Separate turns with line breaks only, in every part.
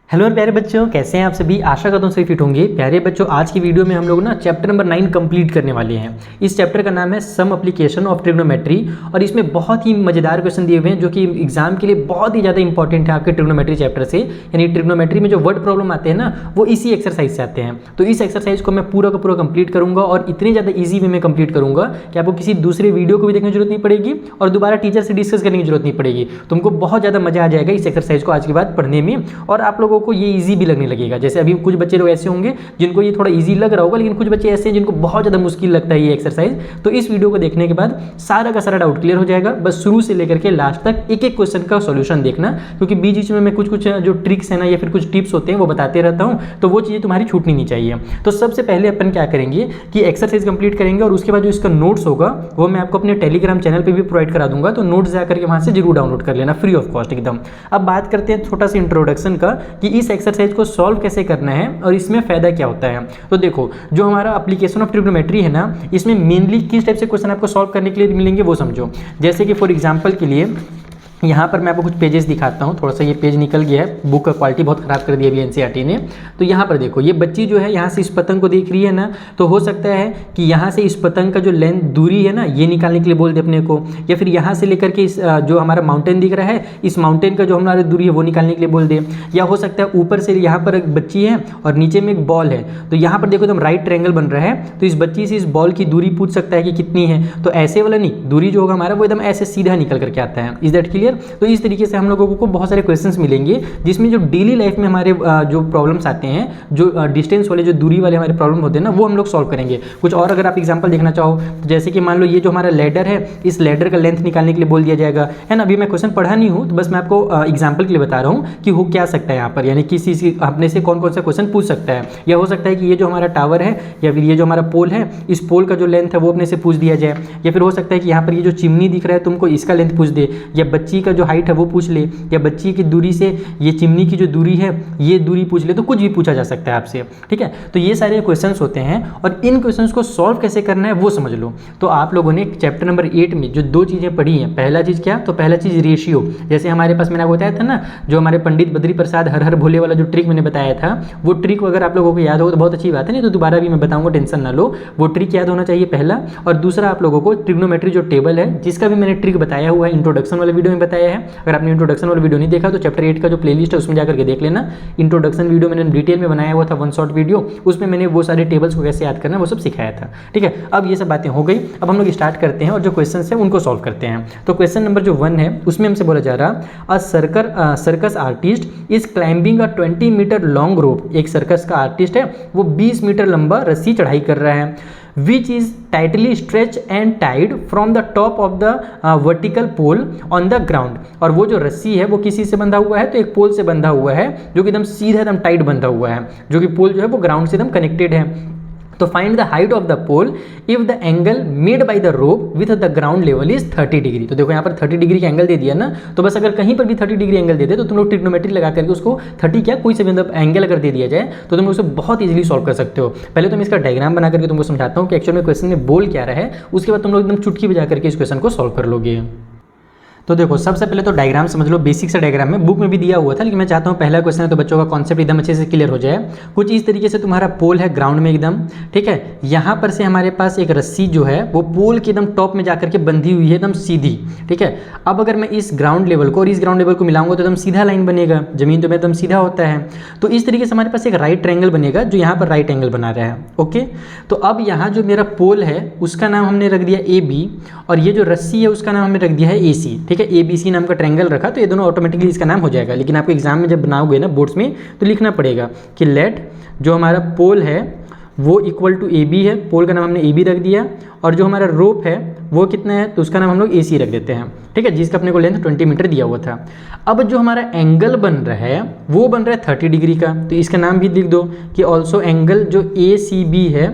Hello प्यारे बच्चों, कैसे हैं आप सभी। आशा करता हूँ सभी फिट होंगे। प्यारे बच्चों, आज की वीडियो में हम लोग ना चैप्टर नंबर 9 कंप्लीट करने वाले हैं। इस चैप्टर का नाम है सम एप्लीकेशन ऑफ ट्रिग्नोमेट्री और इसमें बहुत ही मजेदार क्वेश्चन दिए हुए हैं जो कि एग्जाम के लिए बहुत ही ज़्यादा इंपॉर्टेंट है आपके ट्रिग्नोमेट्री चैप्टर से। यानी ट्रिग्नोमेट्री में जो वर्ड प्रॉब्लम आते हैं ना, वो इसी एक्सरसाइज से आते हैं। तो इस एक्सरसाइज को मैं पूरा का पूरा कंप्लीट करूँगा और इतनी ज़्यादा ईजी वे में कंप्लीट करूँगा कि आपको किसी दूसरे वीडियो को भी देखने की जरूरत नहीं पड़ेगी और दोबारा टीचर से डिस्कस करने की जरूरत नहीं पड़ेगी। तुमको बहुत ज़्यादा मजा आ जाएगा इस एक्सरसाइज को आज के बाद पढ़ने में और आप लोगों को ये ईजी भी लगने लगेगा। जैसे अभी कुछ बच्चे लोग ऐसे होंगे जिनको ये थोड़ा इजी लग रहा होगा, लेकिन कुछ बच्चे ऐसे हैं जिनको बहुत ज़्यादा मुश्किल लगता है ये एक्सरसाइज। तो इस वीडियो को देखने के बाद सारा का सारा डाउट क्लियर हो जाएगा। बस शुरू से लेकर के लास्ट तक एक एक क्वेश्चन का सॉल्यूशन देखना, क्योंकि बीच बीच में मैं कुछ जो ट्रिक्स है ना या फिर कुछ टिप्स होते हैं वो बताते रहता हूँ, तो वो चीज़ें तुम्हारी छूटनी नहीं चाहिए। तो सबसे पहले अपन क्या करेंगे कि एक्सरसाइज कंप्लीट करेंगे और उसके बाद जो इसका नोट्स होगा वो मैं आपको अपने टेलीग्राम चैनल पर भी प्रोवाइड करा दूंगा। तो नोट्स जाकर के वहाँ से जरूर डाउनलोड कर लेना, फ्री ऑफ कॉस्ट एकदम। अब बात करते हैं छोटा सा इंट्रोडक्शन का कि इस एक्सरसाइज को सॉल्व कैसे करना है और इसमें फायदा क्या होता है। तो देखो, जो हमारा एप्लीकेशन ऑफ ट्रिग्नोमेट्री है ना, इसमें मेनली किस टाइप से क्वेश्चन आपको सॉल्व करने के लिए मिलेंगे वो समझो। जैसे कि फॉर एग्जांपल के लिए यहाँ पर मैं आपको कुछ पेजेस दिखाता हूँ। थोड़ा सा ये पेज निकल गया है, बुक का क्वालिटी बहुत ख़राब कर दिया अभी एनसीईआरटी ने। तो यहाँ पर देखो, ये बच्ची जो है यहाँ से इस पतंग को देख रही है ना, तो हो सकता है कि यहाँ से इस पतंग का जो लेंथ दूरी है ना, ये निकालने के लिए बोल दे अपने को, या फिर यहाँ से लेकर के इस जो हमारा माउंटेन दिख रहा है, इस माउंटेन का जो हमारी दूरी है वो निकालने के लिए बोल दे। या हो सकता है ऊपर से यहाँ पर एक बच्ची है और नीचे में एक बॉल है, तो यहाँ पर देखो एकदम राइट ट्रायंगल बन रहा है, तो इस बच्ची से इस बॉल की दूरी पूछ सकता है कि कितनी है। तो ऐसे वाला नहीं, दूरी जो होगा हमारा वो एकदम ऐसे सीधा निकल करके आता है। Is that clear? तो इस तरीके से हम लोगों को बहुत सारे क्वेश्चंस मिलेंगे जिसमें जो डेली लाइफ में हमारे जो प्रॉब्लम्स आते हैं, जो डिस्टेंस वाले, जो दूरी वाले हमारे प्रॉब्लम होते हैं ना, वो हम लोग सॉल्व करेंगे। कुछ और अगर आप एग्जांपल देखना चाहो तो जैसे कि मान लो ये जो हमारा लैडर है, इस लैडर का लेंथ निकालने के लिए बोल दिया जाएगा, है ना। अभी मैं क्वेश्चन पढ़ा नहीं हूँ, तो बस मैं आपको एग्जाम्पल के लिए बता रहा हूँ कि हो क्या सकता है यहाँ पर, यानी किसी से अपने से कौन कौन सा क्वेश्चन पूछ सकता है। या हो सकता है कि ये जो हमारा टावर है या फिर ये जो हमारा पोल है, इस पोल का जो लेंथ है वो अपने से पूछ दिया जाए। या फिर हो सकता है कि यहाँ पर ये जो चिमनी दिख रहा है तुमको, इसका लेंथ पूछ दे, या बच्ची का जो हाइट है वो पूछ ले, या बच्ची की दूरी से ये चिमनी की जो दूरी है ये दूरी पूछ ले। तो कुछ भी पूछा जा सकता है आपसे, ठीक है। तो ये सारे क्वेश्चंस होते हैं और इन क्वेश्चंस को सॉल्व कैसे करना है वो समझ लो। तो आप लोगों ने चैप्टर नंबर 8 में जो दो चीज़ें पढ़ी हैं, पहला चीज़ क्या, तो पहला चीज़ रेशियो। जैसे हमारे पास मैंने आपको बताया था ना, जो हमारे पंडित बद्री प्रसाद हर हर भोले वाला जो ट्रिक मैंने बताया था, वो ट्रिक अगर आप लोगों को याद हो तो बहुत अच्छी बात है, नहीं तो दोबारा भी मैं बताऊंगा, टेंशन ना लो। वो ट्रिक याद होना चाहिए पहला। और दूसरा, आप लोगों को ट्रिग्नोमेट्री जो टेबल है, जिसका भी मैंने ट्रिक बताया हुआ है, इंट्रोडक्शन वाले वीडियो में बताया है। अगर आपने इंट्रोडक्शन वाला वीडियो नहीं देखा तो चैप्टर 8 का जो प्लेलिस्ट है उसमें जाकर के देख लेना। इंट्रोडक्शन वीडियो मैंने डिटेल में बनाया हुआ था, वन शॉट वीडियो, उसमें मैंने वो सारे टेबल्स को कैसे याद करना वो सब सिखाया था, ठीक है। अब ये सब बातें हो गई, अब हम लोग स्टार्ट करते हैं और जो क्वेश्चन है उनको सॉल्व करते हैं। तो क्वेश्चन नंबर जो 1 है उसमें हमसे बोला जा रहा, a circus artist is climbing a 20 metre long rope. एक सर्कस का आर्टिस्ट है, वो 20 मीटर लंबा रस्सी चढ़ाई कर रहा है, which is tightly stretched and tied from the top of the vertical pole on the ground। और वो जो रस्सी है वो किसी से बंधा हुआ है, तो एक पोल से बंधा हुआ है जो कि एकदम सीधा एकदम टाइट बंधा हुआ है, जो कि पोल जो है वो ग्राउंड से एकदम कनेक्टेड है। तो find the height of the pole if the angle made by the rope with the ground level is 30 degree. तो देखो यहाँ पर 30 डिग्री का एंगल दे दिया ना, तो बस अगर कहीं पर भी 30 डिग्री एंगल दे दे तो तुम लोग ट्रिग्नोमेट्री लगा करके उसको 30 क्या कोई से भी एंगल अगर दे दिया जाए तो तुम उसको बहुत इजीली सॉल्व कर सकते हो। पहले तो मैं इसका डायग्राम बना करके तुमको समझाता हूँ कि एक्चुअल में क्वेश्चन में बोल क्या रहा है, उसके बाद तुम लोग एकदम चुटकी बजा करके इस क्वेश्चन को सॉल्व कर लोगे। तो देखो, सबसे पहले तो डायग्राम समझ लो, बेसिक सा डायग्राम में बुक में भी दिया हुआ था, लेकिन मैं चाहता हूँ पहला क्वेश्चन है तो बच्चों का कॉन्सेप्ट एकदम अच्छे से क्लियर हो जाए। कुछ इस तरीके से तुम्हारा पोल है ग्राउंड में एकदम, ठीक है। यहाँ पर से हमारे पास एक रस्सी जो है वो पोल के एकदम टॉप में जाकर के बंधी हुई है एकदम सीधी, ठीक है। अब अगर मैं इस ग्राउंड लेवल को और इस ग्राउंड लेवल को मिलाऊंगा तो एकदम सीधा लाइन बनेगा, जमीन तो एकदम सीधा होता है। तो इस तरीके से हमारे पास एक राइट ट्रायंगल बनेगा जो यहाँ पर राइट एंगल बना रहा है, ओके। तो अब यहाँ जो मेरा पोल है उसका नाम हमने रख दिया AB और ये जो रस्सी है उसका नाम हमने रख दिया है AC, ठीक है। ABC नाम का ट्रायंगल रखा तो ये दोनों ऑटोमेटिकली इसका नाम हो जाएगा। लेकिन आपको एग्जाम में जब बनाओगे ना बोर्ड्स में तो लिखना पड़ेगा कि लेट जो हमारा पोल है वो इक्वल टू AB है, पोल का नाम हमने AB रख दिया, और जो हमारा रोप है वो कितना है तो उसका नाम हम लोग AC रख देते हैं, ठीक है, जिसका अपने को लेंथ 20 मीटर दिया हुआ था। अब जो हमारा एंगल बन रहा है वो बन रहा है 30 डिग्री का, तो इसका नाम भी लिख दो कि ऑल्सो एंगल जो ACB है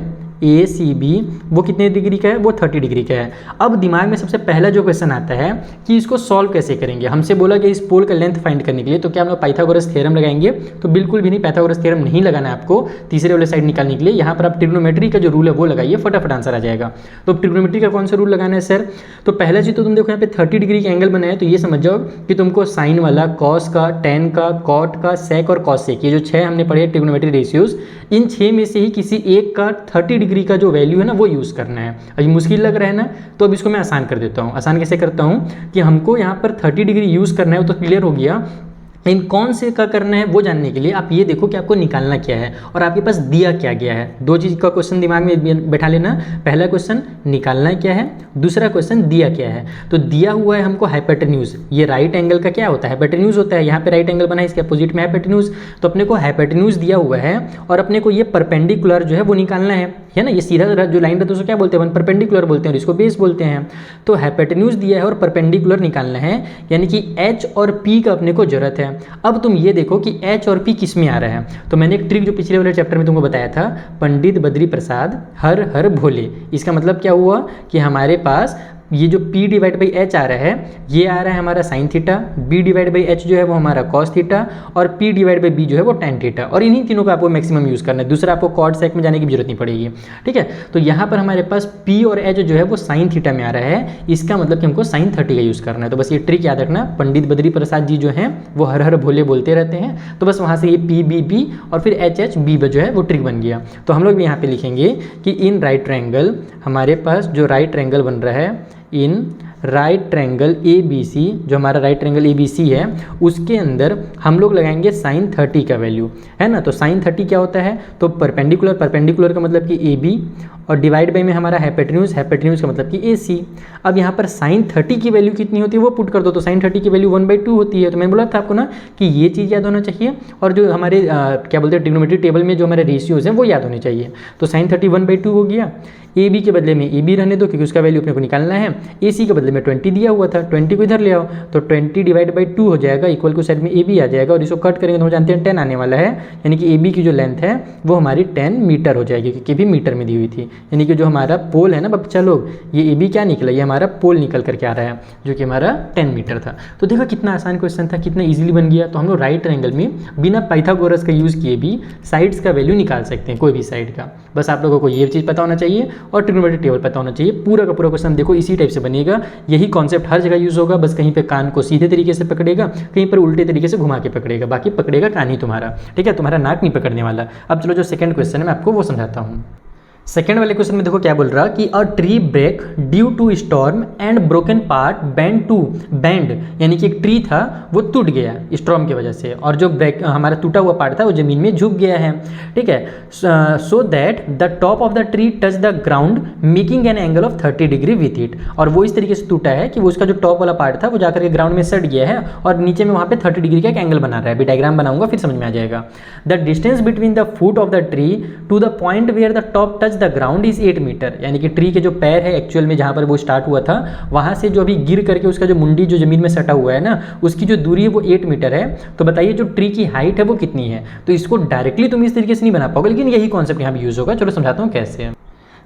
ACB वो कितने डिग्री का है, वो 30 डिग्री का है। अब दिमाग में सबसे पहला जो क्वेश्चन आता है कि इसको सॉल्व कैसे करेंगे। हमसे बोला कि इस पोल का लेंथ फाइंड करने के लिए तो क्या हम लोग पाइथागोरस थ्योरम लगाएंगे, तो बिल्कुल भी नहीं, पाइथागोरस थ्योरम नहीं लगाना है आपको तीसरे वाले साइड निकालने के लिए। यहाँ पर आप ट्रिग्नोमेट्री का जो रूल है वो लगाइए, फटाफट आंसर आ जाएगा। तो ट्रिग्नोमेट्री का कौन सा रूल लगाना है सर, तो पहला चीज तो तुम देखो यहाँ पे 30 डिग्री का एंगल बनाया है, तो ये समझ जाओ कि तुमको साइन वाला, कॉस का, टेन का, कॉट का, सेक और कॉसेक, ये जो 6 हमने पढ़े ट्रिग्नोमेट्री रेशियोज, इन 6 में से ही किसी एक का 30 डिग्री का जो वैल्यू है ना वो यूज़ करना है। अभी मुश्किल लग रहा है ना, तो अब इसको मैं आसान कर देता हूँ। आसान कैसे करता हूँ कि हमको यहाँ पर 30 डिग्री यूज़ करना है, वो तो क्लियर हो गया। इन कौन से का करना है वो जानने के लिए आप ये देखो कि आपको निकालना क्या है और आपके पास दिया क्या गया है। दो चीज़ का क्वेश्चन दिमाग में बैठा लेना, पहला क्वेश्चन निकालना क्या है, दूसरा क्वेश्चन दिया क्या है। तो दिया हुआ है हमको हाइपोटेन्यूज, ये राइट एंगल का क्या होता है, हाइपोटेन्यूज होता है। यहाँ पे राइट एंगल बना है, इसके अपोजिट में हाइपोटेन्यूज, तो अपने को हाइपोटेन्यूज दिया हुआ है और अपने को ये परपेंडिकुलर जो है वो निकालना है ना। ये सीधा जो लाइन रहता है उसको क्या बोलते हैं, परपेंडिकुलर बोलते हैं और इसको बेस बोलते हैं। तो हाइपोटेन्यूज दिया है और परपेंडिकुलर निकालना है, यानी कि H और P का अपने को जरूरत है। अब तुम ये देखो कि H और P किस में आ रहा है, तो मैंने एक ट्रिक जो पिछले वाले चैप्टर में तुमको बताया था, पंडित बद्री प्रसाद हर हर भोले। इसका मतलब क्या हुआ कि हमारे पास ये जो P डिवाइड बाई H आ रहा है, ये आ रहा है हमारा sine theta, B divide by H जो है वो हमारा कॉस थीटा और P डिवाइड बाई B जो है वो टेन थीटा, और इन्हीं तीनों का आपको मैक्सिमम यूज़ करना है। दूसरा आपको कॉट सेक में जाने की जरूरत नहीं पड़ेगी, ठीक है। तो यहाँ पर हमारे पास P और H जो है वो साइन थीटा में आ रहा है, इसका मतलब कि हमको साइन 30 का यूज़ करना है। तो बस ये ट्रिक याद रखना, पंडित बद्री प्रसाद जी जो हैं वो हर हर भोले बोलते रहते हैं, तो बस वहाँ से ये PBB और फिर HHB जो है वो ट्रिक बन गया। तो हम लोग भी यहाँ पे लिखेंगे कि इन राइट ट्रायंगल, हमारे पास जो राइट ट्रायंगल बन रहा है, इन राइट ट्रायंगल ABC, जो हमारा राइट ट्रायंगल ABC है उसके अंदर हम लोग लगाएंगे साइन 30 का वैल्यू, है ना। तो साइन 30 क्या होता है, तो परपेंडिकुलर, परपेंडिकुलर का मतलब कि AB और डिवाइड बाई में हमारा हाइपोटेन्यूज, हाइपोटेन्यूज का मतलब कि AC। अब यहाँ पर साइन 30 की वैल्यू कितनी होती है वो पुट कर दो, तो साइन 30 की वैल्यू 1/2 होती है। तो मैंने बोला था आपको ना कि ये चीज़ याद होना चाहिए और जो हमारे क्या बोलते हैं ट्रिग्नोमेट्री टेबल में जो हमारे रेशियोज हैं वो याद होने चाहिए। तो साइन 30 1/2 हो गया। AB के बदले में AB रहने दो क्योंकि उसका वैल्यू अपने को निकालना है। AC के बदले में 20 दिया हुआ था, 20 को इधर ले आओ, तो 20 डिवाइड बाई 2 हो जाएगा, इक्वल को साइड में AB आ जाएगा और इसको कट करेंगे तो हम जानते हैं 10 आने वाला है, यानी कि AB की जो लेंथ है वो हमारी 10 मीटर हो जाएगी, क्योंकि भी मीटर में दी हुई थी। यानी कि जो हमारा पोल है ना बच्चा लोग, ये AB क्या निकला, ये हमारा पोल निकल करके आ रहा है जो कि हमारा 10 मीटर था। तो देखो कितना आसान क्वेश्चन था, कितना ईजिली बन गया। तो हम लोग राइट ट्रायंगल में बिना पाइथागोरस का यूज़ किए भी साइड्स का वैल्यू निकाल सकते हैं, कोई भी साइड का। बस आप लोगों को ये चीज़ पता होना चाहिए और ट्रिग्नोमेट्री टेबल पता होना चाहिए। पूरा का पूरा क्वेश्चन देखो इसी टाइप से बनेगा, यही कॉन्सेप्ट हर जगह यूज होगा, बस कहीं पे कान को सीधे तरीके से पकड़ेगा, कहीं पर उल्टे तरीके से घुमा के पकड़ेगा, बाकी पकड़ेगा कान ही तुम्हारा, ठीक है, तुम्हारा नाक नहीं पकड़ने वाला। अब चलो जो सेकंड क्वेश्चन है मैं आपको वो समझाता हूँ। सेकेंड वाले क्वेश्चन में देखो क्या बोल रहा कि a tree break due to storm and broken part bend to bend, यानी कि एक ट्री था वो टूट गया स्टॉर्म की वजह से और जो ब्रेक हमारा टूटा हुआ पार्ट था वो जमीन में झुक गया है, ठीक है। So that the top of the tree touch the ground making an angle of 30 degree with it, और वो इस तरीके से टूटा है कि वो उसका जो टॉप वाला पार्ट था वो जाकर के ग्राउंड में सट गया है और नीचे में वहाँ पे 30 डिग्री का एक एंगल बना रहा है। अभी डायग्राम बनाऊंगा फिर समझ में आ जाएगा। The distance between the foot of the tree to the point where the top touch the ground is 8 metre, यानी कि ट्री के जो पैर है एक्चुअल में जहां पर वो स्टार्ट हुआ था वहां से जो अभी गिर करके उसका जो मुंडी जो जमीन में सटा हुआ है ना उसकी जो दूरी है वो 8 मीटर है। तो बताइए जो ट्री की हाइट है वो कितनी है। तो इसको डायरेक्टली तुम इस तरीके से नहीं बना पाओगे, लेकिन यही कॉन्सेप्ट यहाँ भी यूज होगा। चलो समझाता हूँ कैसे।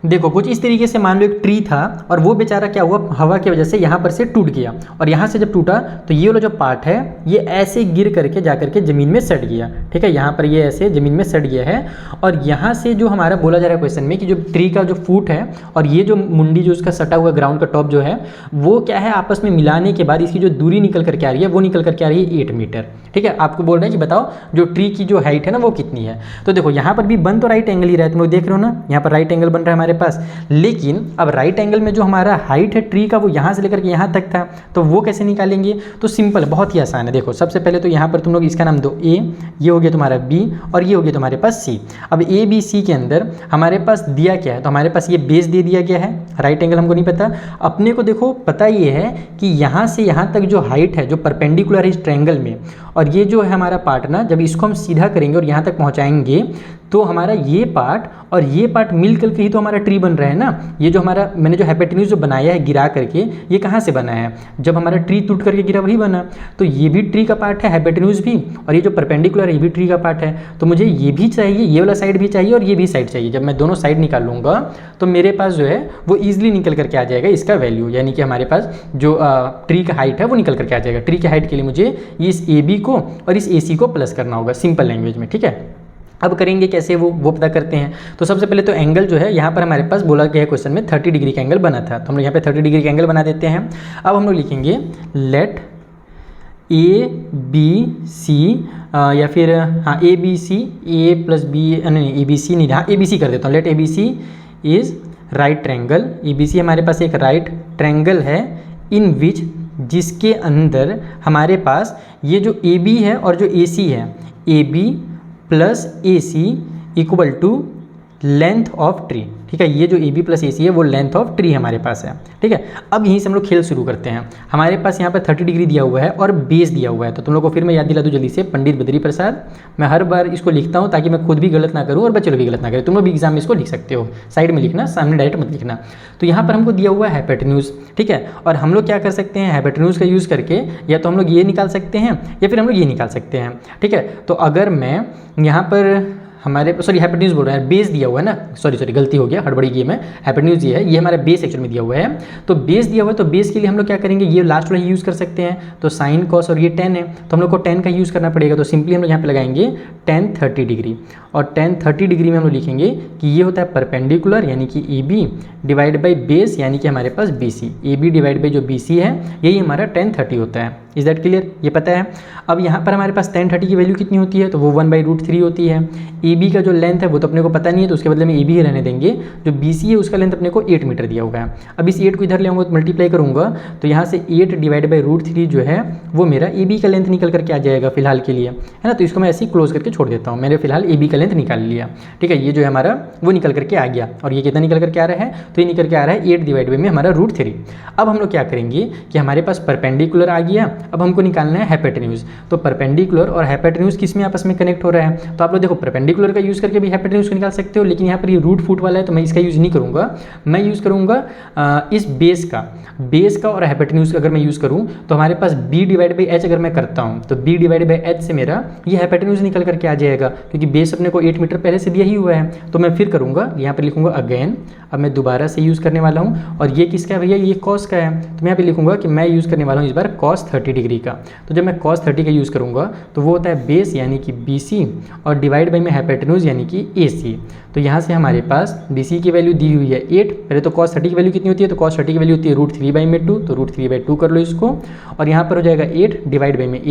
देखो कुछ इस तरीके से मान लो एक ट्री था और वो बेचारा क्या हुआ, हवा की वजह से यहाँ पर से टूट गया और यहाँ से जब टूटा तो ये वाला जो पार्ट है ये ऐसे गिर करके जाकर के ज़मीन में सट गया, ठीक है। यहाँ पर ये ऐसे ज़मीन में सट गया है और यहाँ से जो हमारा बोला जा रहा है क्वेश्चन में कि जो ट्री का जो फूट है और ये जो मुंडी जो उसका सटा हुआ ग्राउंड का टॉप जो है वो क्या है आपस में मिलाने के बाद इसकी जो दूरी निकल करके आ रही है वो निकल करके आ रही है 8 मीटर, ठीक है। आपको बोल रहे हैं कि बताओ जो ट्री की जो हाइट है ना वो कितनी है। तो देखो यहाँ पर भी बन तो राइट एंगल ही रहा है, तुम लोग देख रहे हो ना, यहाँ पर राइट एंगल बन रहा है हमारे पास, लेकिन अब राइट एंगल में जो हमारा हाइट है ट्री का वो यहाँ से लेकर के यहाँ तक था, तो वो कैसे निकालेंगे। तो सिंपल बहुत ही आसान है। देखो सबसे पहले तो यहाँ पर तुम लोग इसका नाम दो A, ये हो गया तुम्हारा B और ये हो गया तुम्हारे पास C। अब ABC के अंदर हमारे पास दिया क्या है, तो हमारे पास ये बेस दे दिया गया है, राइट एंगल हमको नहीं पता। अपने को देखो पता ये है कि यहाँ से यहाँ तक जो हाइट है जो परपेंडिकुलर है इस ट्रायंगल में, और ये जो है हमारा पार्ट ना जब इसको हम सीधा करेंगे और यहाँ तक पहुँचाएंगे तो हमारा ये पार्ट और ये पार्ट मिल करके ही तो हमारा ट्री बन रहा है ना। ये जो हमारा मैंने जो हाइपोटेन्यूज जो बनाया है गिरा करके, ये कहाँ से बना है, जब हमारा ट्री टूट करके गिरा वही बना। तो ये भी ट्री का पार्ट है हाइपोटेन्यूज भी, और ये जो परपेंडिकुलर है ये भी ट्री का पार्ट है। तो मुझे ये भी चाहिए, ये वाला साइड भी चाहिए और ये भी साइड चाहिए। जब मैं दोनों साइड निकाल लूँगा तो मेरे पास जो है वो ईजिली निकल करके आ जाएगा इसका वैल्यू, यानी कि हमारे पास जो ट्री का हाइट है वो निकल करके आ जाएगा। ट्री के हाइट के लिए मुझे इस ए बी को और इस ए सी को प्लस करना होगा सिंपल लैंग्वेज में, ठीक है। अब करेंगे कैसे वो पता करते हैं। तो सबसे पहले तो एंगल जो है यहाँ पर हमारे पास बोला गया है क्वेश्चन में 30 डिग्री का एंगल बना था, तो हम लोग यहाँ पे 30 डिग्री का एंगल बना देते हैं। अब हम लोग लिखेंगे लेट ए बी सी या फिर हाँ A B C, A plus B नहीं ए बी सी नहीं, हाँ ए बी सी कर देता हूँ। Let A B C is right triangle. A B C हमारे पास एक राइट ट्रैंगल है इन विच, जिसके अंदर हमारे पास ये जो ए बी है और जो ए सी है, A B plus A C equal to length of tree, ठीक है। ये जो ए बी प्लस ए सी है वो लेंथ ऑफ ट्री हमारे पास है, ठीक है। अब यहीं से हम लोग खेल शुरू करते हैं। हमारे पास यहाँ पर 30 डिग्री दिया हुआ है और बेस दिया हुआ है, तो तुम लोग को फिर मैं याद दिला दूँ जल्दी से, पंडित बद्री प्रसाद। मैं हर बार इसको लिखता हूँ ताकि मैं खुद भी गलत ना करूँ और बच्चे लोग भी गलत ना करें। तुम लोग भी एग्जाम में इसको लिख सकते हो, साइड में लिखना, सामने डायरेक्ट मत लिखना। तो यहाँ पर हमको दिया हुआ है हाइपोटेन्यूज, ठीक है। और हम लोग क्या कर सकते हैं, हाइपोटेन्यूज का यूज़ करके या तो हम लोग ये निकाल सकते हैं या फिर हम लोग ये निकाल सकते हैं, ठीक है। तो अगर मैं यहाँ पर हमारे हाइपोटेन्यूज बोल रहे हैं, बेस दिया हुआ है ना, सॉरी गलती हो गया, हड़बड़ी की मैं, हाइपोटेन्यूज ये है, ये हमारा बेस एक्चुअल में दिया हुआ है। तो बेस दिया हुआ है, तो बेस के लिए हम लोग क्या करेंगे, ये लास्ट वाला यूज़ कर सकते हैं। तो साइन कॉस और ये 10 है, तो हम लोग को 10 का यूज़ करना पड़ेगा। तो सिंपली हम लोग यहाँ पे लगाएंगे tan 30 डिग्री, और tan 30 डिग्री में हम लोग लिखेंगे कि ये होता है परपेंडिकुलर, यानी कि A B divide by base, यानी कि हमारे पास B C. A B divide by जो बी सी है यही हमारा tan 30 होता है। इज दैट क्लियर, ये पता है। अब यहाँ पर हमारे पास tan 30 की वैल्यू कितनी होती है, तो वो 1/√3 होती है। ए बी का जो लेंथ है वो तो अपने को पता नहीं है, तो उसके बदले में ए बी ही रहने देंगे। जो बी सी है उसका लेंथ अपने को 8 मीटर दिया हुआ है। अब इस 8 को इधर ले आऊँगा तो मल्टीप्लाई करूँगा, तो यहाँ से 8 डिवाइड बाई √3 जो है वो मेरा ए बी का लेंथ निकल करके आ जाएगा फिलहाल के लिए, है ना। तो इसको मैं ऐसे ही क्लोज करके छोड़ देता हूँ। मैंने फिलहाल ए बी का लेंथ निकाल लिया, ठीक है। ये जो है हमारा वो निकल करके आ गया, और ये कितना निकल करके आ रहा है, तो ये निकल के आ रहा है 8 डिवाइड बाई में हमारा √3। अब हम लोग क्या करेंगे कि हमारे पास परपेंडिकुलर आ गया, अब हमको निकालना है हाइपोटेन्यूज। तो परपेंडिकुलर और हाइपोटेन्यूज किस में आपस में कनेक्ट हो रहा है, तो आप लोग देखो परपेंडिकुलर का यूज़ करके भी हाइपोटेन्यूज को निकाल सकते हो, लेकिन यहाँ पर ये √फुट वाला है तो मैं इसका यूज़ नहीं करूँगा। मैं यूज़ करूँगा इस बेस का और हाइपोटेन्यूज का अगर मैं यूज़ करूँ तो हमारे पास b डिवाइड बाई h अगर मैं करता हूँ तो b डिवाइड बाई h से मेरा ये हाइपोटेन्यूज निकल करके आ जाएगा, क्योंकि बेस अपने को 8 मीटर पहले से दिया ही हुआ है। तो मैं फिर करूँगा, यहाँ पर लिखूँगा अगेन, अब मैं दोबारा से यूज़ करने वाला हूँ, और ये किसका है भैया, ये कॉस का है। तो मैं यहाँ पे लिखूँगा कि मैं यूज़ करने वाला हूँ इस बार cos 30 डिग्री का। तो जब मैं cos 30 का यूज़ करूँगा तो वो होता है बेस यानी कि BC, और डिवाइड बाई में हाइपोटेन्यूज यानी कि AC। तो यहाँ से हमारे पास BC की वैल्यू दी हुई है 8। पहले तो cos 30 की वैल्यू कितनी होती है, तो cos 30 की वैल्यू होती है √3/2, तो √3/2 कर लो इसको, और यहाँ पर हो जाएगा 8 डिवाइड बाई में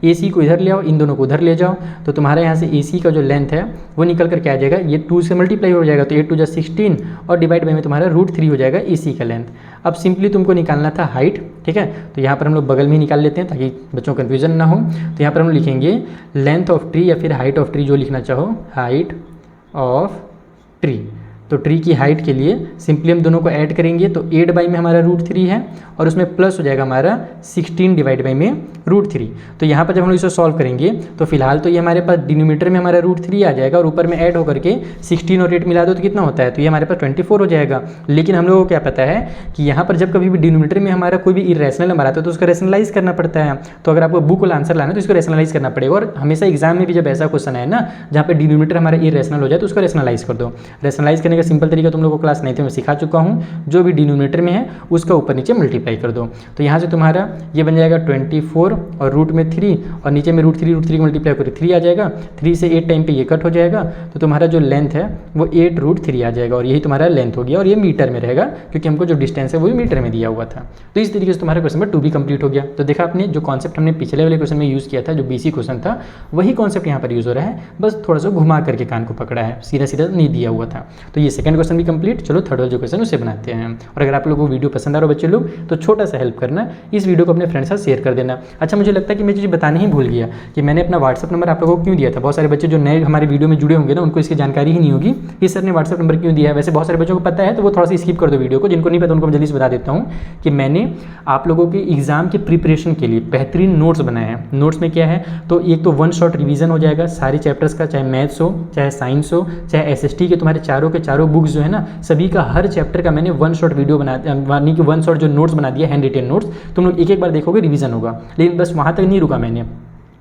AC को इधर ले आओ, इन दोनों को उधर ले जाओ, तो तुम्हारा यहाँ से AC का जो लेंथ है वो निकल करके आ जाएगा, ये 2 से मल्टीप्लाई हो जाएगा, तो 8 2 16, और डिवाइड बाई में तुम्हारा √3 हो जाएगा AC का लेंथ। अब सिंपली तुमको निकालना था हाइट, ठीक है। तो यहाँ पर हम लोग बगल में ही निकाल लेते हैं ताकि बच्चों को कन्फ्यूजन ना हो। तो यहाँ पर हम लिखेंगे लेंथ ऑफ ट्री या फिर हाइट ऑफ ट्री, जो लिखना चाहो, हाइट ऑफ ट्री। तो ट्री की हाइट के लिए सिंपली हम दोनों को ऐड करेंगे, तो 8 बाई में हमारा √3 है और उसमें प्लस हो जाएगा हमारा 16 डिवाइड बाई में √3। तो यहाँ पर जब हम लोग इसे सॉल्व करेंगे तो फिलहाल तो ये हमारे पास डिनोमिनेटर में हमारा √3 आ जाएगा, और ऊपर में ऐड होकर के 16 और 8 मिला दो तो कितना होता है, तो ये हमारे पास 24 हो जाएगा। लेकिन हम लोगों को क्या पता है कि यहाँ पर जब कभी भी डिनोमिनेटर में हमारा कोई भी इरेशनल नंबर आता है तो उसको रेशनलाइज करना पड़ता है। तो अगर आपको बुक वाला आंसर लाना है तो इसको रेशनलाइज करना पड़ेगा, और हमेशा एग्जाम में भी जब ऐसा क्वेश्चन है ना जहाँ पर डिनोमिनेटर हमारा इरेशनल हो जाए तो उसको रेशनलाइज कर दो। रेशनलाइज करने का सिंपल तरीका तुम लोगों को क्लास 9 में सिखा चुका हूँ, जो भी डिनोमिनेटर में है उसका ऊपर नीचे मल्टीप्लाई कर दो। तो यहाँ से तुम्हारा ये बन जाएगा 24 और रूट में 3, और नीचे में √3 को मल्टीप्लाई करो 3 आ जाएगा, 3 से 8 टाइम पे ये कट हो जाएगा, तो तुम्हारा जो लेंथ है वो 8√3 आ जाएगा, और यही तुम्हारा लेंथ हो गया, और ये मीटर में रहेगा क्योंकि हमको जो डिस्टेंस है वो भी मीटर में दिया हुआ था। तो इस तरीके से तुम्हारा क्वेश्चन नंबर 2 भी कंप्लीट हो गया। तो देखा आपने जो कॉन्सेप्ट हमने पिछले वाले क्वेश्चन में यूज़ किया था, जो BC क्वेश्चन था, वही कॉन्सेप्ट यहाँ पर यूज़ हो रहा है, बस थोड़ा सा घुमा करके कान को पकड़ा है, सीधा सीधा नहीं दिया हुआ था। तो ये सेकंड क्वेश्चन भी कंप्लीट। चलो थर्ड वाला जो क्वेश्चन उसे बनाते हैं। और अगर आप लोगों को वीडियो पसंद आ रहा हो बच्चे लोग तो छोटा सा हेल्प करना, इस वीडियो को अपने फ्रेंड्स के साथ शेयर कर देना। अच्छा, मुझे लगता है कि मैं चीज़ बताने ही भूल गया कि मैंने अपना व्हाट्सअप नंबर आप लोगों को क्यों दिया था। बहुत सारे बच्चे जो नए हमारे वीडियो में जुड़े होंगे ना, उनको इसकी जानकारी ही नहीं होगी कि सर ने व्हाट्सअप नंबर क्यों दिया है। वैसे बहुत सारे बच्चों को पता है तो वो थोड़ा सा स्किप कर दो वीडियो को, जिनको नहीं पता उनको मैं जल्दी से बता देता हूँ कि मैंने आप लोगों के एग्जाम के प्रिपरेशन के लिए बेहतरीन नोट्स बनाए हैं। नोट्स में क्या है, तो एक तो वन शॉट रिवीजन हो जाएगा सारे चैप्टर्स का, चाहे मैथ्स हो, चाहे साइंस हो, चाहे एसएसटी के तुम्हारे चारों के चारों बुक्स जो है ना, सभी का हर चैप्टर का मैंने वन शॉट वीडियो बना, यानी कि वन शॉट जो नोट्स बना दिया, हैंड रिटेन नोट्स। तुम लोग एक एक बार देखोगे, रिवीजन होगा। लेकिन बस वहाँ तक नहीं रुका मैंने।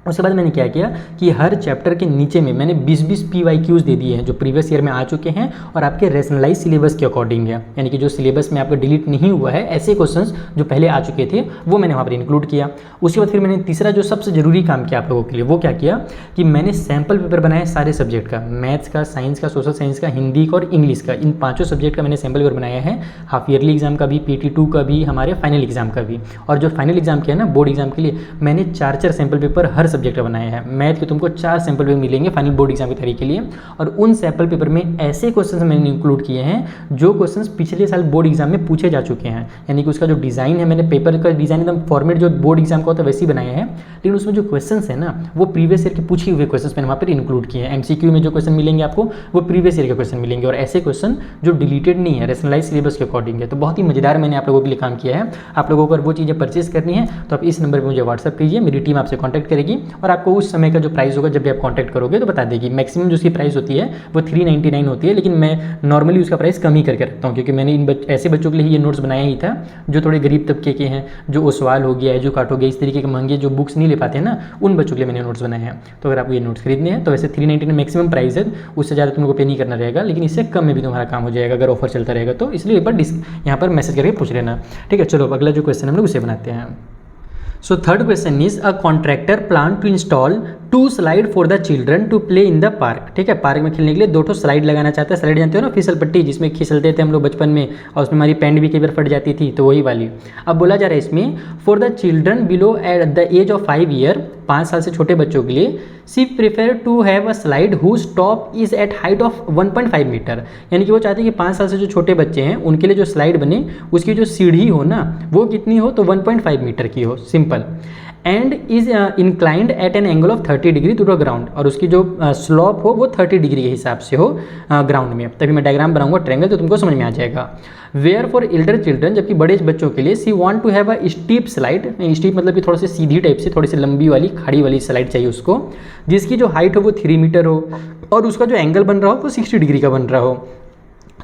उसके बाद मैंने क्या किया कि हर चैप्टर के नीचे में मैंने 20-20 PYQs दे दिए हैं जो प्रीवियस ईयर में आ चुके हैं और आपके रैशनलाइज सिलेबस के अकॉर्डिंग है, यानी कि जो सिलेबस में आपका डिलीट नहीं हुआ है, ऐसे क्वेश्चंस जो पहले आ चुके थे वो मैंने वहाँ पर इंक्लूड किया। उसके बाद फिर मैंने तीसरा जो सबसे जरूरी काम किया आप लोगों के लिए, वो क्या किया कि मैंने सैम्पल पेपर बनाया सारे सब्जेक्ट का, मैथ्स का, साइंस का, सोशल साइंस का, हिंदी का और इंग्लिश का। इन पाँचों सब्जेक्ट का मैंने सैम्पल पेपर बनाया है, हाफ ईयरली एग्जाम का भी, PT2 का भी, हमारे फाइनल एग्जाम का भी। और जो फाइनल एग्जाम किया ना बोर्ड एग्जाम के लिए, मैंने 4-4 सैम्पल पेपर हर सब्जेक्ट का बनाया है। मैथ के तुमको 4 सैम्पल पेपर मिलेंगे फाइनल बोर्ड एग्जाम की तैयारी के लिए। और उन सैम्पल पेपर में ऐसे क्वेश्चंस मैंने इंक्लूड किए हैं जो क्वेश्चंस पिछले साल बोर्ड एग्जाम में पूछे जा चुके हैं, यानी कि उसका जो डिज़ाइन है, मैंने पेपर का डिज़ाइन एकदम फॉर्मेट जो बोर्ड एग्जाम का होता है वैसे ही बनाया है, लेकिन उसमें जो क्वेश्चंस है ना वो प्रीवियस ईयर के पूछे हुए क्वेश्चंस मैंने वहाँ पर इंक्लूड किए हैं। MCQ में जो क्वेश्चन मिलेंगे आपको वो प्रीवियस ईयर के क्वेश्चन मिलेंगे और ऐसे क्वेश्चन जो डिलीटेड नहीं है, रैशनलाइज सिलेबस के अकॉर्डिंग है। तो बहुत ही मजेदार मैंने आप लोगों के लिए काम किया है। आप लोगों को अगर वो चीज़ें परचेज करनी है तो आप इस नंबर पर मुझे व्हाट्सअप कीजिए, मेरी टीम आपसे कॉन्टैक्ट करेगी और आपको उस समय का जो प्राइस होगा जब भी आप कॉन्टैक्ट करोगे तो बता देगी। मैक्सिमम जो उसकी प्राइस होती है वो 399 होती है, लेकिन मैं नॉर्मली उसका प्राइस कम ही करके रखता हूँ क्योंकि मैंने ऐसे बच्चों के लिए ये नोट्स बनाया ही था जो थोड़े गरीब तबके के हैं, जो ओसवाल हो गया, एजुकार्ट हो गया, इस तरीके के महंगे जो बुक्स नहीं ले पाते हैं ना, उन बच्चों के लिए मैंने नोट्स बनाए हैं। तो अगर आपको ये नोट्स खरीदने हैं तो वैसे 399 मैक्सिमम प्राइस है, उससे ज़्यादा तुमको पे नहीं करना रहेगा, लेकिन इससे कम में भी तुम्हारा काम हो जाएगा अगर ऑफर चलता रहेगा तो। इसलिए एक बार यहाँ पर मैसेज करके पूछ लेना, ठीक है। चलो अगला जो क्वेश्चन हम लोग उसे बनाते हैं। So third question is a contractor plan to install 2 slide for the children to play in the park। ठीक है, पार्क में खेलने के लिए 2 स्लाइड लगाना चाहता है। स्लाइड जानते हो ना, फिसल पट्टी जिसमें खिसलते थे हम लोग बचपन में और उसमें हमारी पैंट भी कई बार फट जाती थी, तो वही वाली। अब बोला जा रहा है इसमें for the children below at the age of 5 year, 5 साल से छोटे बच्चों के लिए, see prefer to have a slide whose top is at height of 1.5 metre. यानी कि वो चाहते हैं कि 5 साल से जो छोटे बच्चे हैं उनके लिए जो स्लाइड बने उसकी जो सीढ़ी हो ना वो कितनी हो, तो 1.5 मीटर की हो, simple. And is inclined at an angle of 30 degree to the ground, और उसकी जो स्लोप हो वो 30 डिग्री के हिसाब से हो ग्राउंड में। तभी मैं डायग्राम बनाऊंगा ट्रायंगल तो तुमको समझ में आ जाएगा। वेयर फॉर एल्डर चिल्ड्रन, जबकि बड़े बच्चों के लिए, she want to have a steep slide. Steep मतलब कि थोड़ा सी सीधी टाइप से, थोड़ी सी लंबी वाली खाड़ी वाली स्लाइड चाहिए उसको, जिसकी जो हाइट हो वो 3 मीटर हो और उसका जो एंगल बन रहा हो वो 60 डिग्री का बन रहा हो।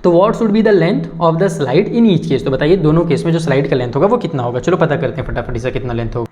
तो what should be the length of the slide in each case. तो बताइए दोनों केस में जो स्लाइड का लेंथ होगा वो कितना होगा। चलो पता करते हैं फटाफट इसका कितना लेंथ होगा।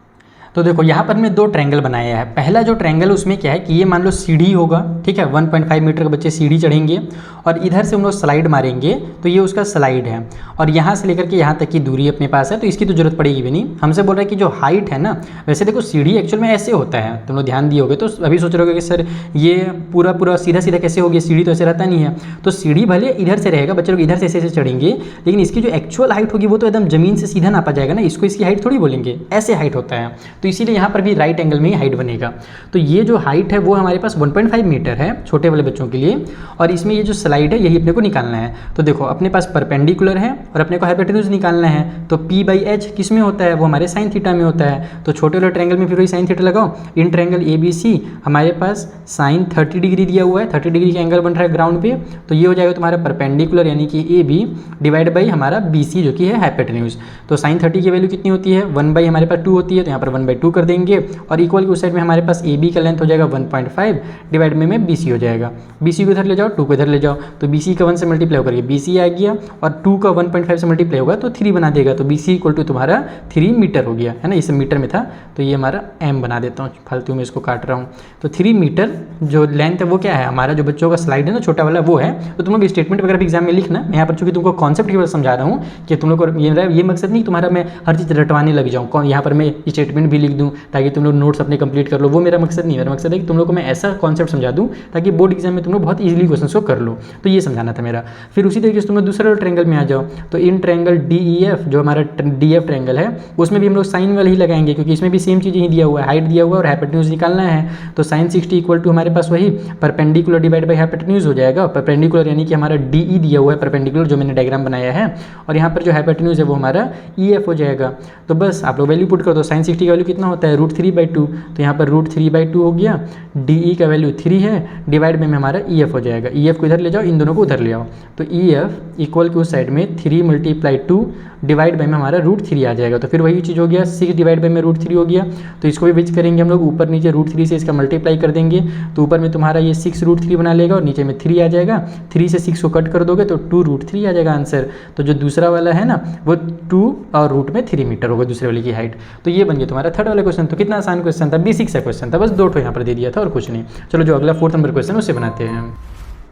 तो देखो यहाँ पर मैं 2 ट्रायंगल बनाया है। पहला जो ट्रायंगल उसमें क्या है कि ये मान लो सीढ़ी होगा, ठीक है, 1.5 मीटर के बच्चे सीढ़ी चढ़ेंगे और इधर से हम लोग स्लाइड मारेंगे तो ये उसका स्लाइड है और यहाँ से लेकर के यहाँ तक की दूरी अपने पास है, तो इसकी तो जरूरत पड़ेगी भी नहीं। हमसे बोल रहा है कि जो हाइट है ना, वैसे देखो सीढ़ी एक्चुअल में ऐसे होता है, तुम लोग ध्यान दिए होगे तो अभी सोच रहे हो कि सर ये पूरा सीधा सीधा कैसे हो गया, सीढ़ी तो ऐसे रहता नहीं है। तो सीढ़ी भले इधर से रहेगा, बच्चे लोग इधर से ऐसे चढ़ेंगे, लेकिन इसकी जो एक्चुअल हाइट होगी वो तो एकदम जमीन से सीधा नापा जाएगा ना, इसको इसकी हाइट थोड़ी बोलेंगे, ऐसे हाइट होता है। तो इसीलिए यहाँ पर भी राइट एंगल में ही हाइट बनेगा। तो ये जो हाइट है वो हमारे पास 1.5 मीटर है छोटे वाले बच्चों के लिए, और इसमें ये जो स्लाइड है यही अपने को निकालना है। तो देखो अपने पास परपेंडिकुलर है और अपने को हाइपोटेन्यूज निकालना है, तो P/H किस में होता है, वो हमारे साइन थीटा में होता है। तो छोटे वाले ट्रायंगल में फिर वही साइन थीटा लगाओ। इन ट्रायंगल ABC हमारे पास साइन 30 डिग्री दिया हुआ है, 30 डिग्री का एंगल बन रहा है ग्राउंड पे, तो ये हो जाएगा तुम्हारा परपेंडिकुलर यानी कि AB डिवाइड बाई हमारा BC जो कि है हाइपोटेन्यूज। तो साइन 30 की वैल्यू कितनी होती है, 1/, हमारे पास 2 होती है, तो यहाँ पर 1/2 कर देंगे और इक्वल की उस साइड में हमारे पास AB का लेंथ हो जाएगा 1.5 डिवाइड में BC हो जाएगा। BC को इधर ले जाओ, 2 को इधर ले जाओ, तो BC का 1 से मल्टीप्लाई होकर BC आ गया और 2 का 1.5 से मल्टीप्लाई होगा तो 3 बना देगा, तो BC इक्वल टू तुम्हारा 3 मीटर हो गया है ना। इस मीटर में था तो ये हमारा M बना देता हूँ, फालतू में इसको काट रहा हूँ। तो 3 मीटर जो लेंथ है वो क्या है, हमारा जो बच्चों का स्लाइड है ना छोटा वाला वो है। तो तुम लोग स्टेटमेंट वगैरह भी एग्जाम में लिखना। मैं यहाँ पर चूंकि तुमको कॉन्सेप्ट की वजह समझा रहा हूँ कि तुम लोग को ये मकसद नहीं तुम्हारा मैं हर चीज़ रटवाने लग जाऊँ, यहाँ पर मैं स्टेटमेंट भी लिख दूँ ताकि तुम लोग नोट्स अपने कंप्लीट कर लो, वो मेरा मकसद नहीं। मेरा मकसद है कि तुम लोग को मैं ऐसा कॉन्सेप्ट समझा दूँ ताकि बोर्ड एग्जाम में तुम लोग बहुत ईजिली क्वेश्चन को कर लो। तो ये समझाना था मेरा। फिर उसी तरीके से तुम लोग दूसरे ट्रायंगल में आ जाओ। तो इन ट्रायंगल DEF जो हमारा DF ट्रायंगल है उसमें भी हम लोग साइन वाला ही लगाएंगे, क्योंकि इसमें भी सेम चीज़ ही दिया हुआ है, हाइट दिया हुआ है और हाइपोटेन्यूज निकालना है। तो sin 60 इक्वल टू हमारे पास वही परपेंडिकुलर डिवाइड बाई हाइपोटेन्यूज हो जाएगा। परपेंडिकुलर यानी कि हमारा DE दिया हुआ है परपेंडिकुलर, जो मैंने डायग्राम बनाया है, और यहाँ पर जो हाइपोटेन्यूज है वो हमारा EF हो जाएगा। तो बस आप लोग वैल्यू पुट कर दो। sin 60 का वैल्यू कितना होता है √3/2, तो यहाँ पर √3/2 हो गया। DE का वैल्यू 3 है, डिवाइड में हमारा EF हो जाएगा। EF को इधर ले जाओ, इन दोनों को उधर ले आओ। तो EF इक्वल के उस साइड में 3 × 2 डिवाइड बाई में हमारा √3 आ जाएगा। तो फिर वही चीज़ हो गया, 6 डिवाइड बाई में √3 हो गया। तो इसको भी विच करेंगे हम लोग, ऊपर नीचे √3 से इसका मल्टीप्लाई कर देंगे, तो ऊपर में तुम्हारा ये 6 √3 बना लेगा और नीचे में 3 आ जाएगा। 3 से 6 को कट कर दोगे तो 2 √3 आ जाएगा आंसर। तो जो दूसरा वाला है ना वो 2 और रूट में 3 मीटर होगा दूसरे वाले की हाइट। तो ये बन गया तुम्हारा थर्ड वाला क्वेश्चन। तो कितना आसान क्वेश्चन था, बेसिक सा क्वेश्चन था, बस 2 ठो यहाँ पर दे दिया था और कुछ नहीं। चलो जो अगला 4th नंबर क्वेश्चन उससे बनाते हैं।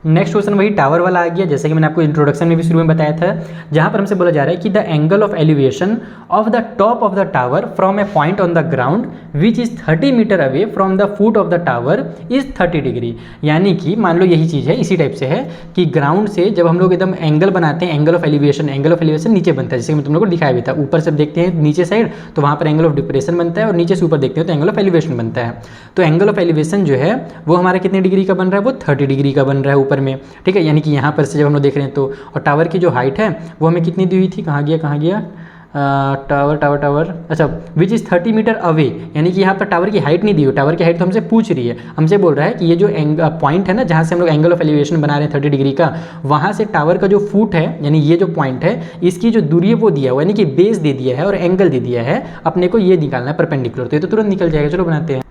नेक्स्ट क्वेश्चन वही टावर वाला आ गया, जैसे कि मैंने आपको इंट्रोडक्शन में भी शुरू में बताया था, जहां पर हमसे बोला जा रहा है कि the angle of elevation of the top of the tower from a point on the ground which is 30 metre away from the foot of the tower is 30 degree. यानी कि मान लो यही चीज़ है, इसी टाइप से है कि ग्राउंड से जब हम लोग एकदम एंगल बनाते हैं, एंगल ऑफ एलिवेशन नीचे बनता है, जैसे मैं तुम लोग को दिखाया भी था। ऊपर से देखते हैं नीचे साइड तो वहाँ पर एंगल ऑफ डिप्रेशन बनता है, और नीचे से ऊपर देखते हैं तो एंगल ऑफ एलिवेशन बनता है। तो एंगल ऑफ एलिवेशन जो है वो हमारा कितने डिग्री का बन रहा है, वो 30 डिग्री का बन रहा है ऊपर में, ठीक है। यानी कि यहाँ पर से जब हम लोग देख रहे हैं तो, और टावर की जो हाइट है वो हमें कितनी दी हुई थी, कहाँ गया टावर, अच्छा, विच इज़ 30 मीटर अवे। यानी कि यहाँ पर टावर की हाइट नहीं दी हुई, टावर की हाइट तो हमसे पूछ रही है, हमसे बोल रहा है कि ये जो पॉइंट है ना जहाँ से हम लोग एंगल ऑफ एलिवेशन बना रहे हैं 30 डिग्री का, वहाँ से टावर का जो फुट है, यानी ये जो पॉइंट है इसकी जो दूरी है वो दिया हुआ है, यानी कि बेस दे दिया है और एंगल दे दिया है, अपने को ये निकालना है परपेंडिकुलर। तो ये तो तुरंत निकल जाएगा। चलो बनाते हैं।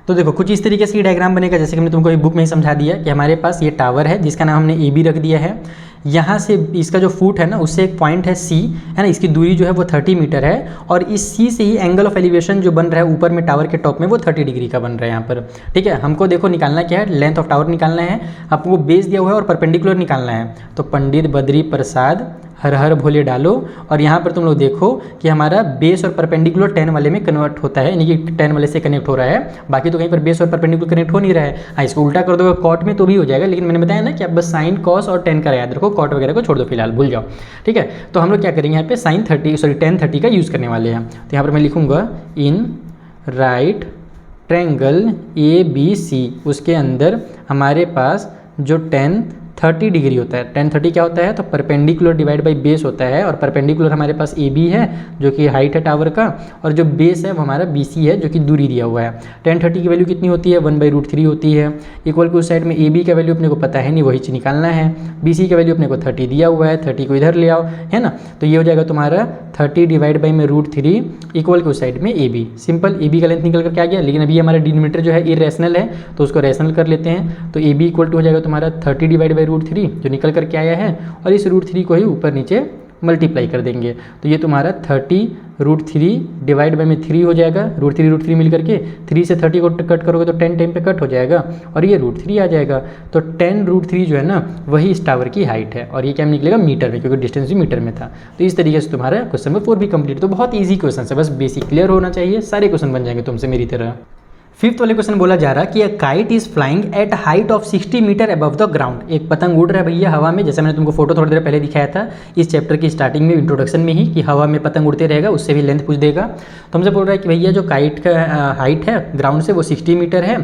तो देखो कुछ इस तरीके से ये डायग्राम बनेगा, जैसे कि हमने तुमको बुक में ही समझा दिया कि हमारे पास ये टावर है जिसका नाम हमने AB रख दिया है। यहाँ से इसका जो फुट है ना उससे एक पॉइंट है C, है ना, इसकी दूरी जो है वो 30 मीटर है, और इस C से ही एंगल ऑफ एलिवेशन जो बन रहा है ऊपर में टावर के टॉप में वो 30 डिग्री का बन रहा है यहाँ पर, ठीक है। हमको देखो निकालना क्या है, लेंथ ऑफ टावर निकालना है, आपको बेस दिया हुआ है और परपेंडिकुलर निकालना है। तो पंडित बद्री प्रसाद हर हर भोले डालो, और यहाँ पर तुम लोग देखो कि हमारा बेस और परपेंडिकुलर 10 वाले में कन्वर्ट होता है, यानी कि 10 वाले से कनेक्ट हो रहा है, बाकी तो कहीं पर बेस और परपेंडिकुलर कनेक्ट हो नहीं रहा है। हाँ, इसको उल्टा कर दोगे कॉट में तो भी हो जाएगा, लेकिन मैंने बताया ना कि आप बस साइन कॉस और 10 का याद रखो, कॉट वगैरह को छोड़ दो फिलहाल, भूल जाओ, ठीक है। तो हम लोग क्या करेंगे यहाँ पे tan 30 का यूज़ करने वाले हैं। तो यहाँ पर मैं लिखूँगा इन राइट ट्रायंगल ABC, उसके अंदर हमारे पास जो tan 30 डिग्री होता है। tan 30 क्या होता है, तो परपेंडिकुलर डिवाइड बाई बेस होता है, और परपेंडिकुलर हमारे पास AB है जो कि हाइट है टावर का, और जो बेस है वो हमारा BC है जो कि दूरी दिया हुआ है। tan 30 की वैल्यू कितनी होती है, 1/√3 होती है। इक्वल के उस साइड में AB का वैल्यू अपने को पता है नहीं, वही चीज़ निकालना है। BC का वैल्यू अपने को 30 दिया हुआ है, 30 को इधर ले आओ, है ना। तो ये हो जाएगा तुम्हारा 30 डिवाइड बाई में √3 इक्वल के उस साइड में AB। सिंपल, AB का लेंथ निकल कर क्या गया, लेकिन अभी हमारा डिनोमिनेटर जो है इरेशनल है तो उसको रेशनल कर लेते हैं। तो AB इक्वल टू हो जाएगा तुम्हारा 30 डिवाइड बाई √3 जो निकल कर के आया है, और इस √3 को ही ऊपर नीचे मल्टीप्लाई कर देंगे। तो ये तुम्हारा 30 √3 डिवाइड बाई में 3 हो जाएगा, √3 मिल करके 3 से 30 को कट करोगे तो 10 टाइम पे कट हो जाएगा, और ये √3 आ जाएगा। तो 10 √3 जो है ना वही इस टावर की हाइट है, और ये क्या निकलेगा मीटर में, क्योंकि डिस्टेंस भी मीटर में था। तो इस तरीके से तुम्हारा क्वेश्चन नंबर 4 भी कंप्लीट। तो बहुत ईजी क्वेश्चन है, बस बेसिक क्लियर होना चाहिए, सारे क्वेश्चन बन जाएंगे तुमसे मेरी तरह। 5th वाले क्वेश्चन बोला जा रहा कि a kite is flying at height of 60 metre above the ground. एक पतंग उड़ रहा है भैया हवा में, जैसे मैंने तुमको फोटो थोड़ी देर पहले दिखाया था इस चैप्टर की स्टार्टिंग में, इंट्रोडक्शन में ही, कि हवा में पतंग उड़ते रहेगा, उससे भी लेंथ पूछ देगा। तो हमसे बोल रहा है कि भैया जो काइट का हाइट है ग्राउंड से वो 60 मीटर है।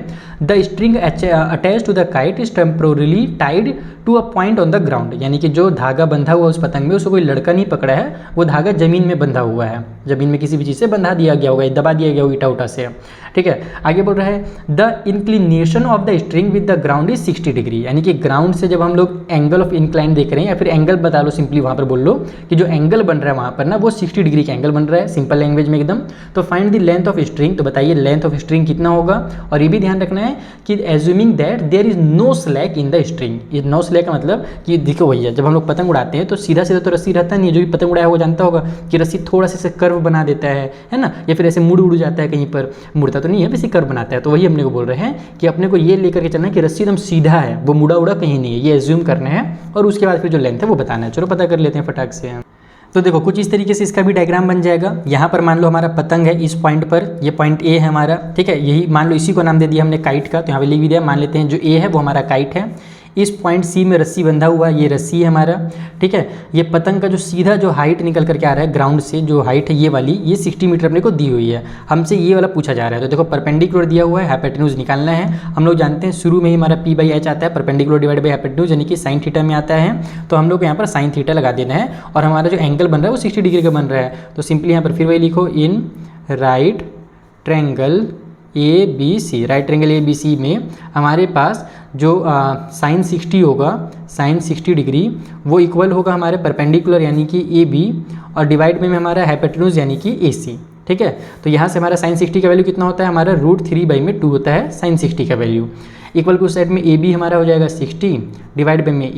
The string attach to the kite is temporarily tied to a point on the ground. यानी कि जो धागा बंधा हुआ उस पतंग में, उसको कोई लड़का नहीं पकड़ा है, वो धागा जमीन में बंधा हुआ है, जमीन में किसी भी चीज़ से बंधा दिया गया होगा, दबा दिया गया होगा ईटा उटा से, ठीक है। आगे बोल रहा है the inclination of the string with the ground is 60 degree. यानी कि ग्राउंड से जब हम लोग एंगल ऑफ इंक्लाइन देख रहे हैं, या फिर एंगल बता लो सिंपली, वहाँ पर बोल लो कि जो एंगल बन रहा है वहाँ पर ना वो 60 डिग्री का एंगल बन रहा है, सिंपल लैंग्वेज में एकदम। तो find the length of string, तो बताइए लेंथ ऑफ स्ट्रिंग कितना होगा। और ये भी ध्यान रखना है कि assuming that there is no slack in the string. ये नो स्लैक का मतलब कि देखो भैया जब हम लोग पतंग उड़ाते हैं तो सीधा सीधा तो रस्सी रहता नहीं है, जो भी पतंग उड़ाया वो जानता होगा कि रस्सी थोड़ा सा कर्व बना देता है ना, या फिर ऐसे मुड़ उड़ जाता है, कहीं पर मुड़ता तो नहीं है, वैसे कर्व बनाता है। तो वही हमने को बोल रहे हैं कि अपने को ये लेकर के चलना है कि रस्सी एकदम सीधा है, वो मुड़ा उड़ा कहीं नहीं है, ये एज्यूम करना है, और उसके बाद फिर जो लेंथ है वो बताना है। चलो पता कर लेते हैं फटाक से। तो देखो कुछ इस तरीके से इसका भी डायग्राम बन जाएगा। यहाँ पर मान लो हमारा पतंग है इस पॉइंट पर, ये पॉइंट ए है हमारा, ठीक है, यही मान लो इसी को नाम दे दिया हमने काइट का, तो यहाँ पे लिख भी दिया, मान लेते हैं जो ए है वो हमारा काइट है। इस पॉइंट सी में रस्सी बंधा हुआ, ये रस्सी है हमारा, ठीक है। ये पतंग का जो सीधा जो हाइट निकल करके आ रहा है ग्राउंड से, जो हाइट है ये वाली, ये 60 मीटर अपने को दी हुई है, हमसे ये वाला पूछा जा रहा है। तो देखो परपेंडिकुलर दिया हुआ है, हाइपोटेन्यूज निकालना है। हम लोग जानते हैं शुरू में ही हमारा P/H आता है, परपेंडिकुलर डिवाइड बाई हाइपोटेन्यूज, यानी कि साइन थीटा में आता है। तो हम लोग को यहाँ पर साइन थीटा लगा देना है और हमारा जो एंगल बन रहा है वो 60 डिग्री का बन रहा है। तो सिंपली यहाँ पर फिर वही लिखो, इन right triangle ABC, right triangle ABC में हमारे पास जो साइन 60 होगा, साइन 60 डिग्री वो इक्वल होगा हमारे परपेंडिकुलर यानी कि AB और डिवाइड में हमारा हाइपोटेन्यूज यानी कि AC, ठीक है। तो यहाँ से हमारा साइन 60 का वैल्यू कितना होता है, हमारा √3/2 होता है साइन 60 का वैल्यू। इक्वल को साइड में AB हमारा हो जाएगा 60 डिवाइड बाई में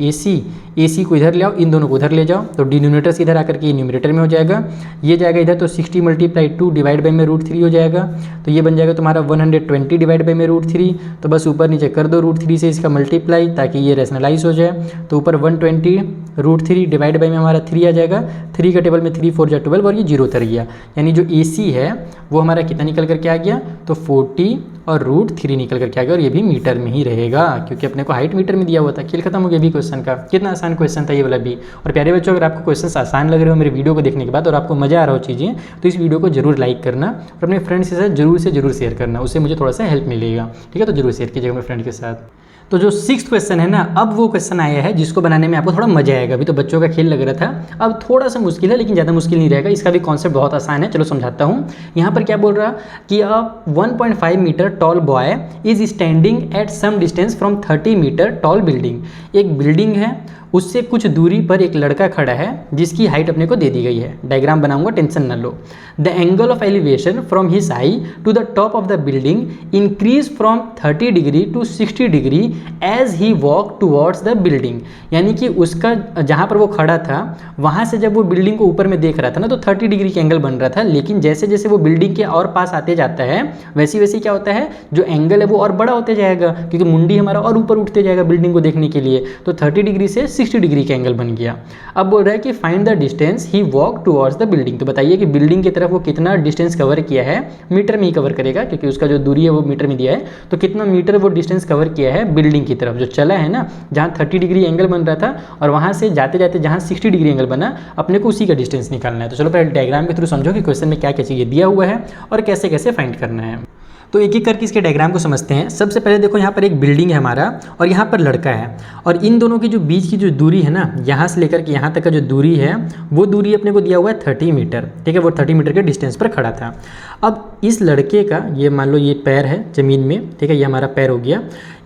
AC को इधर ले आओ, इन दोनों को उधर ले जाओ, तो डिनोमिनेटर से इधर आकर के न्यूमरेटर में हो जाएगा, ये जाएगा इधर, तो 60 × 2 डिवाइड बाई में √3 हो जाएगा। तो ये बन जाएगा तुम्हारा 120 डिवाइड बाई में √3। तो बस ऊपर नीचे कर दो √3 से इसका मल्टीप्लाई ताकि ये रेशनलाइज हो जाए। तो ऊपर 120 √3 डिवाइड बाई में हमारा 3 आ जाएगा, 3 का टेबल में 3 4 जा 12 और ये 0 उतर गया, यानी जो AC है वो हमारा कितना निकल करके आ गया, तो 40 और √3 निकल करके आ गया, और ये भी मीटर में ही रहेगा क्योंकि अपने को हाइट मीटर में दिया हुआ था। खेल खत्म हो गया भी क्वेश्चन का। कितना आसान क्वेश्चन था ये वाला भी। और प्यारे बच्चों, अगर आपको क्वेश्चन आसान लग रहे हो मेरे वीडियो को देखने के बाद और आपको मजा आ रहा हो चीज़ें, तो इस वीडियो को जरूर लाइक करना और अपने फ्रेंड्स के साथ जरूर से जरूर शेयर करना, उससे मुझे थोड़ा सा हेल्प मिलेगा, ठीक है। तो जरूर शेयर कीजिएगा मेरे फ्रेंड के साथ। तो जो 6th क्वेश्चन है ना, अब वो क्वेश्चन आया है जिसको बनाने में आपको थोड़ा मजा आएगा। अभी तो बच्चों का खेल लग रहा था, अब थोड़ा सा मुश्किल है लेकिन ज़्यादा मुश्किल नहीं रहेगा। इसका भी कॉन्सेप्ट बहुत आसान है, चलो समझाता हूँ। यहाँ पर क्या बोल रहा कि a 1.5 metre tall boy is standing at some distance from 30 metre tall building. एक बिल्डिंग है, उससे कुछ दूरी पर एक लड़का खड़ा है जिसकी हाइट अपने को दे दी गई है। डायग्राम बनाऊंगा, टेंशन न लो। The angle of elevation from his eye to the top of the building increase from 30 degree to 60 degree as he walk towards the building. यानी कि उसका जहाँ पर वो खड़ा था वहाँ से जब वो बिल्डिंग को ऊपर में देख रहा था ना, तो 30 डिग्री का एंगल बन रहा था, लेकिन जैसे जैसे वो बिल्डिंग के और पास आते जाता है वैसे वैसे क्या होता है, जो एंगल है वो और बड़ा होते जाएगा क्योंकि मुंडी हमारा और ऊपर उठते जाएगा बिल्डिंग को देखने के लिए। तो 30 डिग्री से 60 डिग्री का एंगल बन गया। अब बोल रहा है कि find the distance he walk towards the building. तो बताइए कि बिल्डिंग की तरफ वो कितना डिस्टेंस कवर किया है, मीटर में ही कवर करेगा क्योंकि उसका जो दूरी है वो मीटर में दिया है। तो कितना मीटर वो डिस्टेंस कवर किया है बिल्डिंग की तरफ, जो चला है ना, जहाँ 30 डिग्री एंगल बन रहा था और वहाँ से जाते जाते जहाँ 60 डिग्री एंगल बना, अपने को उसी का डिस्टेंस निकालना है। तो चलो पहले डायग्राम के थ्रू समझो कि क्वेश्चन में क्या क्या चीज़ें दिया हुआ है और कैसे कैसे फाइंड करना है। तो एक एक करके इसके डायग्राम को समझते हैं। सबसे पहले देखो यहाँ पर एक बिल्डिंग है हमारा और यहाँ पर लड़का है, और इन दोनों की जो बीच की जो दूरी है ना, यहाँ से लेकर के यहाँ तक का जो दूरी है वो दूरी अपने को दिया हुआ है 30 मीटर, ठीक है। वो 30 मीटर के डिस्टेंस पर खड़ा था। अब इस लड़के का ये मान लो ये पैर है ज़मीन में, ठीक है, ये हमारा पैर हो गया।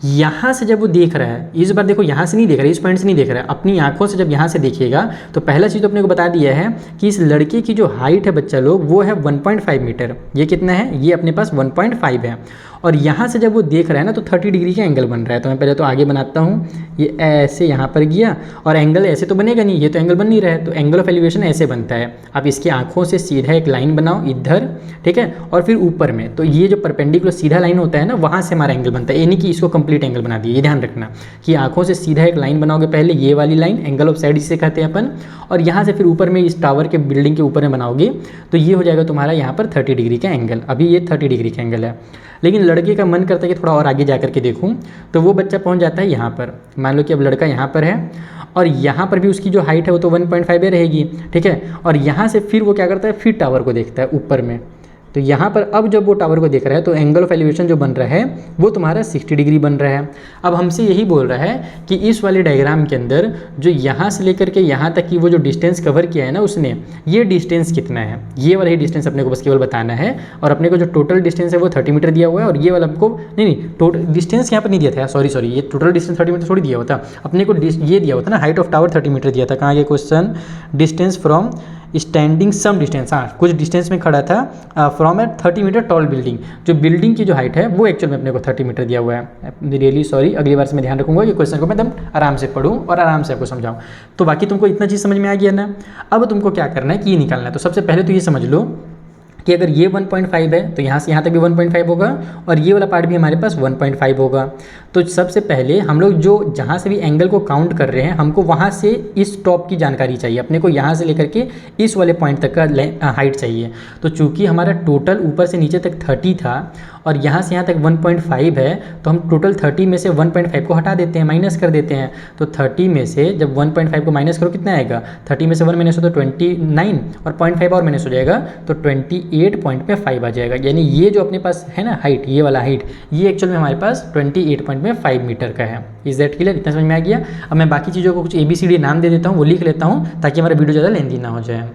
यहाँ से जब वो देख रहा है, इस बार देखो यहाँ से नहीं देख रहा है, इस पॉइंट से नहीं देख रहा है, अपनी आंखों से जब यहाँ से देखिएगा तो पहला चीज़ तो अपने को बता दिया है कि इस लड़के की जो हाइट है बच्चा लोग वो है 1.5 मीटर। ये कितना है, ये अपने पास 1.5 है। और यहाँ से जब वो देख रहा है ना तो 30 डिग्री का एंगल बन रहा है। तो मैं पहले तो आगे बनाता हूँ, ये ऐसे यहाँ पर गया और एंगल ऐसे तो बनेगा नहीं, ये तो एंगल बन नहीं रहा है, तो एंगल ऑफ एलिवेशन ऐसे बनता है। आप इसकी आंखों से सीधा एक लाइन बनाओ इधर, ठीक है, और फिर ऊपर में, तो ये जो परपेंडिकुलर सीधा लाइन होता है ना, वहाँ से हमारा एंगल बनता है, यानी कि इसको कंप्लीट एंगल बना दिया। ये ध्यान रखना कि आंखों से सीधा एक लाइन बनाओगे पहले, ये वाली लाइन एंगल ऑफ साइड जिसे कहते हैं अपन, और यहाँ से फिर ऊपर में इस टावर के बिल्डिंग के ऊपर में बनाओगे तो ये हो जाएगा तुम्हारा यहाँ पर 30 डिग्री का एंगल। अभी ये 30 डिग्री का एंगल है, लेकिन लड़के का मन करता है कि थोड़ा और आगे जा करके देखूं, तो वो बच्चा पहुंच जाता है यहाँ पर। मान लो कि अब लड़का यहाँ पर है और यहाँ पर भी उसकी जो हाइट है वो तो 1.5 रहेगी, ठीक है। और यहाँ से फिर वो क्या करता है, फिर टावर को देखता है ऊपर में। तो यहाँ पर अब जब वो टावर को देख रहा है तो एंगल ऑफ एलिवेशन जो बन रहा है वो तुम्हारा 60 डिग्री बन रहा है। अब हमसे यही बोल रहा है कि इस वाले डायग्राम के अंदर जो यहाँ से लेकर के यहाँ तक की वो जो डिस्टेंस कवर किया है ना उसने, ये डिस्टेंस कितना है, ये वाला ही डिस्टेंस अपने को बस केवल बताना है। और अपने को जो टोटल डिस्टेंस है वो 30 मीटर दिया हुआ है, और ये वाला हमको नहीं टोटल डिस्टेंस यहाँ पर नहीं दिया था, सॉरी ये टोटल डिस्टेंस 30 मीटर थोड़ी दिया हुआ था, अपने को ये दिया हुआ था ना, हाइट ऑफ टावर 30 मीटर दिया था। कहाँ ये question, distance from standing some distance, हाँ कुछ डिस्टेंस में खड़ा था from at 30 metre tall building. जो बिल्डिंग की जो हाइट है वो एक्चुअल में अपने को 30 मीटर दिया हुआ है। रियली सॉरी, अगली बार से मैं ध्यान रखूंगा कि क्वेश्चन को मैं एकदम आराम से पढ़ूँ और आराम से आपको समझाऊँ। तो बाकी तुमको इतना चीज़ समझ में आ गया ना। अब तुमको क्या करना है कि ये निकालना है। तो सबसे पहले तो ये समझ लो कि अगर ये 1.5 है तो यहाँ से यहाँ तक भी 1.5 होगा और ये वाला पार्ट भी हमारे पास 1.5 होगा। तो सबसे पहले हम लोग जो जहाँ से भी एंगल को काउंट कर रहे हैं हमको वहाँ से इस टॉप की जानकारी चाहिए, अपने को यहाँ से लेकर के इस वाले पॉइंट तक का हाइट चाहिए। तो चूँकि हमारा टोटल ऊपर से नीचे तक 30 था और यहाँ से यहाँ तक 1.5 है, तो हम टोटल 30 में से 1.5 को हटा देते हैं, माइनस कर देते हैं। तो 30 में से जब 1.5 को माइनस करो कितना आएगा, 30 में से 1 माइनस हो तो 29 और 0.5 और माइनस हो जाएगा तो 28.5 आ जाएगा। यानी ये जो अपने पास है ना हाइट, ये वाला हाइट, ये एक्चुअल में हमारे पास 28.5 मीटर का है। Is that clear? इतना समझ में आ गया? अब मैं बाकी चीज़ों को कुछ ABCD नाम दे देता हूँ, वो लिख लेता हूँ ताकि हमारा वीडियो ज़्यादा लेंथी ना हो जाए।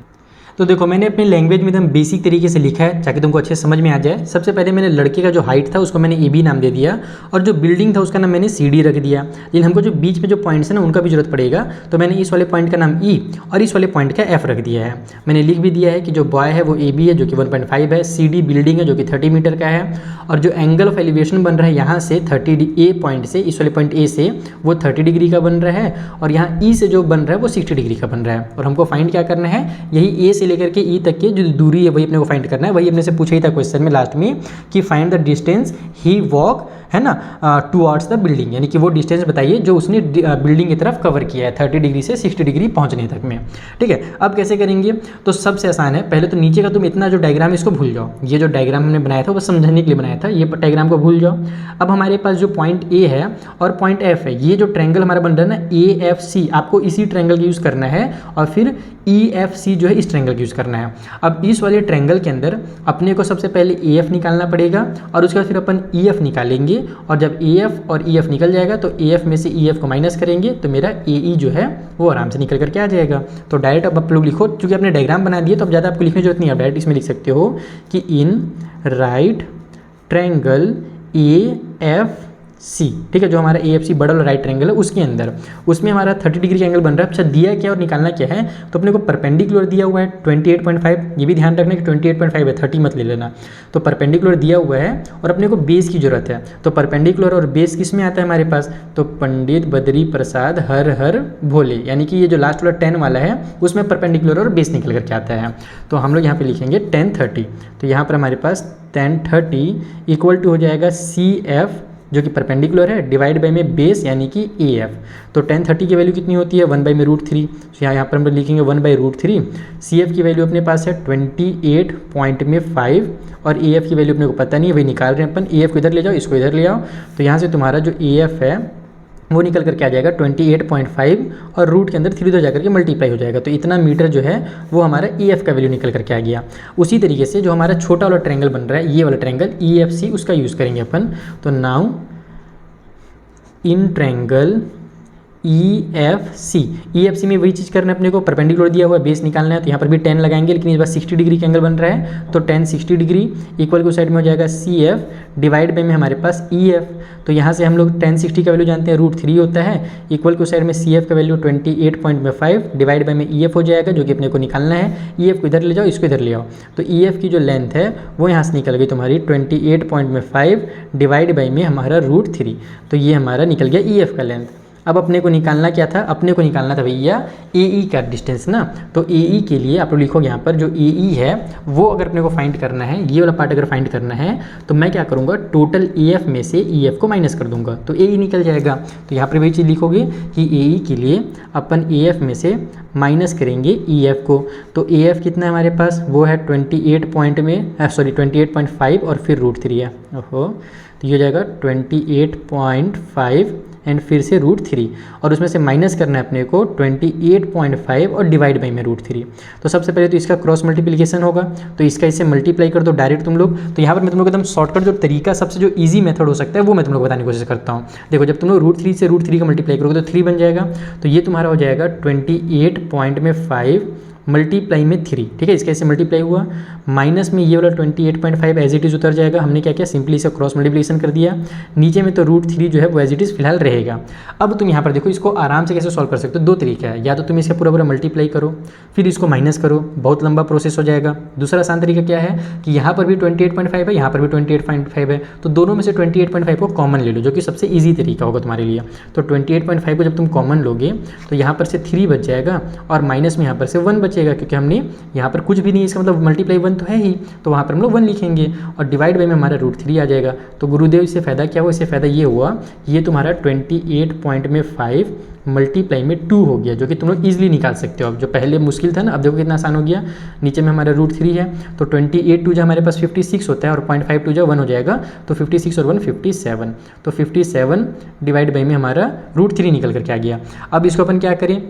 तो देखो मैंने अपनी लैंग्वेज में एकदम बेसिक तरीके से लिखा है ताकि तुमको अच्छे से समझ में आ जाए। सबसे पहले मैंने लड़के का जो हाइट था उसको मैंने AB नाम दे दिया और जो बिल्डिंग था उसका नाम मैंने CD रख दिया। लेकिन हमको जो बीच में जो पॉइंट्स है ना उनका भी जरूरत पड़ेगा, तो मैंने इस वाले पॉइंट का नाम E और इस वाले पॉइंट का F रख दिया है। मैंने लिख भी दिया है कि जो बॉय है वो AB है जो कि 1.5 है, CD बिल्डिंग है जो कि 30 मीटर का है और जो एंगल ऑफ एलिवेशन बन रहा है यहाँ से 30 पॉइंट से, इस वाले पॉइंट A से वो 30 डिग्री का बन रहा है और यहाँ E से जो बन रहा है वो 60 डिग्री का बन रहा है। और हमको फाइंड क्या करना है, यही A से लेकर के E तक की जो दूरी है वही अपने को फाइंड करना है। वही अपने से पूछा ही था क्वेश्चन में लास्ट में कि find the distance he walk है ना टुवर्ड्स द बिल्डिंग, यानी कि वो डिस्टेंस बताइए जो उसने बिल्डिंग की तरफ कवर किया है 30 डिग्री से 60 डिग्री पहुंचने तक में। ठीक है, अब कैसे करेंगे? तो सबसे आसान है, पहले तो नीचे का तुम इतना जो डायग्राम इसको भूल जाओ। ये जो डायग्राम हमने बनाया था वो समझने के लिए बनाया था, ये डायग्राम को भूल जाओ। अब हमारे पास जो पॉइंट A है और पॉइंट F है, ये जो ट्रायंगल हमारा बन रहा है ना AFC, आपको इसी ट्रायंगल का यूज़ करना है और फिर EFC जो है इस ट्रायंगल का यूज़ करना है। अब इस वाले ट्रायंगल के अंदर अपने को सबसे पहले AF निकालना पड़ेगा और उसके बाद फिर अपन EF निकालेंगे और जब AF और EF निकल जाएगा तो AF में से EF को माइनस करेंगे तो मेरा AE जो है वो आराम से निकल करके आ जाएगा। तो डायरेक्ट अब आप लोग लिखो, क्योंकि आपने डायग्राम बना दिए तो अब ज़्यादा आपको लिखने की जरूरत नहीं है, डायरेक्ट इसमें लिख सकते हो कि इन राइट ट्रायंगल AFC, ठीक है, जो हमारा AFC बड़ा वाला राइट ट्रायंगल है उसके अंदर, उसमें हमारा 30 डिग्री का एंगल बन रहा है। अच्छा दिया क्या और निकालना क्या है, तो अपने को परपेंडिकुलर दिया हुआ है 28.5, ये भी ध्यान रखना कि 28.5 है, 30 मत ले लेना। तो परपेंडिकुलर दिया हुआ है और अपने को बेस की जरूरत है। तो परपेंडिकुलर और बेस किस में आता है हमारे पास, तो पंडित बद्री प्रसाद हर हर भोले, यानी कि ये जो लास्ट वाला 10 वाला है उसमें परपेंडिकुलर और बेस निकल करके आता है। तो हम लोग यहाँ पे लिखेंगे 1030, तो यहाँ पर हमारे पास 1030 इक्वल टू हो जाएगा CF जो कि परपेंडिकुलर है डिवाइड बाई में बेस यानी कि AF। तो 1030 की वैल्यू कितनी होती है 1/√3, तो यहाँ पर हम लिखेंगे 1/√3। CF की वैल्यू अपने पास है 28.5 और AF की वैल्यू अपने को पता नहीं है, वही निकाल रहे हैं अपन। AF को इधर ले जाओ, इसको इधर ले आओ, तो यहाँ से तुम्हारा जो AF है वो निकल करके आ जाएगा 28.5 और रूट के अंदर 3 उधर जाकर के मल्टीप्लाई हो जाएगा, तो इतना मीटर जो है वो हमारा AF का वैल्यू निकल करके आ गया। उसी तरीके से जो हमारा छोटा वाला ट्रायंगल बन रहा है ये वाला ट्रायंगल EFC, उसका यूज़ करेंगे अपन। तो नाउ इन ट्रायंगल EFC में वही चीज़ करना है अपने को, परपेंडिकुलर दिया हुआ है, बेस निकालना है, तो यहाँ पर भी 10 लगाएंगे, लेकिन इस बार 60 डिग्री का एंगल बन रहा है तो 10 60 डिग्री इक्वल को साइड में हो जाएगा CF डिवाइड बाई में हमारे पास EF। तो यहाँ से हम लोग 10 60 का वैल्यू जानते हैं √3 होता है, इक्वल को साइड में CF का वैल्यू 28.5 डिवाइड बाई में EF हो जाएगा जो कि अपने को निकालना है। EF को इधर ले जाओ, इसको इधर ले आओ, तो EF की जो लेंथ है वो यहाँ से निकल गई तुम्हारी 28.5 डिवाइड बाई में हमारा √3, तो ये हमारा निकल गया EF का लेंथ। अब अपने को निकालना क्या था, अपने को निकालना था भैया AE का डिस्टेंस ना। तो AE के लिए आप लोग लिखोगे यहाँ पर जो AE है वो अगर अपने को फाइंड करना है, ये वाला पार्ट अगर फाइंड करना है तो मैं क्या करूँगा, टोटल AF में से EF को माइनस कर दूंगा तो AE निकल जाएगा। तो यहाँ पर वही चीज़ लिखोगे कि AE के लिए अपन AF में से माइनस करेंगे EF को। तो AF कितना है हमारे पास, वो है 28.5 और फिर √3 है, ओहो, तो ये हो जाएगा 28.5 एंड फिर से √3 और उसमें से माइनस करना है अपने को 28.5 और डिवाइड बाई में √3। तो सबसे पहले तो इसका क्रॉस मल्टीप्लिकेशन होगा, तो इसका इससे मल्टीप्लाई कर दो डायरेक्ट तुम लोग। तो यहाँ पर मैं तुम लोग एकदम शॉर्टकट जो तरीका सबसे जो इजी मेथड हो सकता है वो मैं तुम लोग बताने की कोशिश करता हूँ। देखो जब तुम लोग √3 से √3 का मल्टीप्लाई करोगे तो 3 बन जाएगा, तो ये तुम्हारा हो जाएगा 28.5 मल्टीप्लाई में 3, ठीक है, इसका ऐसे मल्टीप्लाई हुआ, माइनस में ये वाला 28.5 एज इट इज़ उतर जाएगा। हमने क्या किया, सिंपली इसे क्रॉस मल्टीप्लिकेशन कर दिया, नीचे में तो √3 जो है वो एज इट इज़ फिलहाल रहेगा। अब तुम यहाँ पर देखो इसको आराम से कैसे सॉल्व कर सकते हो, दो तरीका है, या तो तुम इसका पूरा मल्टीप्लाई करो फिर इसको माइनस करो, बहुत लंबा प्रोसेस हो जाएगा। दूसरा आसान तरीका क्या है कि यहाँ पर भी 28.5 है, यहाँ पर भी 28.5 है, तो दोनों में से 28.5 को कॉमन ले लो, जो कि सबसे ईजी तरीका होगा तुम्हारे लिए। तो 28.5 को जब तुम कॉमन लोगे तो यहाँ पर से 3 बच जाएगा और माइनस में यहाँ पर से 1 बचेगा। बचेगा, क्योंकि हमने यहाँ पर कुछ भी नहीं, इसका मतलब मल्टीप्लाई 1 तो है ही, तो वहाँ पर हम लोग 1 लिखेंगे और डिवाइड बाई में हमारा √3 आ जाएगा। तो गुरुदेव इससे फ़ायदा क्या हुआ, इससे फ़ायदा ये हुआ, ये तुम्हारा 28.5 मल्टीप्लाई में 2 हो गया, जो कि तुम लोग ईजिली निकाल सकते हो। अब जो पहले मुश्किल था ना, अब देखो कितना आसान हो गया। नीचे में हमारा √3 है, तो 28 टू जो हमारे पास 56 होता है और 0.5 टू जो 1 हो जाएगा, तो 56 और 1 57, तो 57 डिवाइड बाई में हमारा √3 निकल करके आ गया। अब इसको अपन क्या करें,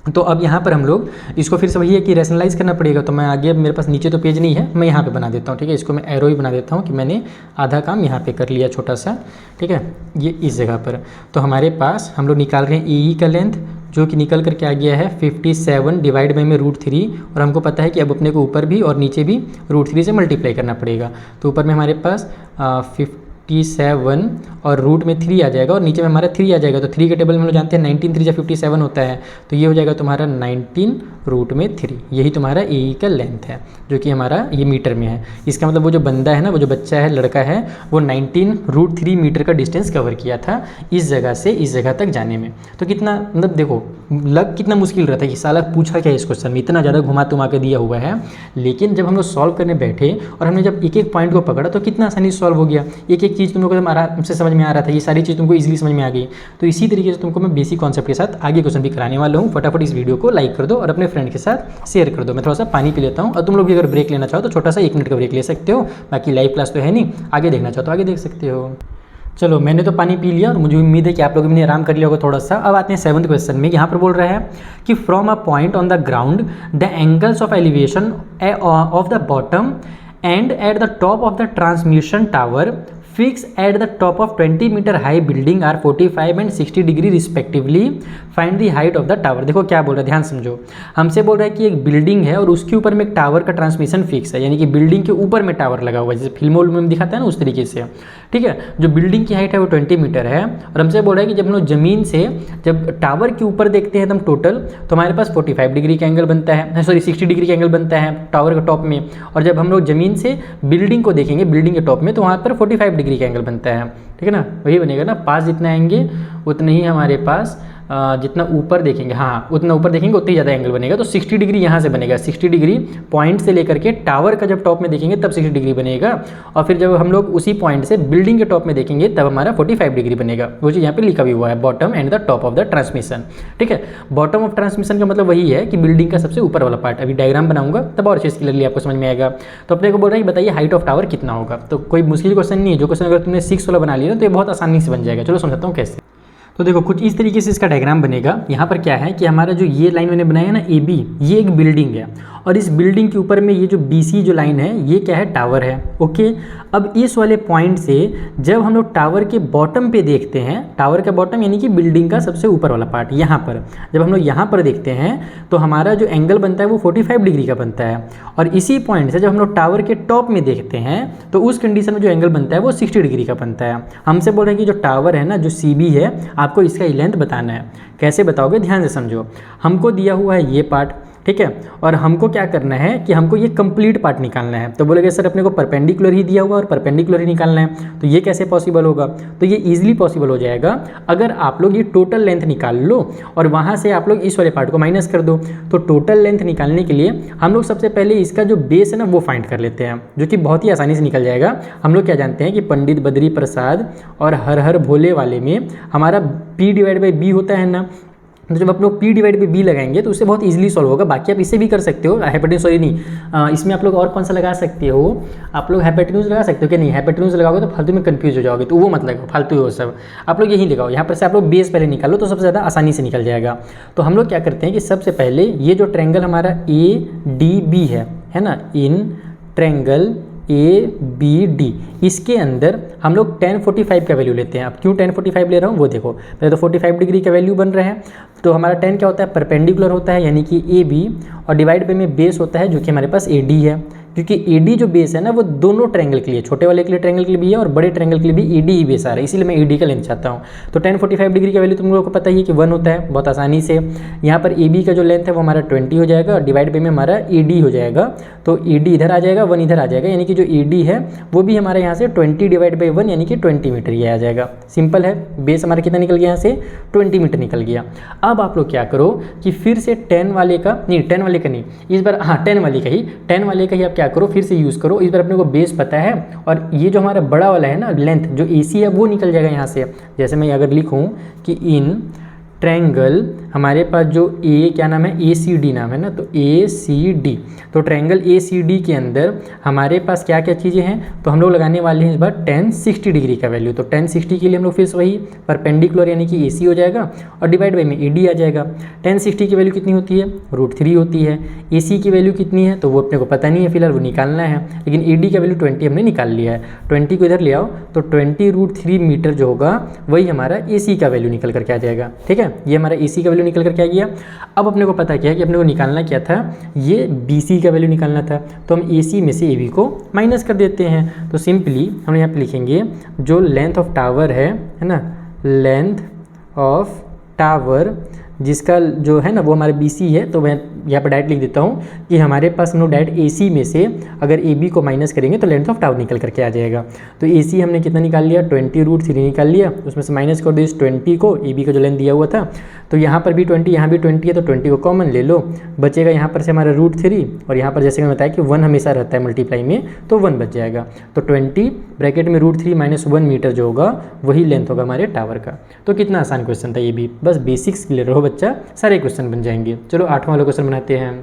तो अब यहाँ पर हम लोग इसको फिर से वही है कि रैशनलाइज़ करना पड़ेगा। तो मैं आगे, मेरे पास नीचे तो पेज नहीं है, मैं यहाँ पे बना देता हूँ, ठीक है। इसको मैं एरो ही बना देता हूँ कि मैंने आधा काम यहाँ पे कर लिया छोटा सा, ठीक है, ये इस जगह पर। तो हमारे पास हम लोग निकाल रहे हैं ए का लेंथ, जो कि निकल करके आ गया है 57 डिवाइड बाई में √3, और हमको पता है कि अब अपने को ऊपर भी और नीचे भी √3 से मल्टीप्लाई करना पड़ेगा। तो ऊपर में हमारे पास 57 और रूट में 3 आ जाएगा और नीचे में हमारा 3 आ जाएगा। तो 3 के टेबल में हम लोग जानते हैं 19 3 57 होता है, तो ये हो जाएगा तुम्हारा 19 रूट में 3। यही तुम्हारा ए का लेंथ है, जो कि हमारा ये मीटर में है। इसका मतलब वो जो बंदा है ना, वो जो बच्चा है, लड़का है, वो 19√3 मीटर का डिस्टेंस कवर किया था इस जगह से इस जगह तक जाने में। तो कितना, मतलब देखो लग कितना मुश्किल रहता है कि साला पूछा क्या इस क्वेश्चन में, इतना ज़्यादा घुमा तुमा के दिया हुआ है। लेकिन जब हम लोग सॉल्व करने बैठे और हमने जब एक एक पॉइंट को पकड़ा, तो कितना आसानी से सॉल्व हो गया। एक एक चीज़ तुम लोग को आराम से समझ में आ रहा था, ये सारी चीज़ तुमको इजीली समझ में आ गई। तो इसी तरीके से तुमको मैं बेसिक कॉन्सेप्ट के साथ आगे क्वेश्चन भी कराने वाला हूँ। फटाफट इस वीडियो को लाइक कर दो और अपने फ्रेंड के साथ शेयर कर दो। मैं थोड़ा सा पानी पी लेता हूँ, और तुम लोग भी अगर ब्रेक लेना चाहो तो छोटा सा 1 मिनट का ब्रेक ले सकते हो। बाकी लाइव क्लास तो है नहीं, आगे देखना चाहो तो आगे देख सकते हो। चलो, मैंने तो पानी पी लिया और मुझे उम्मीद है कि आप लोगों ने आराम कर लिया होगा थोड़ा सा। अब आते हैं 7th क्वेश्चन में। यहाँ पर बोल रहा है कि from a point on the ground the angles of elevation of the bottom and at the top of the transmission tower fix at the top of 20 metre high building are 45 and 60 degree respectively, find the height of the tower. देखो क्या बोल रहा है, ध्यान समझो। हमसे बोल रहा है कि एक बिल्डिंग है और उसके ऊपर में एक टावर का ट्रांसमिशन फिक्स है, यानी कि बिल्डिंग के ऊपर में टावर लगा हुआ है, जैसे फिल्मों में दिखाता है ना, उस तरीके से, ठीक है। जो बिल्डिंग की हाइट है वो 20 मीटर है, और हमसे बोल रहा है कि जब हम लोग ज़मीन से जब टावर के ऊपर देखते हैं एकदम टोटल, तो हमारे पास 45 डिग्री का एंगल बनता है, सॉरी 60 डिग्री का एंगल बनता है टावर के टॉप में। और जब हम लोग ज़मीन से बिल्डिंग को देखेंगे, बिल्डिंग के टॉप में, तो वहाँ पर 45 डिग्री का एंगल बनता है, ठीक है ना। वही बनेगा ना, पास जितना आएंगे उतने ही हमारे पास जितना ऊपर देखेंगे, हाँ उतना ऊपर देखेंगे उतना ही ज़्यादा एंगल बनेगा। तो 60 डिग्री यहाँ से बनेगा, 60 डिग्री पॉइंट से लेकर के टावर का जब टॉप में देखेंगे तब 60 डिग्री बनेगा, और फिर जब हम लोग उसी पॉइंट से बिल्डिंग के टॉप में देखेंगे तब हमारा 45 डिग्री बनेगा। वो चीज़ यहाँ पे लिखा भी हुआ है, bottom and the top of the transmission, ठीक है। बॉटम ऑफ ट्रांसमिशन का मतलब वही है कि बिल्डिंग का सबसे ऊपर वाला पार्ट। अभी डायग्राम बनाऊंगा तब और चीज़ क्लियरली आपको समझ में आएगा। तो अपने को बोल रहा है कि बताइए हाइट ऑफ टावर कितना होगा। तो कोई मुश्किल क्वेश्चन नहीं है, जो क्वेश्चन अगर तुमने 6 वाला बना लिया तो ये बहुत आसानी से बन जाएगा। चलो समझाता हूँ कैसे। तो देखो कुछ इस तरीके से इसका डायग्राम बनेगा। यहाँ पर क्या है कि हमारा जो ये लाइन मैंने बनाया है ना AB, ये एक बिल्डिंग है, और इस बिल्डिंग के ऊपर में ये जो BC जो लाइन है ये क्या है, टावर है, ओके। अब इस वाले पॉइंट से जब हम लोग टावर के बॉटम पे देखते हैं, टावर का बॉटम यानी कि बिल्डिंग का सबसे ऊपर वाला पार्ट, यहाँ पर जब हम लोग यहाँ पर देखते हैं तो हमारा जो एंगल बनता है वो 45 डिग्री का बनता है। और इसी पॉइंट से जब हम लोग टावर के टॉप में देखते हैं तो उस कंडीशन में जो एंगल बनता है वो 60 डिग्री का बनता है। हमसे बोल रहे हैं कि जो टावर है ना, जो CB है, आपको इसका लेंथ बताना है। कैसे बताओगे, ध्यान से समझो। हमको दिया हुआ है ये पार्ट, ठीक है, और हमको क्या करना है कि हमको ये कंप्लीट पार्ट निकालना है। तो बोलेगे सर अपने को परपेंडिकुलर ही दिया हुआ और परपेंडिकुलर ही निकालना है, तो ये कैसे पॉसिबल होगा। तो ये इजीली पॉसिबल हो जाएगा अगर आप लोग ये टोटल लेंथ निकाल लो और वहाँ से आप लोग इस वाले पार्ट को माइनस कर दो। तो टोटल लेंथ निकालने के लिए हम लोग सबसे पहले इसका जो बेस है ना वो फाइंड कर लेते हैं, जो कि बहुत ही आसानी से निकल जाएगा। हम लोग क्या जानते हैं कि पंडित बद्री प्रसाद और हर हर भोले वाले में हमारा P/B होता है ना। तो जब आप लोग P/B लगाएंगे तो उससे बहुत इजीली सॉल्व होगा। बाकी आप इससे भी कर सकते हो, हाइपोटेन्यूज, सॉरी नहीं, इसमें आप लोग और कौन सा लगा सकते हो, आप लोग हाइपोटेन्यूज लगा सकते हो कि नहीं। हाइपोटेन्यूज लगाओगे तो फालतू में कंफ्यूज हो जाओगे, तो वो मत लगाओ, फालतू है वो सब। आप लोग यही लगाओ, यहाँ पर से आप लोग बेस पहले निकालो तो सबसे ज़्यादा आसानी से निकल जाएगा। तो हम लोग क्या करते हैं कि सबसे पहले ये जो ट्रायंगल हमारा ADB है ना, इन ट्रायंगल ABD, इसके अंदर हम लोग tan 45 का वैल्यू लेते हैं। अब क्यों tan 45 ले रहा हूँ वो देखो। पहले तो 45 डिग्री का वैल्यू बन रहा है, तो हमारा tan क्या होता है, परपेंडिकुलर होता है, यानी कि AB, और डिवाइड बाई में बेस होता है जो कि हमारे पास AD है। क्योंकि AD जो बेस है ना वो दोनों ट्रायंगल के लिए, छोटे वाले के लिए ट्रायंगल के लिए भी है और बड़े ट्रायंगल के लिए भी AD ही बेस आ रहा है, इसीलिए मैं AD का लेना चाहता हूँ। तो tan 45 डिग्री का वैल्यू तुम लोगों को पता ही है कि 1 होता है बहुत आसानी से। यहाँ पर AB का जो लेंथ है वो हमारा 20 हो जाएगा और डिवाइड बाई में हमारा AD हो जाएगा। तो AD इधर आ जाएगा, 1 इधर आ जाएगा, यानी कि जो AD है वो भी हमारे यहाँ से 20 डिवाइड बाई 1 यानी कि 20 मीटर ये आ जाएगा। सिंपल है, बेस हमारा कितना निकल गया यहाँ से 20 मीटर निकल गया। अब आप लोग क्या करो कि फिर से 10 वाले का नहीं, 10 वाले का नहीं, इस बार हाँ 10 वाले का ही आप क्या करो फिर से यूज़ करो। इस बार अपने को बेस पता है और ये जो हमारा बड़ा वाला है ना लेंथ जो AC है वो निकल जाएगा यहाँ से। जैसे मैं अगर लिखूँ कि इन ट्रायंगल हमारे पास जो क्या नाम है ACD नाम है ना, तो ACD, तो ट्रायंगल ACD के अंदर हमारे पास क्या क्या चीज़ें हैं, तो हम लोग लगाने वाले हैं इस बार tan 60 डिग्री का वैल्यू। तो tan 60 के लिए हम लोग फिर से वही परपेंडिकुलर यानी कि AC हो जाएगा और डिवाइड बाई में AD आ जाएगा। tan 60 की वैल्यू कितनी होती है, √3 होती है। AC की वैल्यू कितनी है तो वो अपने को पता नहीं है फिलहाल, वो निकालना है, लेकिन AD का वैल्यू 20 हमने निकाल लिया है। 20 को इधर ले आओ तो 20 √3 मीटर जो होगा वही हमारा AC का वैल्यू निकल करके आ जाएगा। ठीक है, ये हमारा AC का वैल्यू निकल करके आ गया। अब अपने को पता क्या है कि अपने को निकालना क्या था, ये BC का वैल्यू निकालना था। तो हम AC में से AB को माइनस कर देते हैं। तो सिंपली हम यहाँ पे लिखेंगे जो लेंथ ऑफ टावर है ना, लेंथ ऑफ टावर जिसका जो है ना वो हमारे BC है, तो मैं यहाँ पर डायरेक्ट लिख देता हूँ कि हमारे पास हम लोग डायरेक्ट AC में से अगर AB को माइनस करेंगे तो लेंथ ऑफ टावर निकल करके आ जाएगा। तो AC हमने कितना निकाल लिया, 20 √3 निकाल लिया, उसमें से माइनस कर दो इस 20 को, AB का जो लेंथ दिया हुआ था। तो यहाँ पर भी 20, यहाँ भी 20 है, तो 20 को कॉमन ले लो, बचेगा यहाँ पर से हमारा √3 और यहाँ पर जैसे मैं बताया कि 1 हमेशा रहता है मल्टीप्लाई में, तो 1 बच जाएगा। तो 20 ब्रैकेट में √3 - 1 मीटर जो होगा वही लेंथ होगा हमारे टावर का। तो कितना आसान क्वेश्चन था ये भी, बस बेसिक्स क्लियर रहो बच्चा, सारे क्वेश्चन बन जाएंगे। चलो 8वां वाला क्वेश्चन बनाते हैं।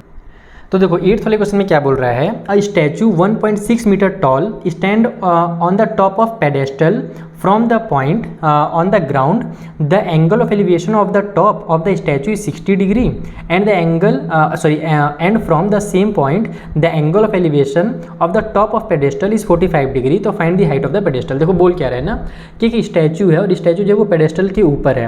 तो देखो 8th वाले क्वेश्चन में क्या बोल रहा है, a statue 1.6 metre tall stand on the top of pedestal from the point on the ground, the angle of elevation of the top of the statue is 60 degree and the angle and from the same point the angle of elevation of the top of pedestal is 45 degree। तो find the height of the pedestal। देखो बोल क्या रहा है ना कि statue है और स्टैचू जो है वो पेडेस्टल के ऊपर है।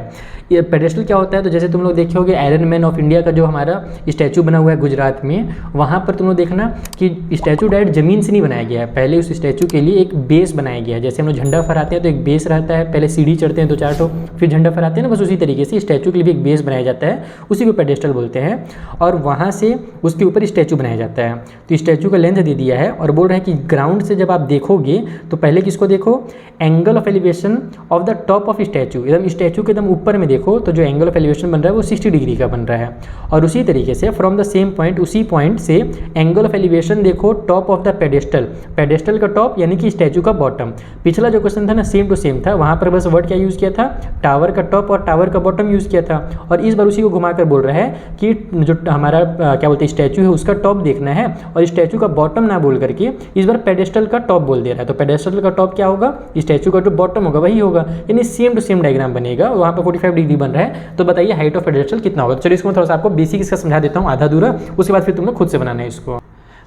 ये पेडेस्टल क्या होता है, तो जैसे तुम लोग देखे होगे आयरन मैन ऑफ इंडिया का जो हमारा स्टैचू बना हुआ है गुजरात में, वहाँ पर तुम लोग देखना कि स्टैचू डायरेक्ट ज़मीन से नहीं बनाया गया है, पहले उस स्टैचू के लिए एक बेस बनाया गया है। जैसे हम लोग झंडा फहराते हैं तो एक बेस रहता है, पहले सीढ़ी चढ़ते हैं 2-4 ठो, फिर झंडा फहराते हैं ना, बस उसी तरीके से स्टैचू के लिए भी एक बेस बनाया जाता है, उसी को पेडेस्टल बोलते हैं। और वहाँ से उसके ऊपर स्टैचू बनाया जाता है। तो स्टैचू का लेंथ दे दिया है और बोल रहे हैं कि ग्राउंड से जब आप देखोगे तो पहले किसको देखो, angle of elevation of the top of statute, एकदम स्टैचू के एकदम ऊपर में देखो तो जो एंगल ऑफ एलिवेशन बन रहा है वो 60 डिग्री का बन रहा है। और उसी तरीके से फ्रॉम द सेम पॉइंट, उसी पॉइंट से एंगल ऑफ एलिवेशन देखो top of the pedestal, pedestal का टॉप यानी कि स्टैचू का बॉटम। पिछला जो क्वेश्चन था ना सेम टू सेम था, वहाँ पर बस वर्ड क्या यूज़ किया था, टावर का टॉप और टावर का बॉटम यूज़ किया था। और इस बार उसी को घुमाकर बोल रहा है कि जो हमारा क्या बोलते हैं स्टैचू है उसका टॉप देखना है और स्टैचू का बॉटम ना बोल करके इस बार पेडेस्टल का टॉप बोल दे रहा है। तो पेडेस्टल का टॉप क्या होगा, स्टैचू का जो बॉटम होगा वही होगा, यानी सेम टू सेम डायग्राम बनेगा। वहाँ पर 45 डिग्री बन रहा है। तो बताइए हाइट ऑफ पेडेस्टल कितना होगा। चलिए इसको मैं थोड़ा सा आपको बेसिक इसका समझा देता हूँ आधा अधूरा, उसके बाद फिर तुम लोग खुद से बनाना है इसको।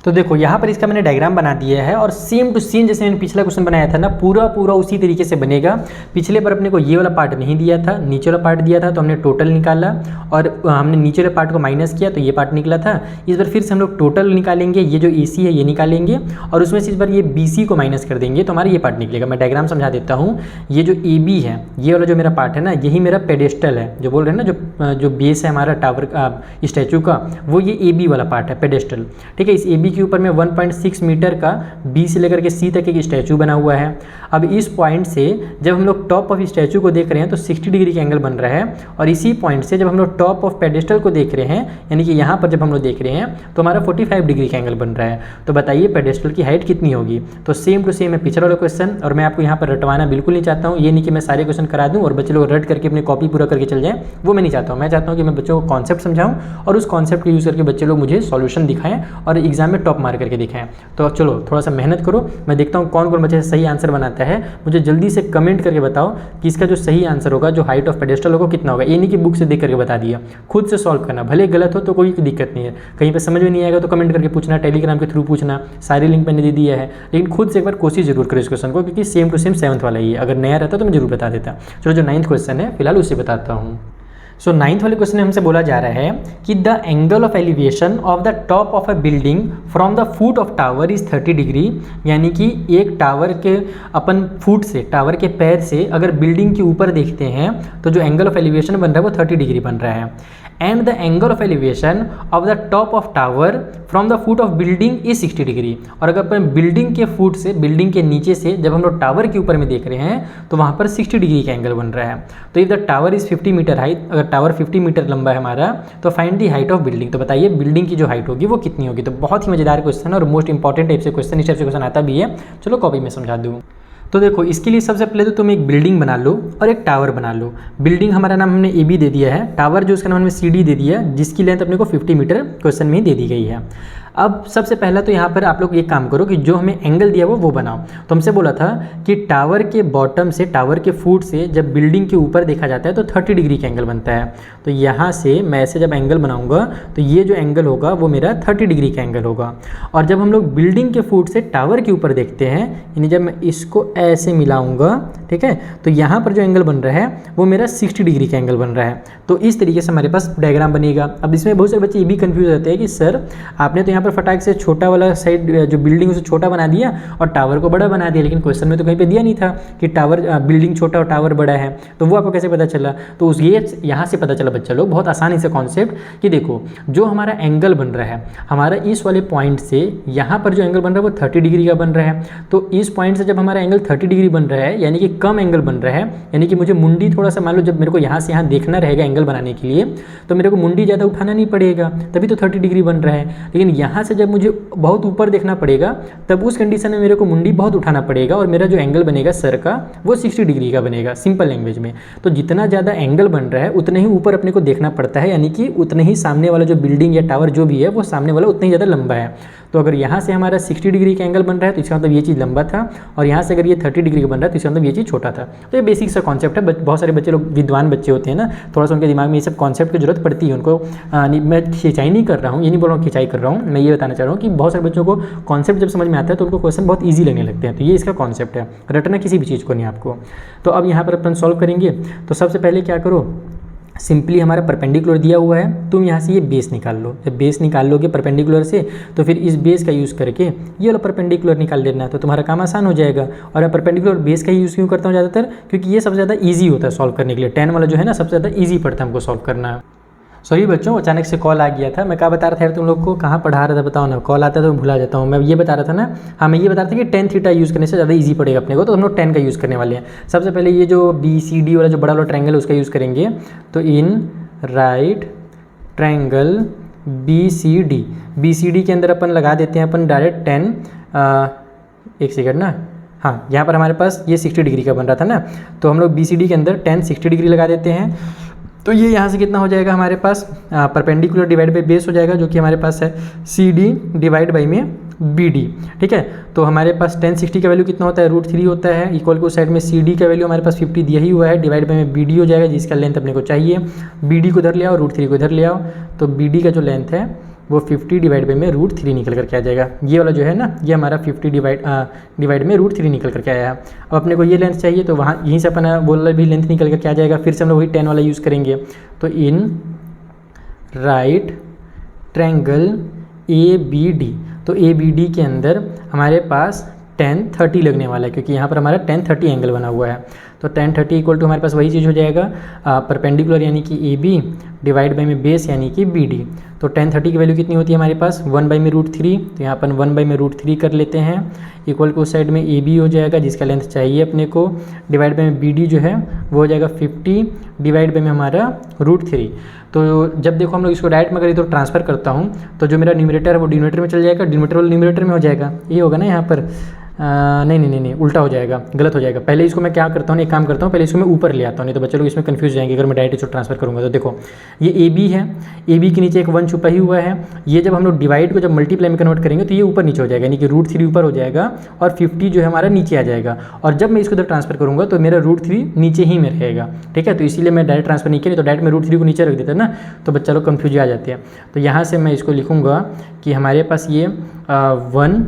तो देखो यहाँ पर इसका मैंने डायग्राम बना दिया है और सेम टू सेम जैसे मैंने पिछला क्वेश्चन बनाया था ना पूरा उसी तरीके से बनेगा। पिछले पर अपने को ये वाला पार्ट नहीं दिया था, नीचे वाला पार्ट दिया था, तो हमने टोटल निकाला और हमने नीचे वाले पार्ट को माइनस किया तो ये पार्ट निकला था। इस बार फिर से हम लोग टोटल निकालेंगे, ये जो AC है ये निकालेंगे और उसमें से इस बार ये BC को माइनस कर देंगे तो हमारा ये पार्ट निकलेगा। मैं डायग्राम समझा देता हूँ। ये जो AB है, ये वाला जो मेरा पार्ट है ना, यही मेरा पेडेस्टल है, जो बोल रहे हैं ना जो बेस है हमारा टावर स्टैचू का, वो ये AB वाला पार्ट है पेडेस्टल। ठीक है, इस AB के ऊपर में 1.6 मीटर का B से लेकर के C तक एक स्टैचू बना हुआ है। अब इस पॉइंट से जब हम लोग टॉप ऑफ स्टैचू को देख रहे हैं तो 60 डिग्री का एंगल बन रहा है और इसी पॉइंट से जब हम लोग टॉप ऑफ पेडेस्टल को देख रहे हैं, यानी कि यहाँ पर जब हम लोग देख रहे हैं तो हमारा 45 डिग्री का एंगल बन रहा है। तो बताइए पेडेस्टल की हाइट कितनी होगी। तो सेम टू सेम है पिछला वाला क्वेश्चन और मैं आपको यहाँ पर रटवाना बिल्कुल नहीं चाहता हूँ। ये नहीं कि मैं सारे क्वेश्चन करा दूँ और बच्चे लोग रट करके अपनी कॉपी पूरा करके चल जाएँ, वो मैं नहीं चाहता हूँ। मैं चाहता हूँ कि मैं बच्चों को कॉन्सेप्ट समझाऊँ और उस कॉन्सेप्ट को यूज़ करके बच्चे लोग मुझे सॉल्यूशन दिखाएं और एग्जाम में टॉप मार करके दिखाएं। तो चलो थोड़ा सा मेहनत करो, मैं देखता हूँ कौन कौन बच्चे सही आंसर बनाता है। मुझे जल्दी से कमेंट करके बताओ कि इसका जो सही आंसर होगा, जो हाइट ऑफ पेडेस्टल होगा कितना होगा। ये नहीं कि बुक से देख करके बता दिया, खुद से सॉल्व करना, भले गलत हो तो कोई दिक्कत नहीं है। कहीं पे समझ में नहीं आएगा तो कमेंट करके पूछना, टेलीग्राम के थ्रू पूछना, सारी लिंक मैंने दे दिया है। लेकिन खुद से एक बार कोशिश जरूर करो इस क्वेश्चन को, क्योंकि सेम टू सेम 7th वाला ही है। अगर नया रहता तो मैं जरूर बता देता। चलो जो 9th क्वेश्चन है फिलहाल उससे बताता हूँ। सो 9th वाले क्वेश्चन में हमसे बोला जा रहा है कि the angle of elevation of the top of a building from the foot of tower is 30 degree, यानी कि एक टावर के अपन फुट से, टावर के पैर से अगर बिल्डिंग के ऊपर देखते हैं तो जो एंगल ऑफ एलिवेशन बन रहा है वो 30 डिग्री बन रहा है। And the angle of elevation of the top of tower from the foot of building is 60 degree, और अगर अपन बिल्डिंग के फुट से, बिल्डिंग के नीचे से जब हम लोग टावर के ऊपर में देख रहे हैं तो वहाँ पर 60 डिग्री का एंगल बन रहा है। तो if the tower is 50 metre height, अगर टावर 50 मीटर लंबा है हमारा, तो find the height of building, तो बताइए बिल्डिंग की जो हाइट होगी वो कितनी होगी। तो बहुत ही मजेदार क्वेश्चन और मोस्ट इंपॉर्टेंट टाइप से क्वेश्चन, इस टाइप से क्वेश्चन आता भी है। चलो कॉपी में समझा दूँ। तो देखो इसके लिए सबसे पहले तो तुम एक बिल्डिंग बना लो और एक टावर बना लो। बिल्डिंग हमारा नाम हमने ए बी दे दिया है, टावर जो उसका नाम हमने सी डी दे दिया, जिसकी लेंथ अपने को 50 मीटर क्वेश्चन में ही दे दी गई है। अब सबसे पहला तो यहाँ पर आप लोग एक काम करो कि जो हमें एंगल दिया वो बनाओ। तो हमसे बोला था कि टावर के बॉटम से, टावर के फुट से जब बिल्डिंग के ऊपर देखा जाता है तो 30 डिग्री का एंगल बनता है। तो यहाँ से मैं ऐसे जब एंगल बनाऊंगा तो ये जो एंगल होगा वो मेरा 30 डिग्री का एंगल होगा। और जब हम लोग बिल्डिंग के फुट से टावर के ऊपर देखते हैं, यानी जब मैं इसको ऐसे मिलाऊंगा, ठीक है, तो यहाँ पर जो एंगल बन रहा है वो मेरा 60 डिग्री का एंगल बन रहा है। तो इस तरीके से हमारे पास डायग्राम बनेगा। अब इसमें बहुत सारे बच्चे ये भी कंफ्यूज रहते हैं कि सर आपने तो यहाँ पर फटाक से छोटा वाला साइड जो बिल्डिंग उसे छोटा बना दिया और टावर को बड़ा बना दिया, लेकिन क्वेश्चन में तो कहीं पे दिया नहीं था कि टावर, बिल्डिंग छोटा और टावर बड़ा है। तो वो आपको कैसे पता चला? तो उस ये यहाँ से पता चला बच्चा लोग बहुत आसानी से कॉन्सेप्ट कि देखो जो हमारा एंगल बन रहा है, हमारा इस वाले पॉइंट से यहाँ पर जो एंगल बन रहा है वो 30 डिग्री का बन रहा है। तो इस पॉइंट से जब हमारा एंगल 30 डिग्री बन रहा है, यानी कि कम एंगल बन रहा है, यानी कि मुझे मुंडी थोड़ा सा, मान लो जब मेरे को यहाँ से यहाँ देखना रहेगा एंगल बनाने के लिए, तो मेरे को मुंडी ज़्यादा उठाना नहीं पड़ेगा, तभी तो 30 डिग्री बन रहा है। लेकिन यहाँ से जब मुझे बहुत ऊपर देखना पड़ेगा, तब उस कंडीशन में मेरे को मुंडी बहुत उठाना पड़ेगा और मेरा जो एंगल बनेगा सर का वो 60 डिग्री का बनेगा, सिंपल लैंग्वेज में। तो जितना ज़्यादा एंगल बन रहा है उतना ही ऊपर अपने को देखना पड़ता है, यानी कि उतना ही सामने वाला जो बिल्डिंग या टावर जो भी है वो सामने वाला उतना ही ज़्यादा लंबा है। तो अगर यहाँ से हमारा 60 डिग्री का एंगल बन रहा है तो इसका मतलब ये चीज़ लंबा था, और यहाँ से अगर ये 30 डिग्री का बन रहा है तो इसका मतलब ये चीज़ छोटा था। तो ये बेसिक सा कॉन्सेप्ट है। बहुत सारे बच्चे लोग विद्वान बच्चे होते हैं ना, थोड़ा सा उनके दिमाग में ये सब कॉन्सेप्ट की जरूरत पड़ती है उनको। मैं खिंचाई नहीं कर रहा हूँ, ये नहीं बोल रहा हूँ खिंचाई कर रहा हूँ, मैं ये बताना चाह रहा हूँ कि बहुत सारे बच्चों को कॉन्सेप्ट जब समझ में आता है तो उनको क्वेश्चन बहुत ईजी लगने लगते हैं। तो ये इसका कॉन्सेप्ट है, रटना किसी भी चीज़ को नहीं आपको। तो अब यहाँ पर अपन सॉल्व करेंगे। तो सबसे पहले क्या करो, सिंपली हमारा परपेंडिकुलर दिया हुआ है, तुम यहाँ से ये बेस निकाल लो। जब बेस निकाल लोगे परपेंडिकुलर से तो फिर इस बेस का यूज़ करके ये वाला परपेंडिकुलर निकाल लेना, तो तुम्हारा काम आसान हो जाएगा। और मैं परपेंडिकुलर बेस का ही यूज़ क्यों करता हूँ ज़्यादातर, क्योंकि ये सबसे ज़्यादा ईजी होता है सॉल्व करने के लिए। 10 वाला जो है ना सबसे ज़्यादा ईजी पड़ता है हमको सॉल्व करना। सॉरी बच्चों, अचानक से कॉल आ गया था। मैं क्या बता रहा था यार तुम लोग को, कहाँ पढ़ा रहा था बताओ ना, कॉल आता है तो मैं भुला जाता हूँ। मैं ये बता रहा था ना, हाँ मैं ये बता रहा था कि tan थीटा यूज़ करने से ज़्यादा इजी पड़ेगा अपने को, तो हम लोग 10 का यूज़ करने वाले हैं। सबसे पहले ये जो BCD वाला जो बड़ा वाला ट्रायंगल है उसका यूज़ करेंगे। तो इन राइट ट्रायंगल BCD के अंदर अपन लगा देते हैं अपन डायरेक्ट 10, एक सेकंड ना, हाँ यहाँ पर हमारे पास ये 60 डिग्री का बन रहा था ना, तो हम लोग BCD के अंदर 10 60 डिग्री लगा देते हैं। तो ये यहाँ से कितना हो जाएगा हमारे पास, परपेंडिकुलर डिवाइड बाई बेस हो जाएगा, जो कि हमारे पास है CD डिवाइड बाई में BD, ठीक है। तो हमारे पास 10 60 का वैल्यू कितना होता है, √3 होता है, इक्वल को साइड में CD का वैल्यू हमारे पास 50 दिया ही हुआ है, डिवाइड बाई में BD हो जाएगा, जिसका लेंथ अपने को चाहिए। BD को इधर ले आओ, √3 को इधर ले आओ, तो BD का जो लेंथ है वो 50 डिवाइड बाई में √3 निकल करके आ जाएगा। ये वाला जो है ना, ये हमारा 50 डिवाइड में √3 निकल करके आया है। अब अपने को ये लेंथ चाहिए, तो वहाँ यहीं से अपना वो वाला भी लेंथ निकल करके आ जाएगा। फिर से हम लोग वही 10 वाला यूज़ करेंगे। तो इन राइट ट्रायंगल ABD, तो ABD के अंदर हमारे पास tan 30 लगने वाला है, क्योंकि यहाँ पर हमारा tan 30 एंगल बना हुआ है। तो tan 30 इक्वल टू हमारे पास वही चीज़ हो जाएगा, परपेंडिकुलर यानी कि AB डिवाइड बाई में बेस यानी कि BD। तो tan 30 की वैल्यू कितनी होती है हमारे पास, 1 बाई में √3, तो यहाँ अपन 1 बाई में √3 कर लेते हैं, इक्वल को उस साइड में AB हो जाएगा, जिसका लेंथ चाहिए अपने को, डिवाइड बाई में BD जो है वो हो जाएगा 50 डिवाइड बाई में हमारा √3। तो जब देखो हम लोग इसको डायरेक्ट में करें तो ट्रांसफर करता हूँ, तो जो मेरा न्यूमरेटर है वो डिनोमिनेटर में चल जाएगा, डिनोमिनेटर वाला न्यूमरेटर में हो जाएगा, ये होगा ना यहाँ पर, नहीं उल्टा हो जाएगा, गलत हो जाएगा। पहले इसको मैं क्या करता हूँ, एक काम करता हूँ, पहले इसको मैं ऊपर ले आता हूँ, नहीं तो बच्चे लोग इसमें कंफ्यूज जाएंगे अगर मैं डायरेक्ट इसको ट्रांसफर करूँगा। तो देखो ये AB है, AB के नीचे एक 1 छुपा ही हुआ है, ये जब हम लोग डिवाइड को जब मल्टीप्लाई में कन्वर्ट करेंगे तो ये ऊपर नीचे हो जाएगा, यानी कि √3 ऊपर हो जाएगा और 50 जो है हमारा नीचे आ जाएगा। और जब मैं इसको इधर ट्रांसफर करूँगा तो मेरा √3 नीचे ही में रहेगा, ठीक है। तो इसीलिए मैं डायरेक्ट ट्रांसफर नहीं किया, तो डायरेक्ट मैं √3 को नीचे रख देता ना, तो बच्चा लोग कन्फ्यूज आ जाते हैं। तो यहाँ से मैं इसको लिखूँगा कि हमारे पास ये 1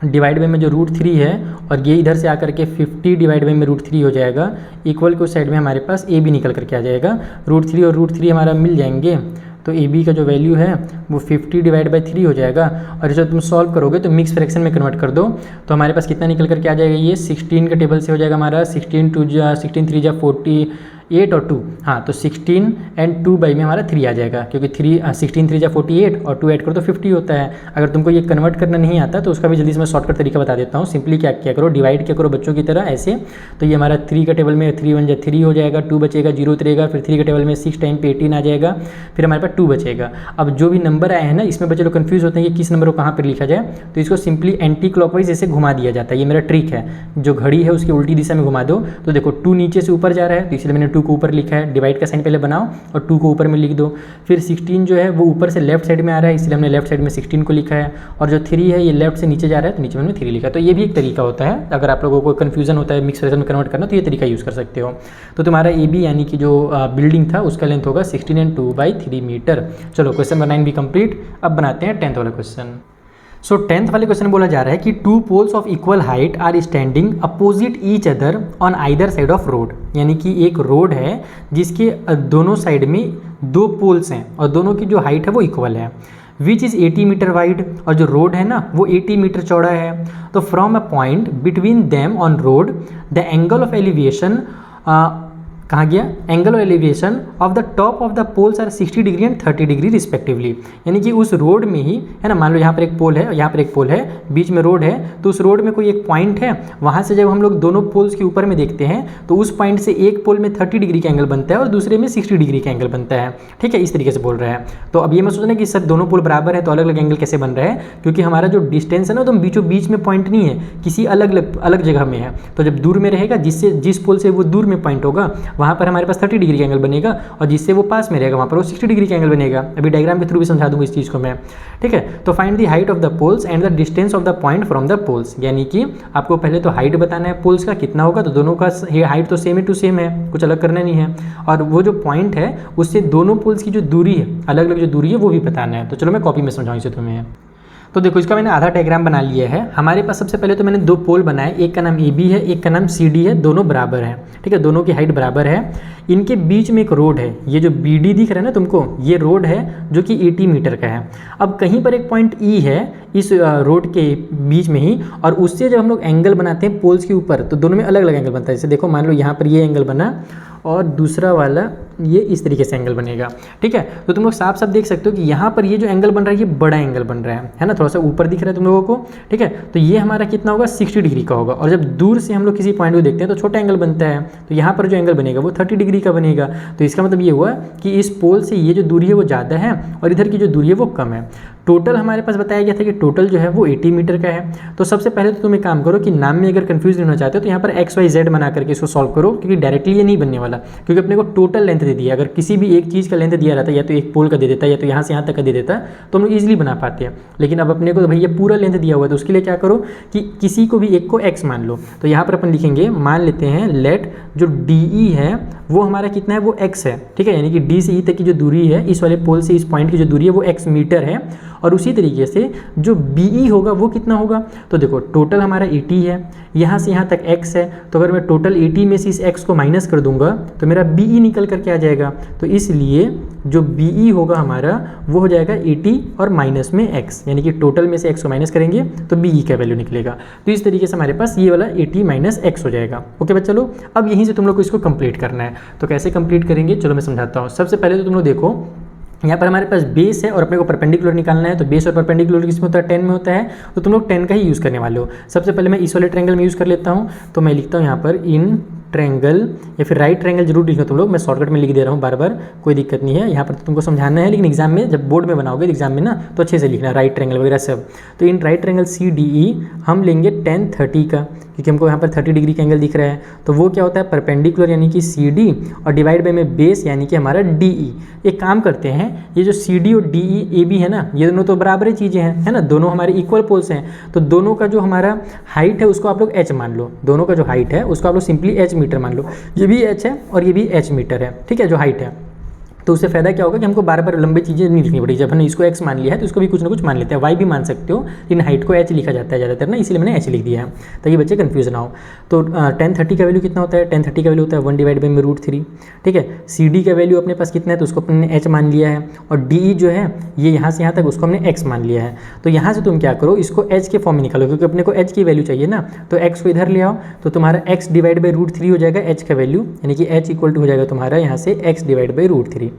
डिवाइड बाई में जो √3 है और ये इधर से आकर के 50 डिवाइड बाई में √3 हो जाएगा, इक्वल के उस साइड में हमारे पास ए बी निकल करके आ जाएगा। √3 और √3 हमारा मिल जाएंगे, तो ए बी का जो वैल्यू है वो 50 डिवाइड बाई 3 हो जाएगा। और जब तुम सॉल्व करोगे तो मिक्स फ्रैक्शन में कन्वर्ट कर दो, तो हमारे पास कितना निकल करके आ जाएगा, ये 16 के टेबल से हो जाएगा हमारा 16 3 जा 48 और 2, हाँ तो 16 एंड 2 बाई में हमारा 3 आ जाएगा, क्योंकि 16 3 जा 48 और 2 ऐड करो तो 50 होता है। अगर तुमको ये कन्वर्ट करना नहीं आता तो उसका भी जल्दी से मैं शॉर्टकट तरीका बता देता हूँ। सिंपली क्या किया करो, डिवाइड किया करो बच्चों की तरह ऐसे, तो ये हमारा 3 का टेबल में 3 1 जा 3 हो जाएगा, 2 बचेगा, 0 उतरेगा, फिर 3 के टेबल में 6 टाइम पे 18 आ जाएगा, फिर हमारे पास 2 बचेगा। अब जो भी नंबर आए हैं ना, इसमें बच्चे लोग कन्फ्यूज होते हैं कि किस नंबर को कहाँ पर लिखा जाए, तो इसको सिंपली एंटी क्लॉकवाइज ऐसे घुमा दिया जाता है। ये मेरा ट्रिक है, जो घड़ी है उसकी उल्टी दिशा में घुमा दो, तो देखो 2 नीचे से ऊपर जा रहा है, तो इसलिए मैंने 2 को ऊपर लिखा है, डिवाइड का साइन पहले बनाओ और 2 को ऊपर में लिख दो। फिर 16 जो है वो ऊपर से लेफ्ट साइड में आ रहा है, इसलिए हमने लेफ्ट साइड में 16 को लिखा है, और जो 3 है ये लेफ्ट से नीचे जा रहा है, तो नीचे में 3 लिखा है। तो ये भी एक तरीका होता है, अगर आप लोगों को कन्फ्यूजन होता है मिक्स फ्रैक्शन में कन्वर्ट करना, तो ये तरीका यूज़ कर सकते हो। तो तुम्हारा ए बी यानी कि जो बिल्डिंग था उसका लेंथ होगा 16 एंड 2/3 मीटर। चलो क्वेश्चन नंबर 9 भी कंप्लीट। अब बनाते हैं 10th वाला क्वेश्चन। सो 10th वाले क्वेश्चन में बोला जा रहा है कि 2 poles of equal height are standing opposite each other on either side of road, यानी कि एक रोड है जिसके दोनों साइड में 2 पोल्स हैं और दोनों की जो हाइट है वो इक्वल है, विच इज़ 80 मीटर वाइड, और जो रोड है ना वो 80 मीटर चौड़ा है। तो from a point between them on road the angle of elevation कहाँ गया, angle of elevation of the top of the poles are 60 degree and 30 degree respectively, यानी कि उस रोड में ही है ना, मान लो यहाँ पर एक पोल है, यहाँ पर एक पोल है, बीच में रोड है, तो उस रोड में कोई एक पॉइंट है, वहाँ से जब हम लोग दोनों पोल्स के ऊपर में देखते हैं तो उस पॉइंट से एक पोल में 30 डिग्री का एंगल बनता है और दूसरे में 60 डिग्री का एंगल बनता है। ठीक है, इस तरीके से बोल रहा है। तो अब ये मैं सोचना कि सर दोनों पोल बराबर है तो अलग अलग एंगल कैसे बन रहा है, क्योंकि हमारा जो डिस्टेंस है ना तो बीचों बीच में पॉइंट नहीं है, किसी अलग जगह में है। तो जब दूर में रहेगा, जिस पोल से वो दूर में पॉइंट होगा वहाँ पर हमारे पास 30 डिग्री का एंगल बनेगा, और जिससे वो पास में रहेगा वहाँ पर वो 60 डिग्री का एंगल बनेगा। अभी डायग्राम के थ्रू भी समझा दूंगा इस चीज़ को मैं। ठीक है, तो find the height of the poles and the distance of the point from the poles, यानी कि आपको पहले तो हाइट बताना है पोल्स का कितना होगा, तो दोनों का हाइट तो सेम टू सेम है, कुछ अलग करना नहीं है, और वो जो पॉइंट है उससे दोनों पोल्स की जो दूरी है, अलग अलग जो दूरी है वो भी बताना है। तो चलो मैं कॉपी में समझाऊँ इसे तुम्हें। तो देखो इसका मैंने आधा डायग्राम बना लिया है। हमारे पास सबसे पहले तो मैंने 2 पोल बनाए, एक का नाम ए बी है, एक का नाम सी डी है, दोनों बराबर हैं। ठीक है, दोनों की हाइट बराबर है। इनके बीच में एक रोड है, ये जो बी डी दिख रहा है ना तुमको, ये रोड है जो कि 80 मीटर का है। अब कहीं पर एक पॉइंट ई है इस रोड के बीच में ही, और उससे जब हम लोग एंगल बनाते हैं पोल्स के ऊपर तो दोनों में अलग अलग एंगल बनता है। जैसे देखो मान लो यहाँ पर ये एंगल बना और दूसरा वाला ये इस तरीके से एंगल बनेगा। ठीक है, तो तुम लोग साफ साफ देख सकते हो कि यहाँ पर ये जो एंगल बन रहा है ये बड़ा एंगल बन रहा है ना, थोड़ा सा ऊपर दिख रहा है तुम लोगों को। ठीक है, तो ये हमारा कितना होगा, 60 डिग्री का होगा, और जब दूर से हम लोग किसी पॉइंट को देखते हैं तो छोटा एंगल बनता है, तो यहाँ पर जो एंगल बनेगा वो 30 डिग्री का बनेगा। तो इसका मतलब ये हुआ कि इस पोल से ये जो दूरी है वो ज़्यादा है और इधर की जो दूरी है वो कम है। टोटल हमारे पास बताया गया था कि टोटल जो है वो 80 मीटर का है। तो सबसे पहले तो तुम एक काम करो कि नाम में अगर कंफ्यूज नहीं होना चाहते हो तो यहाँ पर XYZ बना करके इसको सॉल्व करो, क्योंकि डायरेक्टली ये नहीं बनने वाला, क्योंकि अपने को टोटल लेंथ दे दिया। अगर किसी भी एक चीज़ का लेंथ दिया रहता, या तो एक पोल का दे देता, या तो यहाँ से यहाँ तक का दे देता, तो हम लोग ईजिली बना पाते हैं। लेकिन अब अपने को तो भैया पूरा लेंथ दिया हुआ है, तो उसके लिए क्या करो कि किसी को भी एक को x मान लो। तो यहाँ पर अपन लिखेंगे, मान लेते हैं लेट जो DE है वो हमारा कितना है, वो x है। ठीक है, यानी कि D से E तक की जो दूरी है, इस वाले पोल से इस पॉइंट की जो दूरी है वो x मीटर है। और उसी तरीके से जो BE होगा वो कितना होगा, तो देखो टोटल हमारा 80 है, यहाँ से यहाँ तक x है, तो अगर मैं टोटल 80 में से इस x को माइनस कर दूंगा तो मेरा BE निकल करके आ जाएगा। तो इसलिए जो BE होगा हमारा वो हो जाएगा 80 और माइनस में x, यानी कि टोटल में से x को माइनस करेंगे तो BE का वैल्यू निकलेगा। तो इस तरीके से हमारे पास ये वाला 80 माइनस x हो जाएगा। ओके बच्चा लोग, अब यहीं से तुम लोग को इसको कंप्लीट करना है। तो कैसे कंप्लीट करेंगे, चलो मैं समझाता हूँ। सबसे पहले तो तुम लोग देखो, यहाँ पर हमारे पास बेस है और अपने को परपेंडिकुलर निकालना है। तो बेस और परपेंडिकुलर किसमें होता है, 10 में होता है, तो तुम लोग 10 का ही यूज़ करने वाले हो। सबसे पहले मैं इस वाले ट्रायंगल में यूज़ कर लेता हूँ। तो मैं लिखता हूँ यहाँ पर इन ट्रायंगल, या फिर राइट ट्रायंगल जरूर लिखो तुम लोग, मैं शॉर्टकट में लिख दे रहा हूँ बार बार, कोई दिक्कत नहीं है। यहाँ पर तो तुमको समझाना है, लेकिन एग्जाम में जब बोर्ड में बनाओगे एग्जाम में ना तो अच्छे से लिखना राइट ट्रायंगल वगैरह सब। तो इन राइट ट्रायंगल CDE हम लेंगे 10 30 का, क्योंकि हमको यहाँ पर 30 डिग्री का एंगल दिख रहा है। तो वो क्या होता है, परपेंडिकुलर यानी कि CD और डिवाइड बाई में बेस यानी कि हमारा DE। एक काम करते हैं, ये जो CD और DE AB है ना, ये दोनों तो बराबर ही चीज़ें हैं, है ना, दोनों हमारे इक्वल पोल्स हैं। तो दोनों का जो हमारा हाइट है उसको आप लोग h मान लो, दोनों का जो हाइट है उसको आप लोग सिंपली h मीटर मान लो। ये भी h है और ये भी h मीटर है। ठीक है, जो हाइट है। तो उससे फायदा क्या होगा कि हमको बार बार लंबी चीज़ें नहीं लिखनी पड़ेगी। जब हमने इसको x मान लिया है तो इसको भी कुछ ना कुछ मान लेते हैं, y भी मान सकते हो, लेकिन हाइट को h लिखा जाता है ज़्यादातर ना, इसीलिए मैंने h लिख दिया है ताकि बच्चे कन्फ्यूज ना हो। तो tan 30 का वैल्यू कितना होता है, tan 30 का वैल्यू होता है 1/√3, ठीक है। CD का वैल्यू अपने पास कितना है तो उसको अपने h मान लिया है, और DE जो है ये यहाँ से यहाँ तक उसको हमने x मान लिया है। तो यहाँ से तुम क्या करो, इसको h के फॉर्म में निकालो, क्योंकि अपने को h की वैल्यू चाहिए ना, तो x को इधर ले आओ तो तुम्हारा x/√3 हो जाएगा h का वैल्यू, यानी कि h इक्वल टू हो जाएगा तुम्हारा यहाँ से x/√3।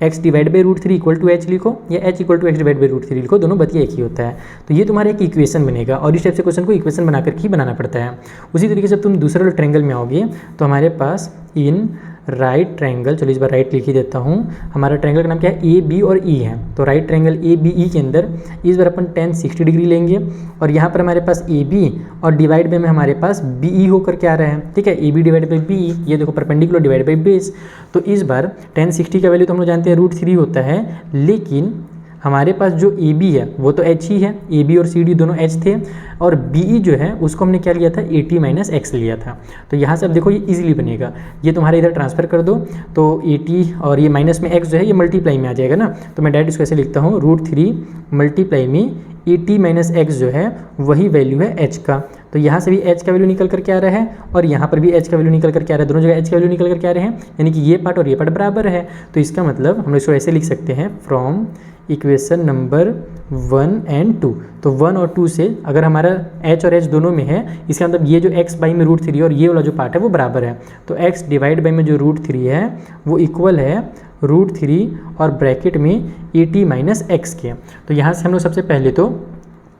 x/√3 equal to h लिखो या h इक्वल टू x/√3 लिखो, दोनों बतिया एक ही होता है। तो ये तुम्हारा एक इक्वेशन बनेगा, और इस टाइप से क्वेश्चन को इक्वेशन बनाकर ही बनाना पड़ता है। उसी तरीके से तुम दूसरे वाले ट्रायंगल में आओगे तो हमारे पास इन राइट ट्रायंगल, चलो इस बार राइट लिख ही देता हूँ, हमारा ट्रायंगल का नाम क्या है, ए बी और ई है। तो right triangle A B E के अंदर इस बार अपन tan 60 डिग्री लेंगे, और यहाँ पर हमारे पास ए बी और डिवाइड बाय में हमारे पास बी ई होकर के आ रहा है, ठीक है। A B divide by B, ये देखो परपेंडिकुलर डिवाइड बाई बेस। तो इस बार tan 60 का वैल्यू तो हम लोग जानते हैं √3 होता है, लेकिन हमारे पास जो ए बी है वो तो h ही है, ए बी और सी डी दोनों h थे, और बी ई जो है उसको हमने क्या लिया था, 80 - x लिया था। तो यहाँ से अब देखो ये इजीली बनेगा, ये तुम्हारे इधर ट्रांसफर कर दो तो 80 और ये माइनस में x जो है ये मल्टीप्लाई में आ जाएगा ना, तो मैं डायरेक्ट इसको ऐसे लिखता हूँ, √3 मल्टीप्लाई में 80 - x जो है वही वैल्यू है h का। तो यहाँ से भी h का वैल्यू निकल करके आ रहा है, और यहाँ पर भी h का वैल्यू निकल करके आ रहा है, दोनों जगह h का वैल्यू निकल करके आ रहे हैं, यानी कि ये पार्ट और ये पार्ट बराबर है। तो इसका मतलब हम लोग इसको ऐसे लिख सकते हैं, फ्रॉम इक्वेशन नंबर 1 and 2। तो 1 और 2 से अगर हमारा h और h दोनों में है, इसका मतलब ये जो x बाई में √3 और ये वाला जो पार्ट है वो बराबर है। तो x डिवाइड बाई में जो √3 है वो इक्वल है √3 और ब्रैकेट में 80 - x के। तो यहाँ से हम लोग सबसे पहले तो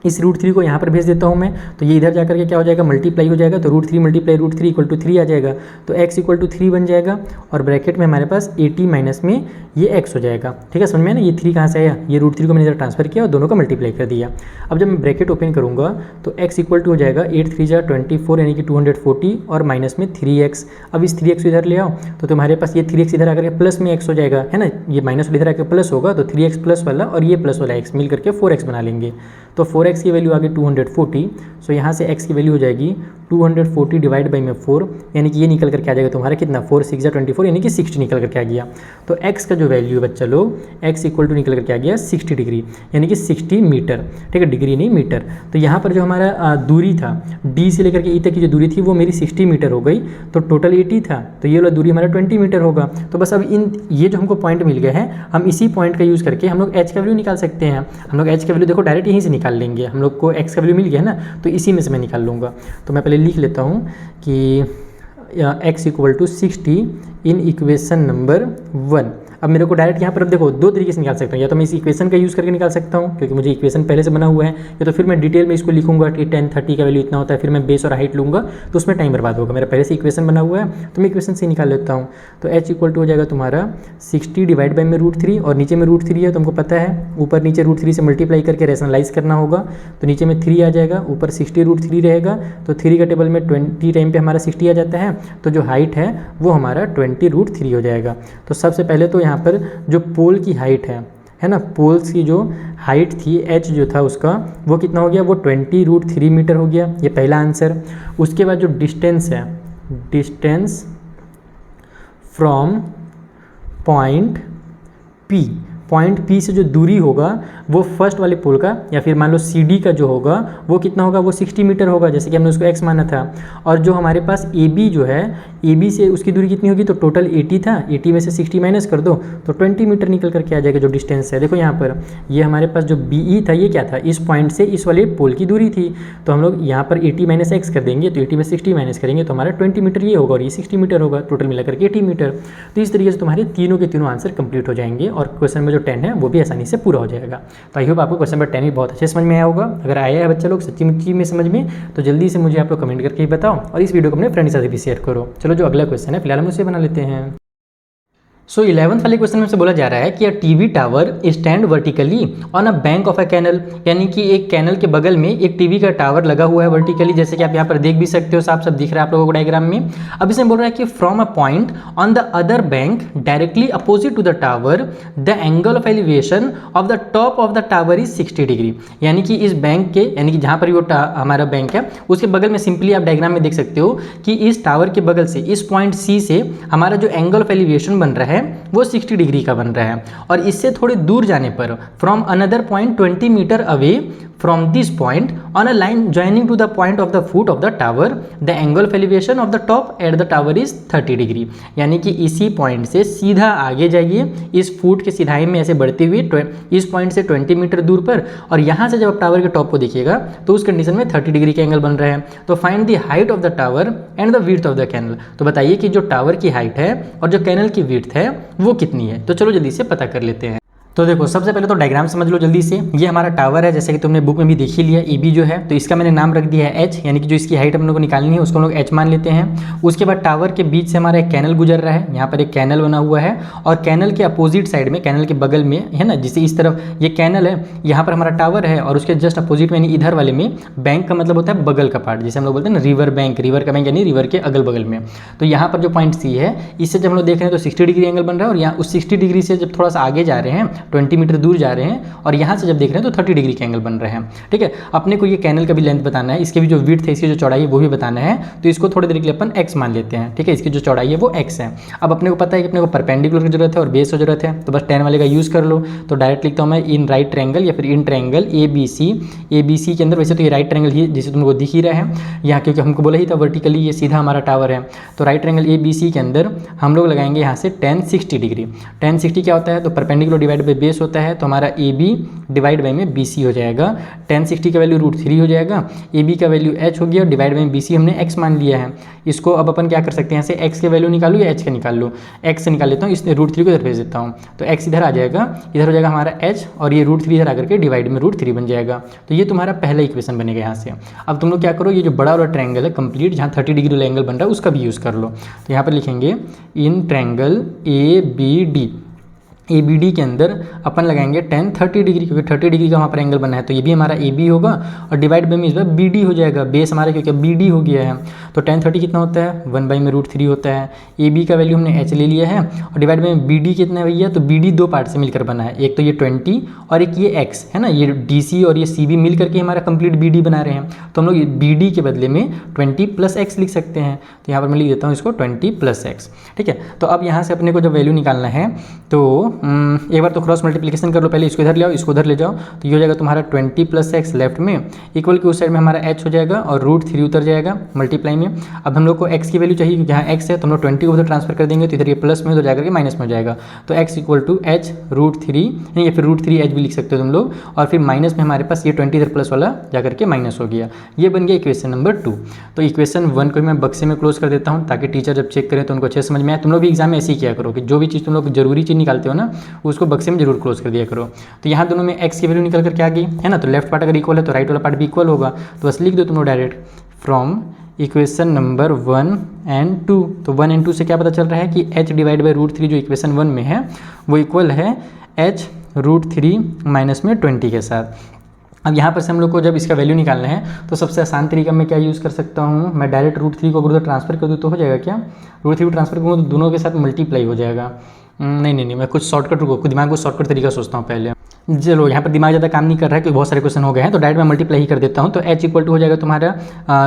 इस √3 को यहाँ पर भेज देता हूँ मैं, तो ये इधर जाकर के क्या हो जाएगा, मल्टीप्लाई हो जाएगा, तो √3 मल्टीप्लाई √3 इक्वल टू 3 आ जाएगा। तो x इक्वल टू 3 बन जाएगा, और ब्रैकेट में हमारे पास 80 माइनस में ये x हो जाएगा, ठीक है। समझ में ना, ये 3 कहाँ से आया, ये √3 को मैंने इधर ट्रांसफर किया और दोनों को मल्टीप्लाई कर दिया। अब जब मैं ब्रैकेट ओपन करूँगा तो x इक्वल टू हो जाएगा 8 3 जा 24, यानी कि 240, और माइनस में 3x। अब इस 3x इधर ले आओ तो तुम्हारे पास ये 3x इधर आकर के प्लस में x हो जाएगा, है ना, ये माइनस इधर आकर प्लस होगा, तो 3x प्लस वाला और ये प्लस वाला x मिल करके 4x बना लेंगे। तो 4x की वैल्यू आ गई 240, सो यहाँ से x की वैल्यू हो जाएगी 240 डिवाइड बाई में 4, यानी कि ये निकल करके आ जाएगा तुम्हारा कितना, 4 6 जा 24, यानी कि 60 निकल करके आ गया। तो x का जो वैल्यू है बच्चा लोग, x इक्वल टू निकल करके आ गया 60 डिग्री, यानी कि 60 मीटर, ठीक है, डिग्री नहीं मीटर। तो यहाँ पर जो हमारा दूरी था d से लेकर के e तक की जो दूरी थी वो मेरी 60 मीटर हो गई, तो टोटल 80 था, तो ये वाला दूरी हमारा 20 मीटर होगा। तो बस अब इन ये जो हमको पॉइंट मिल गए हैं, हम इसी पॉइंट का यूज़ करके हम लोग h का वैल्यू निकाल सकते हैं। हम लोग h का वैल्यू देखो डायरेक्ट यहीं से निकाल लेंगे, हम लोग को x का वैल्यू मिल गया है ना, तो इसी में से मैं निकाल लूँगा। तो मैं पहले लिख लेता हूँ कि x equal to 60 in equation number 1। अब मेरे को डायरेक्ट यहाँ पर अब देखो दो तरीके से निकाल सकता हूँ, या तो मैं इस इक्वेशन का यूज़ करके निकाल सकता हूँ क्योंकि मुझे इक्वेशन पहले से बना हुआ है, या तो फिर मैं डिटेल में इसको लिखूंगा कि tan 30 का वैल्यू इतना होता है, फिर मैं बेस और हाइट लूँगा तो उसमें टाइम बर्बाद होगा। मेरा पहले से इक्वेशन बना हुआ है तो मैं इक्वेशन से निकाल लेता हूँ। तो h इक्वल टू हो जाएगा तुम्हारा 60 डिवाइड बाई में √3, और नीचे में √3 है तुमको पता है, ऊपर नीचे √3 से मल्टीप्लाई करके रेशनलाइज करना होगा, तो नीचे में 3 आ जाएगा, ऊपर 60 √3 रहेगा, तो 3 का टेबल में 20 टाइम पे हमारा 60 आ जाता है, तो जो हाइट है वो हमारा 20 √3 हो जाएगा। तो सबसे पहले तो यहाँ पर जो पोल की हाइट है ना, पोल्स की जो हाइट थी h जो था उसका वो कितना हो गया, वो 20 √3 मीटर हो गया, ये पहला आंसर। उसके बाद जो डिस्टेंस है, डिस्टेंस फ्रॉम पॉइंट P से जो दूरी होगा वो फर्स्ट वाले पोल का, या फिर मान लो CD का जो होगा वो कितना होगा, वो 60 मीटर होगा, जैसे कि हमने उसको x माना था। और जो हमारे पास AB जो है, AB से उसकी दूरी कितनी होगी, तो टोटल 80 था, 80 में से 60 माइनस कर दो तो 20 मीटर निकल करके आ जाएगा जो डिस्टेंस है। देखो यहाँ पर ये हमारे पास जो BE था ये क्या था, इस पॉइंट से इस वाले पोल की दूरी थी, तो हम लोग यहाँ पर 80 - x कर देंगे, तो 80 में 60 माइनस करेंगे तो हमारा 20 मीटर ये होगा और ये 60 मीटर होगा, टोटल मिला करके 80 मीटर। तो इस तरीके से तुम्हारे तीनों के तीनों आंसर कंप्लीट हो जाएंगे, और क्वेश्चन में जो 10 है वो भी आसानी से पूरा हो जाएगा। तो आई होप आपको क्वेश्चन नंबर 10 भी बहुत अच्छे समझ में आया होगा। अगर आया है बच्चा लोग सच्ची मुच्ची में समझ में, तो जल्दी से मुझे आप लोग कमेंट करके ही बताओ, और इस वीडियो को अपने फ्रेंड के साथ भी शेयर करो। चलो जो अगला क्वेश्चन है फिलहाल हम उसे बना लेते हैं। सो 11th वाले क्वेश्चन में से बोला जा रहा है कि a TV tower stand vertically on a bank of a canal, यानी कि एक कैनल के बगल में एक टीवी का टावर लगा हुआ है वर्टिकली, जैसे कि आप यहाँ पर देख भी सकते हो, साफ साफ दिख रहा है आप लोगों को डायग्राम में। अब इसमें बोल रहा है कि from a point on the other bank directly opposite to the tower the angle of elevation of the top of the tower is 60 degree, यानी कि इस बैंक के, यानी कि जहाँ पर वो हमारा बैंक है उसके बगल में सिंपली आप डायग्राम में देख सकते हो कि इस टावर के बगल से, इस पॉइंट C से हमारा जो एंगल ऑफ एलिवेशन बन रहा है है वो 60 डिग्री का बन रहा है। और इससे थोड़ी दूर जाने पर from another point 20 metre away from this point on a line joining to the point of the foot of the tower the angle of elevation of the top at the tower is 30 degree. यानी कि इसी point से सीधा आगे जाइए इस foot के सिधाई में ऐसे बढ़ते हुए इस पॉइंट से 20 मीटर दूर पर, और यहाँ से जब आप टावर के टॉप को देखिएगा तो उस कंडीशन में 30 डिग्री का एंगल बन रहा है। तो find the height of the tower and the width of the canal. तो बताइए कि जो टावर की हाइट है और जो कैनल की विड्थ है वो कितनी है। तो चलो जल्दी से पता कर लेते हैं। तो देखो सबसे पहले तो डायग्राम समझ लो जल्दी से। ये हमारा टावर है, जैसे कि तुमने बुक में भी देख ही लिया, ए बी जो है, तो इसका मैंने नाम रख दिया है एच, यानी कि जो इसकी हाइट हम लोग को निकालनी है उसको हम लोग एच मान लेते हैं। उसके बाद टावर के बीच से हमारा एक कैनल गुजर रहा है, यहाँ पर एक कैनल बना हुआ है, और कैनल के अपोजिट साइड में, कैनल के बगल में है ना, जिसे इस तरफ ये कैनल है, यहाँ पर हमारा टावर है, और उसके जस्ट अपोजिट में यानी इधर वाले में बैंक का मतलब होता है बगल का पार्ट, जिसे हम लोग बोलते हैं ना रिवर बैंक, रिवर का बैंक यानी रिवर के अगल बगल में। तो यहाँ पर जो पॉइंट सी है इससे जब हम लोग देख रहे हैं तो 60 डिग्री एंगल बन रहा है, और यहाँ उस 60 डिग्री से जब थोड़ा सा आगे जा रहे हैं 20 मीटर दूर जा रहे हैं, और यहाँ से जब देख रहे हैं तो 30 डिग्री के एंगल बन रहे हैं। ठीक है, अपने को ये कैनल का भी लेंथ बताना है, इसके भी जो विड्थ है, इसकी जो चौड़ाई है वो भी बताना है। तो इसको थोड़ी देर के लिए अपन x मान लेते हैं। ठीक है, इसकी जो चौड़ाई है वो x है। अब अपने को पता है कि अपने को परपेंडिकुलर की जरूरत है और बेस की जरूरत है, तो बस tan वाले का यूज़ कर लो। तो डायरेक्ट लिखता हूँ मैं इन राइट ट्रायंगल या फिर इन ट्रायंगल ABC के अंदर, वैसे तो ये राइट ट्रायंगल ही जैसे तुमको दिख ही रहा है यहाँ, क्योंकि हमको बोला ही था वर्टिकली ये सीधा हमारा टावर है। तो राइट ट्रायंगल ABC के अंदर हम लोग लगाएंगे यहाँ से tan 60 डिग्री। tan 60 क्या होता है, तो परपेंडिकुलर डिवाइड बाई बेस होता है, तो हमारा AB डिवाइड बाई में BC हो जाएगा। tan 60 का वैल्यू √3 हो जाएगा, AB का वैल्यू h हो गया, और डिवाइड बाई BC हमने x मान लिया है। इसको अब अपन क्या कर सकते हैं, यहाँ से x के वैल्यू निकालूँ या h का निकाल लूँ। x से निकाल लेता हूँ, इसने √3 को इधर भेज देता हूँ, तो x इधर आ जाएगा, इधर हो जाएगा हमारा h, और ये √3 इधर आकर के डिवाइड में √3 बन जाएगा। तो ये तुम्हारा पहला इक्वेशन बनेगा यहाँ से। अब तुम लोग क्या करो, ये जो बड़ा वाला ट्रायंगल है कंप्लीट, जहाँ 30 डिग्री वाला एंगल बन रहा है उसका भी यूज़ कर लो। तो यहाँ पर लिखेंगे इन ट्रायंगल ABD के अंदर अपन लगाएंगे tan 30 डिग्री, क्योंकि 30 डिग्री का वहाँ पर एंगल बना है, तो ये भी हमारा AB होगा, और डिवाइड बाई में इस बार BD हो जाएगा, बेस हमारा क्योंकि BD हो गया है। तो tan 30 कितना होता है, 1 बाई में √3 होता है। AB का वैल्यू हमने h ले लिया है, और डिवाइड बाई में BD कितना है भैया, तो BD दो पार्ट से मिलकर बना है, एक तो ये 20 और एक ये x है ना, ये DC और ये CB मिल करके हमारा कंप्लीट BD बना रहे हैं। तो हम लोग BD के बदले में 20 + x लिख सकते हैं। तो यहाँ पर मैं लिख देता हूँ इसको 20 + x। ठीक है, तो अब यहाँ से अपने को जब वैल्यू निकालना है तो एक बार तो क्रॉस मल्टीप्लिकेशन कर लो, पहले इसको इधर ले आओ, इसको उधर ले जाओ, तो ये हो जाएगा तुम्हारा 20 + x लेफ्ट में, इक्वल के उस साइड में हमारा h हो जाएगा, और √3 उतर जाएगा मल्टीप्लाई में। अब हम लोग को x की वैल्यू चाहिए, क्योंकि यहाँ x है, तो हम लोग 20 को उधर ट्रांसफर कर देंगे, तो इधर ये प्लस में उधर जाकर के माइनस में हो जाएगा। तो x = h √3, या फिर √3h भी लिख सकते हो तुम लोग, और फिर माइनस में हमारे पास ये 20 इधर प्लस वाला जाकर के माइनस हो गया। ये बन गया इक्वेशन नंबर 2। तो इक्वेशन 1 को मैं बक्से में क्लोज कर देता हूँ, ताकि टीचर जब चेक करें तो उनको अच्छे समझ में आए। तुम लोग भी एग्जाम में ऐसे ही किया करो कि जो भी चीज़ तुम लोग जरूरी चीज़ निकालते हो ना, उसको बक्से में जरूर क्लोज कर दिया करो। तो यहाँ दोनों में x की वैल्यू निकल करके आ गई है ना, तो लेफ्ट पार्ट अगर इक्वल है तो राइट वाला पार्ट भी इक्वल होगा। तो बस लिख दो तुम लोग direct from equation number 1 and 2। तो 1 and 2 से क्या पता चल रहा है कि h डिवाइड बाई √3 जो इक्वेशन 1 में है वो इक्वल है h √3 माइनस में 20 के साथ। अब यहाँ पर से हम लोग को जब इसका वैल्यू निकालना है तो सबसे आसान तरीका मैं क्या यूज़ कर सकता हूँ, मैं डायरेक्ट √3 को अगर ट्रांसफर कर दूँ तो हो जाएगा क्या, √3 को ट्रांसफर करूँ तो दोनों के साथ मल्टीप्लाई हो जाएगा। नहीं, मैं कुछ शॉर्टकट रुको, दिमाग को शॉर्टकट तरीका सोचता हूँ पहले। चलो यहाँ पर दिमाग ज़्यादा काम नहीं कर रहा है क्योंकि बहुत सारे क्वेश्चन हो गए हैं, तो डायरेक्ट मैं मल्टीप्लाई ही कर देता हूँ। तो h = हो जाएगा तुम्हारा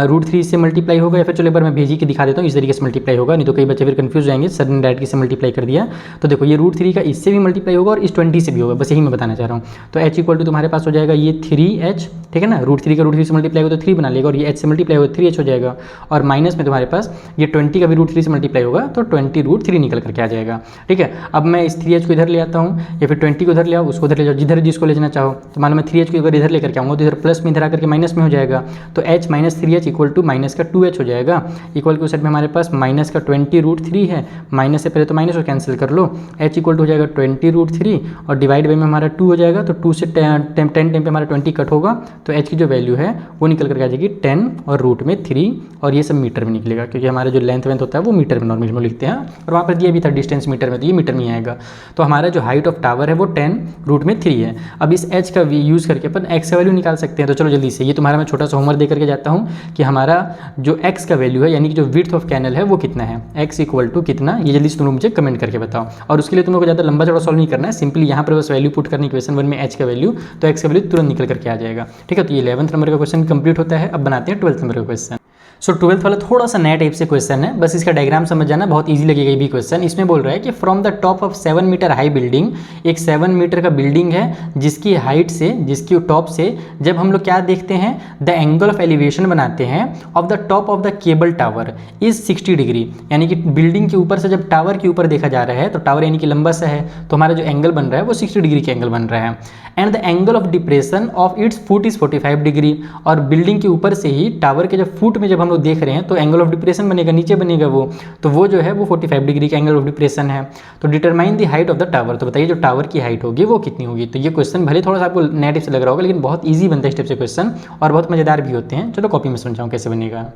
√3 से मल्टीप्लाई होगा, या फिर चलो एक बार मैं भेज ही के दिखा देता हूँ, इस तरीके से मल्टीप्लाई होगा, नहीं तो कई बच्चे फिर कंफ्यूज हो जाएंगे, सर ने डायरेक्ट से मल्टीप्लाई कर दिया। तो देखो ये √3 का इससे भी मल्टीप्लाई होगा और इस 20 से भी होगा, बस यही मैं बताना चाह रहा हूँ। तो h = तुम्हारे पास हो जाएगा ये 3h, ठीक है ना, √3 का √3 से मल्टीप्लाई होगा तो 3 बना लेगा, और ये h से मल्टीप्लाई होगा 3h हो जाएगा, और माइनस में तुम्हारे पास ये 20 का भी √3 से मल्टीप्लाई होगा तो 20 √3 निकल करके आ जाएगा। ठीक है, अब मैं इस 3h को इधर ले आता हूँ, या फिर 20 को इधर ले आओ, उसको उधर ले जाओ, जिधर जिसको ले जाना चाहो। तो मान लो मैं 3h को अगर इधर लेकर के आऊँगा तो इधर प्लस में इधर आकर के माइनस में हो जाएगा, तो h - 3h = माइनस का 2h हो जाएगा, इक्वल के उस साइड में हमारे पास माइनस का 20 √3 है, माइनस से पहले तो माइनस को कैंसिल कर लो, h = हो जाएगा 20 √3, और डिवाइड बाई में हमारा 2 हो जाएगा, तो 2 से 10 टाइम पे हमारा 20 कट होगा, तो h की जो वैल्यू है वो निकल करके आ जाएगी 10 और √3, और ये सब मीटर में निकलेगा, क्योंकि हमारा जो लेंथ होता है वो मीटर में नॉर्मली लिखते हैं, और वहाँ पर दिया भी था डिस्टेंस मीटर में, तो ये मीटर में आएगा। तो हमारा जो हाइट ऑफ टावर है वो 10 √3 है। अब इस h का यूज़ करके अपन x का वैल्यू निकाल सकते हैं। तो चलो जल्दी से, ये तुम्हारा मैं छोटा सा होमवर्क दे करके जाता हूँ कि हमारा जो x का वैल्यू है, यानी कि जो विड्थ ऑफ कैनल है वो कितना है, x = कितना, ये जल्दी से तुम लोग मुझे कमेंट करके बताओ। और उसके लिए तुम लोग को ज़्यादा लंबा चौड़ा सॉल्व नहीं करना है, सिंपली यहाँ पर बस वैल्यू पुट करनी इक्वेशन 1 में h का वैल्यू, तो x का वैल्यू तुरंत निकल करके आ जाएगा। ठीक है, तो ये 11th नंबर का क्वेश्चन कंप्लीट होता है। अब बनाते हैं 12th नंबर का क्वेश्चन। सो 12th वाला थोड़ा सा नया टाइप से क्वेश्चन है, बस इसका डायग्राम समझ जाना, बहुत इजी लगेगा ये भी क्वेश्चन। इसमें बोल रहा है कि from the top of 7 metre high building, एक 7 मीटर का बिल्डिंग है जिसकी हाइट से, जिसकी टॉप से जब हम लोग क्या देखते हैं, द एंगल ऑफ एलिवेशन बनाते हैं of the top of the cable tower is 60 degree, यानी कि बिल्डिंग के ऊपर से जब टावर के ऊपर देखा जा रहा है, तो टावर यानी कि लंबा सा है, तो हमारा जो एंगल बन रहा है वो 60 डिग्री का एंगल बन रहा है। And the angle of depression of its foot is 45 degree, और बिल्डिंग के ऊपर से ही टावर के जब फुट में जब हम लोग देख रहे हैं तो एंगल ऑफ डिप्रेशन बनेगा, नीचे बनेगा वो, तो वो जो है वो 45 डिग्री का एंगल ऑफ डिप्रेशन है। तो determine the height of the tower, तो बताइए जो टावर की हाइट होगी वो कितनी होगी। तो ये क्वेश्चन भले थोड़ा सा आपको नया टाइप से लग रहा होगा, लेकिन बहुत ईजी बनता है इस टाइप से क्वेश्चन, और बहुत मजेदार भी होते हैं। चलो कॉपी में समझाऊँ कैसे बनेगा।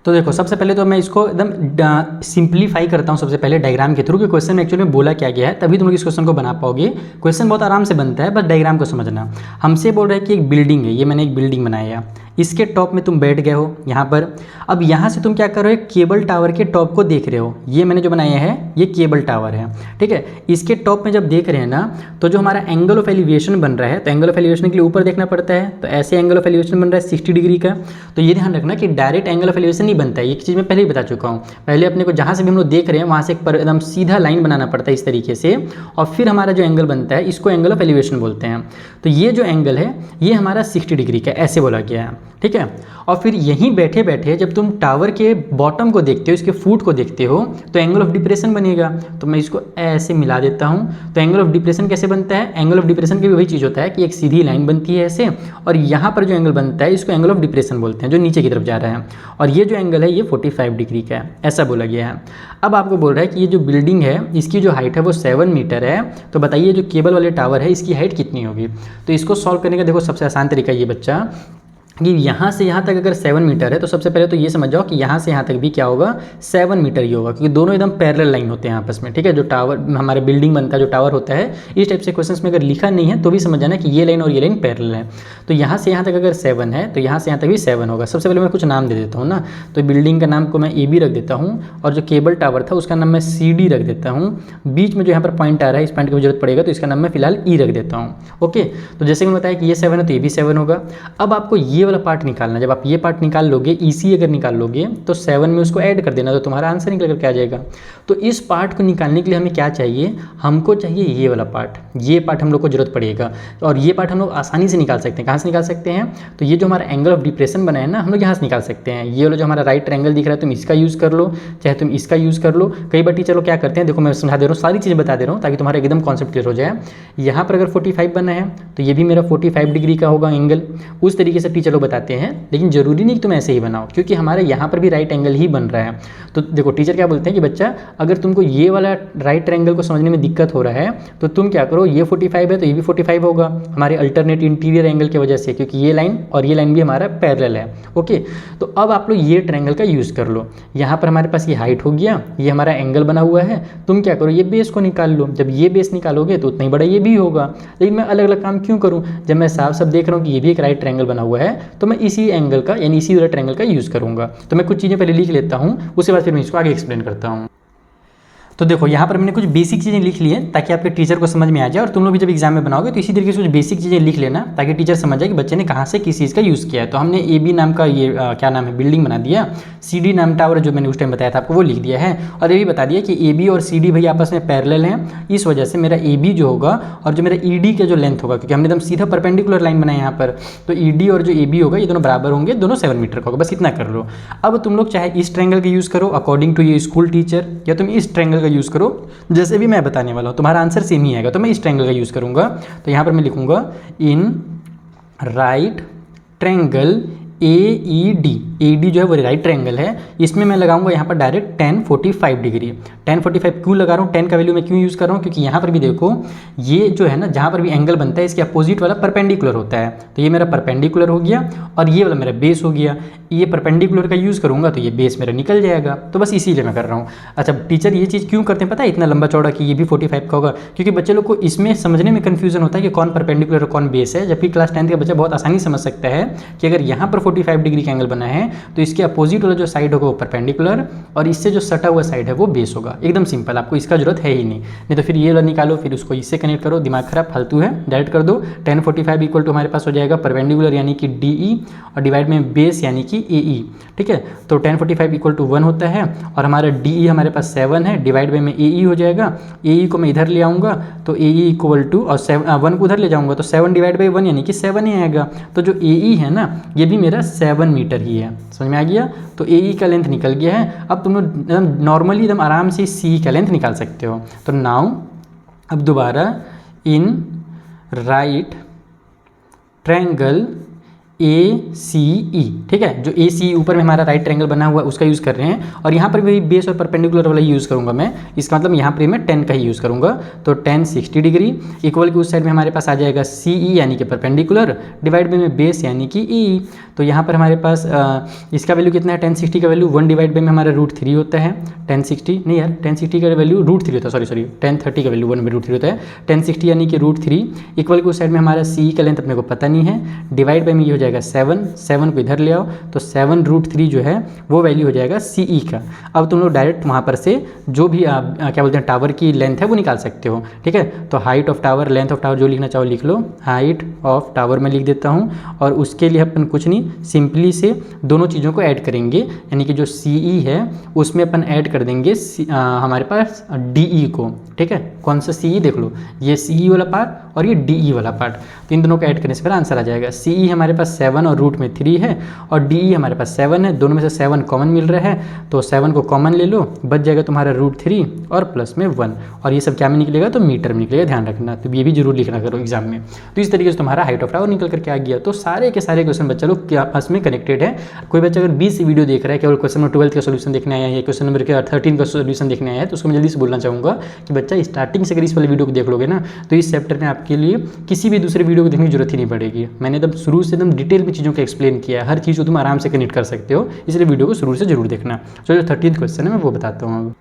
तो देखो सबसे पहले तो मैं इसको एकदम सिंप्लीफाई करता हूँ सबसे पहले डायग्राम के थ्रू, कि क्वेश्चन में एक्चुअली में बोला क्या गया है, तभी तुम लोग इस क्वेश्चन को बना पाओगे। क्वेश्चन बहुत आराम से बनता है, बस डायग्राम को समझना। हमसे बोल रहा है कि एक बिल्डिंग है, ये मैंने एक बिल्डिंग बनाया, इसके टॉप में तुम बैठ गए हो यहाँ पर। अब यहाँ से तुम क्या कर रहे हो, केबल टावर के टॉप को देख रहे हो। ये मैंने जो बनाया है ये केबल टावर है, ठीक है। इसके टॉप में जब देख रहे हैं ना, तो जो हमारा एंगल ऑफ एलिवेशन बन रहा है, तो एंगल ऑफ एलिवेशन के लिए ऊपर देखना पड़ता है, तो ऐसे एंगल ऑफ एलिवेशन बन रहा है 60 डिग्री का। तो ये ध्यान रखना कि डायरेक्ट एंगल ऑफ एलिवेशन नहीं बनता है, ये चीज़ मैं पहले ही बता चुका हूँ। पहले अपने को जहाँ से भी हम लोग देख रहे हैं वहाँ से एकदम सीधा लाइन बनाना पड़ता है इस तरीके से, और फिर हमारा जो एंगल बनता है इसको एंगल ऑफ एलिवेशन बोलते हैं। तो ये जो एंगल है ये हमारा 60 डिग्री का ऐसे बोला गया है, ठीक है। और फिर यहीं बैठे बैठे जब तुम टावर के बॉटम को देखते हो, इसके फुट को देखते हो, तो एंगल ऑफ डिप्रेशन बनेगा। तो मैं इसको ऐसे मिला देता हूँ। तो एंगल ऑफ डिप्रेशन कैसे बनता है, एंगल ऑफ डिप्रेशन की भी वही चीज़ होता है कि एक सीधी लाइन बनती है ऐसे, और यहाँ पर जो एंगल बनता है इसको एंगल ऑफ डिप्रेशन बोलते हैं, जो नीचे की तरफ जा रहा है। और ये जो एंगल है ये 45 डिग्री का है, ऐसा बोला गया है। अब आपको बोल रहा है कि ये जो बिल्डिंग है इसकी जो हाइट है वो 7 मीटर है, तो बताइए जो केबल वाले टावर है इसकी हाइट कितनी होगी। तो इसको सॉल्व करने का देखो सबसे आसान तरीका ये बच्चा, कि यहाँ से यहाँ तक अगर 7 मीटर है, तो सबसे पहले तो ये समझ जाओ कि यहाँ से यहाँ तक भी क्या होगा, 7 मीटर ही होगा, क्योंकि दोनों एकदम पैरेलल लाइन होते हैं आपस में, ठीक है। जो टावर हमारे बिल्डिंग बनता है, जो टावर होता है, इस टाइप से क्वेश्चंस में अगर लिखा नहीं है तो भी समझ जाना कि ये लाइन और ये लाइन पैरेलल है। तो यहाँ से यहाँ तक अगर 7 है, तो यहाँ से यहाँ तक भी 7 होगा। सबसे पहले मैं कुछ नाम दे देता हूँ ना, तो बिल्डिंग का नाम को मैं AB रख देता हूँ, और जो केबल टावर था उसका नाम मैं CD रख देता हूँ। बीच में जो यहाँ पर पॉइंट आ रहा है, इस पॉइंट की जरूरत पड़ेगा, तो इसका नाम मैं फिलहाल E रख देता हूँ, ओके। तो जैसे मैंने बताया कि ये 7 है तो ये भी 7 होगा। अब आपको ये वाला पार्ट निकालना, जब आप ये पार्ट निकाल लोगे, EC अगर निकाल लोगे, तो 7 में उसको ऐड कर देना, तो तुम्हारा आंसर निकल कर के आ जाएगा। तो इस पार्ट को निकालने के लिए हमें क्या चाहिए, हमको चाहिए ये वाला पार्ट, ये पार्ट हम लोग को जरूरत पड़ेगा। और ये पार्ट हम लोग आसानी से निकाल सकते हैं। कहाँ से निकाल सकते हैं, तो ये जो हमारा एंगल ऑफ डिप्रेशन बना है ना, हम लोग यहाँ से निकाल सकते हैं। ये वाला जो हमारा राइट ट्रायंगल दिख रहा है, तुम इसका यूज़ कर लो, चाहे तुम इसका यूज़ कर लो। कई बार टीचर लोग क्या करते हैं, देखो मैं समझा दे रहा हूँ, सारी चीज़ें बता दे रहा हूँ ताकि तुम्हारा एकदम कॉन्सेप्ट क्लियर हो जाए। यहाँ पर अगर 45 बना है तो ये भी मेरा 45 डिग्री का होगा एंगल, उस तरीके से टीचर लोग बताते हैं। लेकिन जरूरी नहीं कि तुम ऐसे ही बनाओ, क्योंकि हमारे यहाँ पर भी राइट एंगल ही बन रहा है। तो देखो टीचर क्या बोलते हैं कि बच्चा अगर तुमको ये वाला राइट ट्रायंगल को समझने में दिक्कत हो रहा है, तो तुम क्या करो, ये 45 है तो ये भी 45 होगा हमारे अल्टरनेट इंटीरियर एंगल की वजह से, क्योंकि ये लाइन और ये लाइन भी हमारा पैरेलल है, ओके। तो अब आप लोग ये ट्रायंगल का यूज़ कर लो। यहाँ पर हमारे पास ये हाइट हो गया, ये हमारा एंगल बना हुआ है। तुम क्या करो, ये बेस को निकाल लो। जब ये बेस निकालोगे तो उतना ही बड़ा ये भी होगा। लेकिन मैं अलग अलग काम क्यों करूँ, जब मैं साफ साफ देख रहा हूँ कि ये भी एक राइट ट्रायंगल बना हुआ है, तो मैं इसी एंगल का यानी इसी वाला ट्रायंगल का यूज़ करूँगा। तो मैं कुछ चीज़ें पहले लिख लेता हूँ, उसके बाद फिर मैं इसको आगे एक्सप्लेन करता हूँ। तो देखो यहाँ पर मैंने कुछ बेसिक चीज़ें लिख ली हैं ताकि आपके टीचर को समझ में आ जाए, और तुम लोग भी जब एग्जाम में बनाओगे तो इसी तरीके से कुछ बेसिक चीज़ें लिख लेना ताकि टीचर समझ जाए कि बच्चे ने कहाँ से किस चीज़ का यूज़ किया है। तो हमने AB नाम का ये क्या नाम है बिल्डिंग बना दिया, CD नाम टावर जो मैंने उस टाइम बताया था आपको वो लिख दिया है, और ये भी बता दिया कि AB और CD भाई आपस में पैरेलल हैं। इस वजह से मेरा AB जो होगा और जो मेरा ED का जो लेंथ होगा, क्योंकि हमने एकदम सीधा परपेंडिकुलर लाइन बनाया यहाँ पर, तो ED और जो AB होगा ये दोनों बराबर होंगे, दोनों 7 मीटर का होगा। बस इतना कर लो। अब तुम लोग चाहे इस ट्रायंगल का यूज़ करो अकॉर्डिंग टू ये स्कूल टीचर, या तुम इस ट्रायंगल का यूज़ करो जैसे भी मैं बताने वाला हूँ, तुम्हारा आंसर सेम ही आएगा। तो मैं इस ट्रायंगल का यूज़ करूँगा, तो यहाँ पर मैं लिखूँगा इन राइट ट्रायंगल AED जो है वो राइट ट्रायंगल है, इसमें मैं लगाऊंगा यहाँ पर डायरेक्ट tan 45 डिग्री। tan 45 क्यों लगा रहा हूँ, tan का वैल्यू मैं क्यों यूज़ कर रहा हूँ, क्योंकि यहाँ पर भी देखो ये जो है ना, जहाँ पर भी एंगल बनता है इसके अपोजिट वाला परपेंडिकुलर होता है। तो ये मेरा परपेंडिकुलर हो गया और ये वाला मेरा बेस हो गया। ये परपेंडिकुलर का यूज़ करूँगा तो ये बेस मेरा निकल जाएगा, तो बस इसीलिए मैं कर रहा हूँ। अच्छा टीचर ये चीज़ क्यों करते हैं पता है, इतना लंबा चौड़ा कि ये भी 45 का होगा, क्योंकि बच्चे लोग को इसमें समझने में कन्फ्यूजन होता है कि कौन परपेंडिकुलर और कौन बेस है, जबकि क्लास 10 का बच्चा बहुत आसानी समझ सकता है कि अगर यहाँ पर 45 डिग्री का एंगल बना है तो इसके अपोजिट वाला जो साइड होगा वो परपेंडिकुलर और इससे जो सटा हुआ साइड है वो बेस होगा। एकदम सिंपल, आपको इसका जरूरत है ही नहीं तो फिर ये वाला निकालो, फिर उसको इससे कनेक्ट करो, दिमाग खराब फालतू है, डायरेक्ट कर दो। tan 45 इक्वल टू हमारे पास हो जाएगा परपेंडिकुलर यानी कि DE और डिवाइड में बेस यानी कि ए ई, ठीक है। तो tan 45 इक्वल टू 1 होता है और हमारा डी ई हमारे पास 7 है, डिवाइड बाई में ए ई हो जाएगा। ए ई को मैं इधर ले आऊँगा तो ए ई इक्वल टू, और 1 को उधर ले जाऊँगा तो 7 डिवाइड बाई 1 यानी कि 7 ही आएगा। तो जो ए ई है ना ये भी मेरा 7 मीटर ही है, समझ में आ गया। तो ए ई का लेंथ निकल गया है। अब तुम लोग एकदम नॉर्मली एकदम आराम से सी का लेंथ निकाल सकते हो। तो नाउ अब दोबारा इन राइट ट्रायंगल ए सी ई, ठीक है। जो ए सी ऊपर में हमारा राइट ट्रायंगल बना हुआ है उसका यूज़ कर रहे हैं, और यहाँ पर भी बेस और परपेंडिकुलर वाला यूज़ करूँगा मैं। इसका मतलब यहाँ पर मैं 10 का ही यूज़ करूँगा। तो tan 60 डिग्री इक्वल के उस साइड में हमारे पास आ जाएगा सी ई यानी कि परपेंडिकुलर, डिवाइड बाई में बेस यानी कि ई। तो यहाँ पर हमारे पास इसका वैल्यू कितना है, tan 60 का वैल्यू 1 डिवाइड बाई में हमारा √3 होता है। tan 60 नहीं यार, tan 60 का वैल्यू √3 होता है, सॉरी tan 30 का वैल्यू 1/√3 होता है। tan 60 यानी कि √3 इक्वल के उस साइड में हमारा सी का लेंथ अपने को पता नहीं है, डिवाइड बाई में ये हो जाएगा 7 को इधर ले आओ तो 7√3 जो है वो वैल्यू हो जाएगा सी ई का। अब तुम लोग डायरेक्ट वहाँ पर से जो भी क्या बोलते हैं टावर की लेंथ है वो निकाल सकते हो, ठीक है। तो height of tower, length of tower जो लिखना चाहो लिख लो। हाइट ऑफ टावर में लिख देता हूँ, और उसके लिए अपन कुछ नहीं, सिंपली से दोनों चीज़ों को ऐड करेंगे, यानी कि जो सी ई है उसमें अपन ऐड कर देंगे हमारे पास डी ई को, ठीक है। कौन सा सी ई देख लो, ये सी ई वाला पार्ट और ये डी ई वाला पार्ट, तो इन दोनों को ऐड करने से फिर आंसर आ जाएगा। सी ई हमारे पास 7 और रूट में 3 है, और डी ई हमारे पास 7 है, दोनों में से 7 कॉमन मिल रहा है तो 7 को कॉमन ले लो, बच जाएगा तुम्हारा √3 और प्लस में 1, और ये सब क्या में निकलेगा तो मीटर में निकलेगा, ध्यान रखना। तो ये भी जरूर लिखना करो एग्जाम में। तो इस तरीके से तुम्हारा हाइट ऑफ टावर निकल करके आ गया। तो सारे के सारे क्वेश्चन बच्चा लोग आपस में कनेक्टेड है। कोई बच्चा अगर 20 वीडियो देख रहा है, केवल क्वेश्चन नंबर 12 का सोल्यूशन देखने आया है, क्वेश्चन नंबर 13 का सोल्यूशन देखने आया है, तो उसको मैं जल्दी से बोलना चाहूँगा कि बच्चा स्टार्टिंग से अगर इस वाले वीडियो को देख लोगे ना तो इस चैप्टर में आपके लिए किसी भी दूसरे वीडियो को देखने की जरूरत ही नहीं पड़ेगी। मैंने एकदम शुरू से एकदम डिटेल में चीज़ों को एक्सप्लेन किया है, हर चीज़ को तुम आराम से कनेक्ट कर सकते हो, इसलिए वीडियो को शुरू से जरूर देखना। तो जो 13th क्वेश्चन है मैं वो बताता हूँ अब।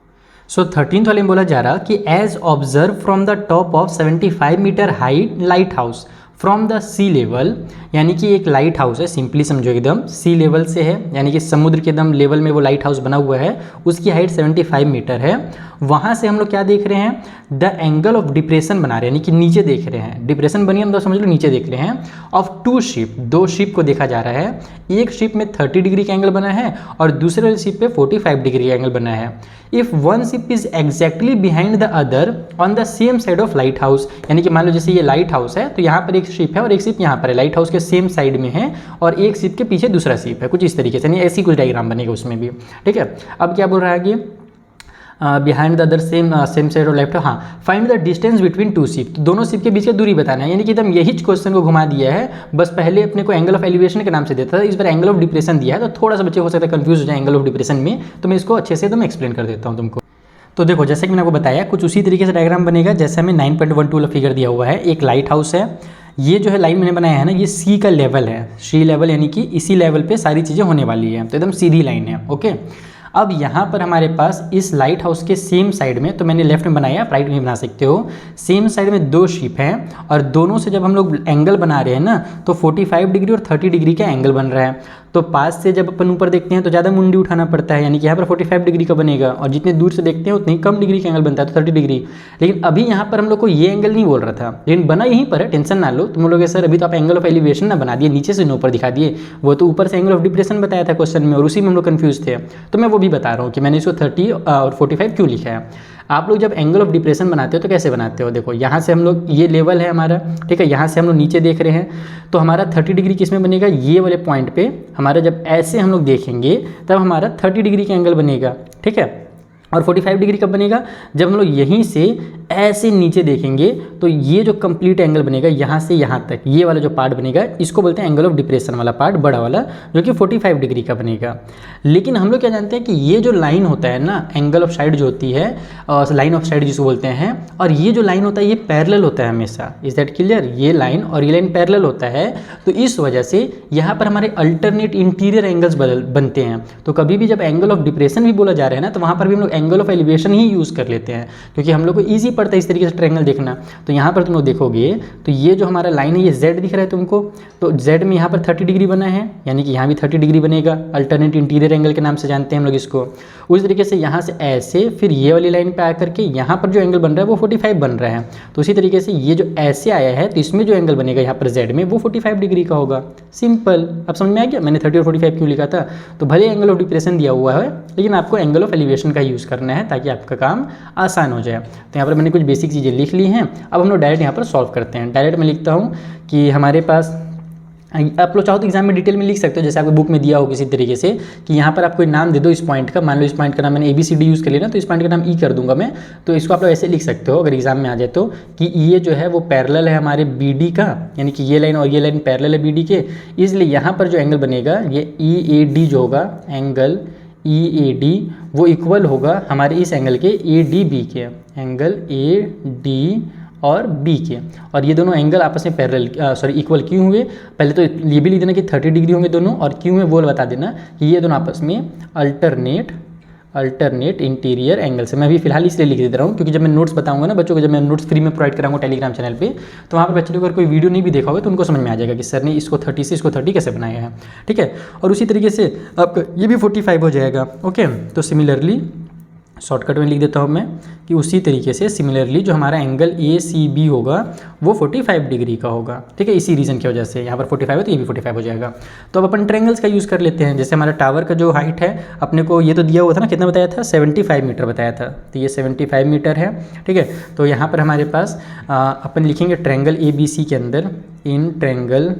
सो 13th वाले में बोला जा रहा कि as observe from the top of 75 metre height lighthouse from the sea level, यानी कि एक लाइट हाउस है, सिंपली समझो एकदम सी लेवल से है, यानी कि समुद्र के एकदम लेवल में वो लाइट हाउस बना हुआ है, उसकी हाइट 75 मीटर है। वहाँ से हम लोग क्या देख रहे हैं, द एंगल ऑफ डिप्रेशन बना रहे हैं, यानी कि नीचे देख रहे हैं। डिप्रेशन बनी हम तो समझ लो नीचे देख रहे हैं। ऑफ 2 शिप, 2 शिप को देखा जा रहा है। एक शिप में 30 डिग्री का एंगल बना है और दूसरे वाले शिप पे 45 डिग्री का एंगल बना है। If one ship is exactly behind the other on the same side of light house, यानी कि मान लो जैसे ये लाइट हाउस है तो यहाँ पर एक शिप है और एक शिप यहाँ पर है, लाइट हाउस के सेम साइड में है, और एक शिप के पीछे दूसरा शिप है, कुछ इस तरीके से, यानी ऐसी कुछ डायग्राम बनेगा उसमें भी, ठीक है। अब क्या बोल रहा है कि behind the other same side of left, हाँ, find the distance between 2 ship, तो दोनों शिप के बीच की दूरी बताना है, यानी कि एकदम यही क्वेश्चन को घुमा दिया है। बस पहले अपने को एंगल ऑफ एलिवेशन के नाम से देता था, इस बार एंगल ऑफ डिप्रेशन दिया है, तो थोड़ा सा बच्चे हो सकता है कंफ्यूज हो जाए एंगल ऑफ डिप्रेशन में, तो मैं इसको अच्छे से एकदम एक्सप्लेन कर देता हूँ तुमको। तो देखो जैसे कि मैंने आपको बताया कुछ उसी तरीके से डायग्राम बनेगा जैसे हमें 9.12 वाला फिगर दिया हुआ है। एक लाइट हाउस है, ये जो है लाइन मैंने बनाया है ना, ये सी का लेवल है, सी लेवल, यानी कि इसी लेवल पे सारी चीज़ें होने वाली है, तो एकदम सीधी लाइन है, ओके। अब यहाँ पर हमारे पास इस लाइट हाउस के सेम साइड में, तो मैंने लेफ्ट में बनाया, आप राइट में बना सकते हो, सेम साइड में 2 शिप हैं और दोनों से जब हम लोग एंगल बना रहे हैं ना तो 45 डिग्री और 30 डिग्री का एंगल बन रहा है। तो पास से जब अपन ऊपर देखते हैं तो ज़्यादा मुंडी उठाना पड़ता है, यानी कि यहाँ पर 45 डिग्री का बनेगा, और जितने दूर से देखते हैं उतनी कम डिग्री का एंगल बनता है, तो 30 डिग्री। लेकिन अभी यहाँ पर हम लोग को ये एंगल नहीं बोल रहा था, लेकिन बना यहीं पर है, टेंशन ना लो। तुम लोग सर अभी तो आप एंगल ऑफ एलिवेशन ना बना दिए, नीचे से ऊपर दिखा दिए, वो तो ऊपर से एंगल ऑफ डिप्रेशन बताया था क्वेश्चन में, और उसी में हम लोग कन्फ्यूज थे। तो मैं वो भी बता रहा हूँ कि मैंने इसको 30 और 45 क्यों लिखा है। आप लोग जब एंगल ऑफ डिप्रेशन बनाते हो तो कैसे बनाते हो, देखो यहाँ से हम लोग, ये लेवल है हमारा, ठीक है, यहाँ से हम लोग नीचे देख रहे हैं, तो हमारा 30 डिग्री किस में बनेगा, ये वाले पॉइंट पे हमारा जब ऐसे हम लोग देखेंगे तब हमारा 30 डिग्री का एंगल बनेगा, ठीक है। और 45 डिग्री कब बनेगा, जब हम लोग यहीं से ऐसे नीचे देखेंगे तो ये जो कंप्लीट एंगल बनेगा यहाँ से यहाँ तक, ये वाला जो पार्ट बनेगा इसको बोलते हैं एंगल ऑफ डिप्रेशन वाला पार्ट, बड़ा वाला, जो कि 45 डिग्री का बनेगा। लेकिन हम लोग क्या जानते हैं कि ये जो लाइन होता है ना, एंगल ऑफ साइड जो होती है, लाइन ऑफ साइड जिसको बोलते हैं, और ये जो लाइन होता है ये पैरेलल होता है हमेशा। इज दैट क्लियर, ये लाइन और ये लाइन पैरेलल होता है, तो इस वजह से यहाँ पर हमारे अल्टरनेट इंटीरियर एंगल्स बनते हैं। तो कभी भी जब एंगल ऑफ डिप्रेशन भी बोला जा रहा है ना, तो वहाँ पर भी हम लोग angle of elevation he use कर लेते हैं, क्योंकि हम लोग को ईजी पड़ता है इस तरीके से ट्रायंगल देखना। तो यहाँ पर तुम लोग देखोगे तो ये जो हमारा लाइन है ये Z दिख रहा है तुमको, तो Z में यहाँ पर 30 डिग्री बना है, यानी कि यहाँ भी 30 डिग्री बनेगा, अल्टरनेट इंटीरियर एंगल के नाम से जानते हैं हम लोग इसको। उस तरीके से यहाँ से ऐसे फिर ये वाली लाइन पे आकर के यहाँ पर जो एंगल बन रहा है वो 45 बन रहा है। तो उसी तरीके से ये जो ऐसे आया है तो इसमें जो एंगल बनेगा यहाँ पर Z में वो 45 डिग्री का होगा। सिंपल, अब समझ में आ गया मैंने 30 और 45 क्यों लिखा था। तो भले एंगल ऑफ डिप्रेशन दिया हुआ है लेकिन आपको एंगल ऑफ एलिवेशन का यूज़ करना है ताकि आपका काम आसान हो जाए। तो यहाँ पर मैंने कुछ बेसिक चीज़ें लिख ली हैं, अब हम लोग डायरेक्ट यहाँ पर सॉल्व करते हैं। डायरेक्ट मैं लिखता हूँ कि हमारे पास, आप लोग चाहो तो एग्जाम में डिटेल में लिख सकते हो जैसे आपको बुक में दिया हो किसी तरीके से, कि यहाँ पर आप कोई नाम दे दो इस पॉइंट का। मान लो इस पॉइंट का नाम मैंने ABCD यूज़ कर लिया ना, तो इस पॉइंट का नाम E कर दूंगा मैं। तो इसको आप लोग ऐसे लिख सकते हो अगर एग्जाम में आ जाए तो, कि ये जो है वो पैरेलल है हमारे BD का, यानी कि ये लाइन और ये लाइन पैरेलल है BD के, इसलिए यहाँ पर जो एंगल बनेगा ये EAD जो होगा, एंगल EAD वो इक्वल होगा हमारे इस एंगल के ADB के, एंगल AD और B के। और ये दोनों एंगल आपस में पैरेलल इक्वल क्यों हुए, पहले तो ये भी लिख देना कि 30 डिग्री होंगे दोनों, और क्यों है वो बता देना कि ये दोनों आपस में अल्टरनेट इंटीरियर एंगल से। मैं भी फिलहाल इसलिए लिख दे रहा हूँ क्योंकि जब मैं नोट्स बताऊंगा ना बच्चों को, जब मैं नोट्स फ्री में प्रोवाइड कराऊंगा टेलीग्राम चैनल पे, तो वहाँ पर बच्चे लोग अगर कोई वीडियो नहीं भी देखा होगा तो उनको समझ में आ जाएगा कि सर ने इसको 30 से इसको 30 कैसे बनाया है। ठीक है, और उसी तरीके से आपका ये भी 45 हो जाएगा। ओके, तो सिमिलरली शॉर्टकट में लिख देता हूँ मैं कि उसी तरीके से सिमिलरली जो हमारा एंगल ACB होगा वो 45 डिग्री का होगा। ठीक है, इसी रीज़न की वजह से यहाँ पर 45 है तो ये भी 45 हो जाएगा। तो अब अपन ट्रायंगल्स का यूज़ कर लेते हैं। जैसे हमारा टावर का जो हाइट है अपने को ये तो दिया हुआ था ना, कितना बताया था, 75 मीटर बताया था, तो ये 75 मीटर है। ठीक है, तो यहाँ पर हमारे पास अपन लिखेंगे ट्रायंगल ABC के अंदर, इन ट्रायंगल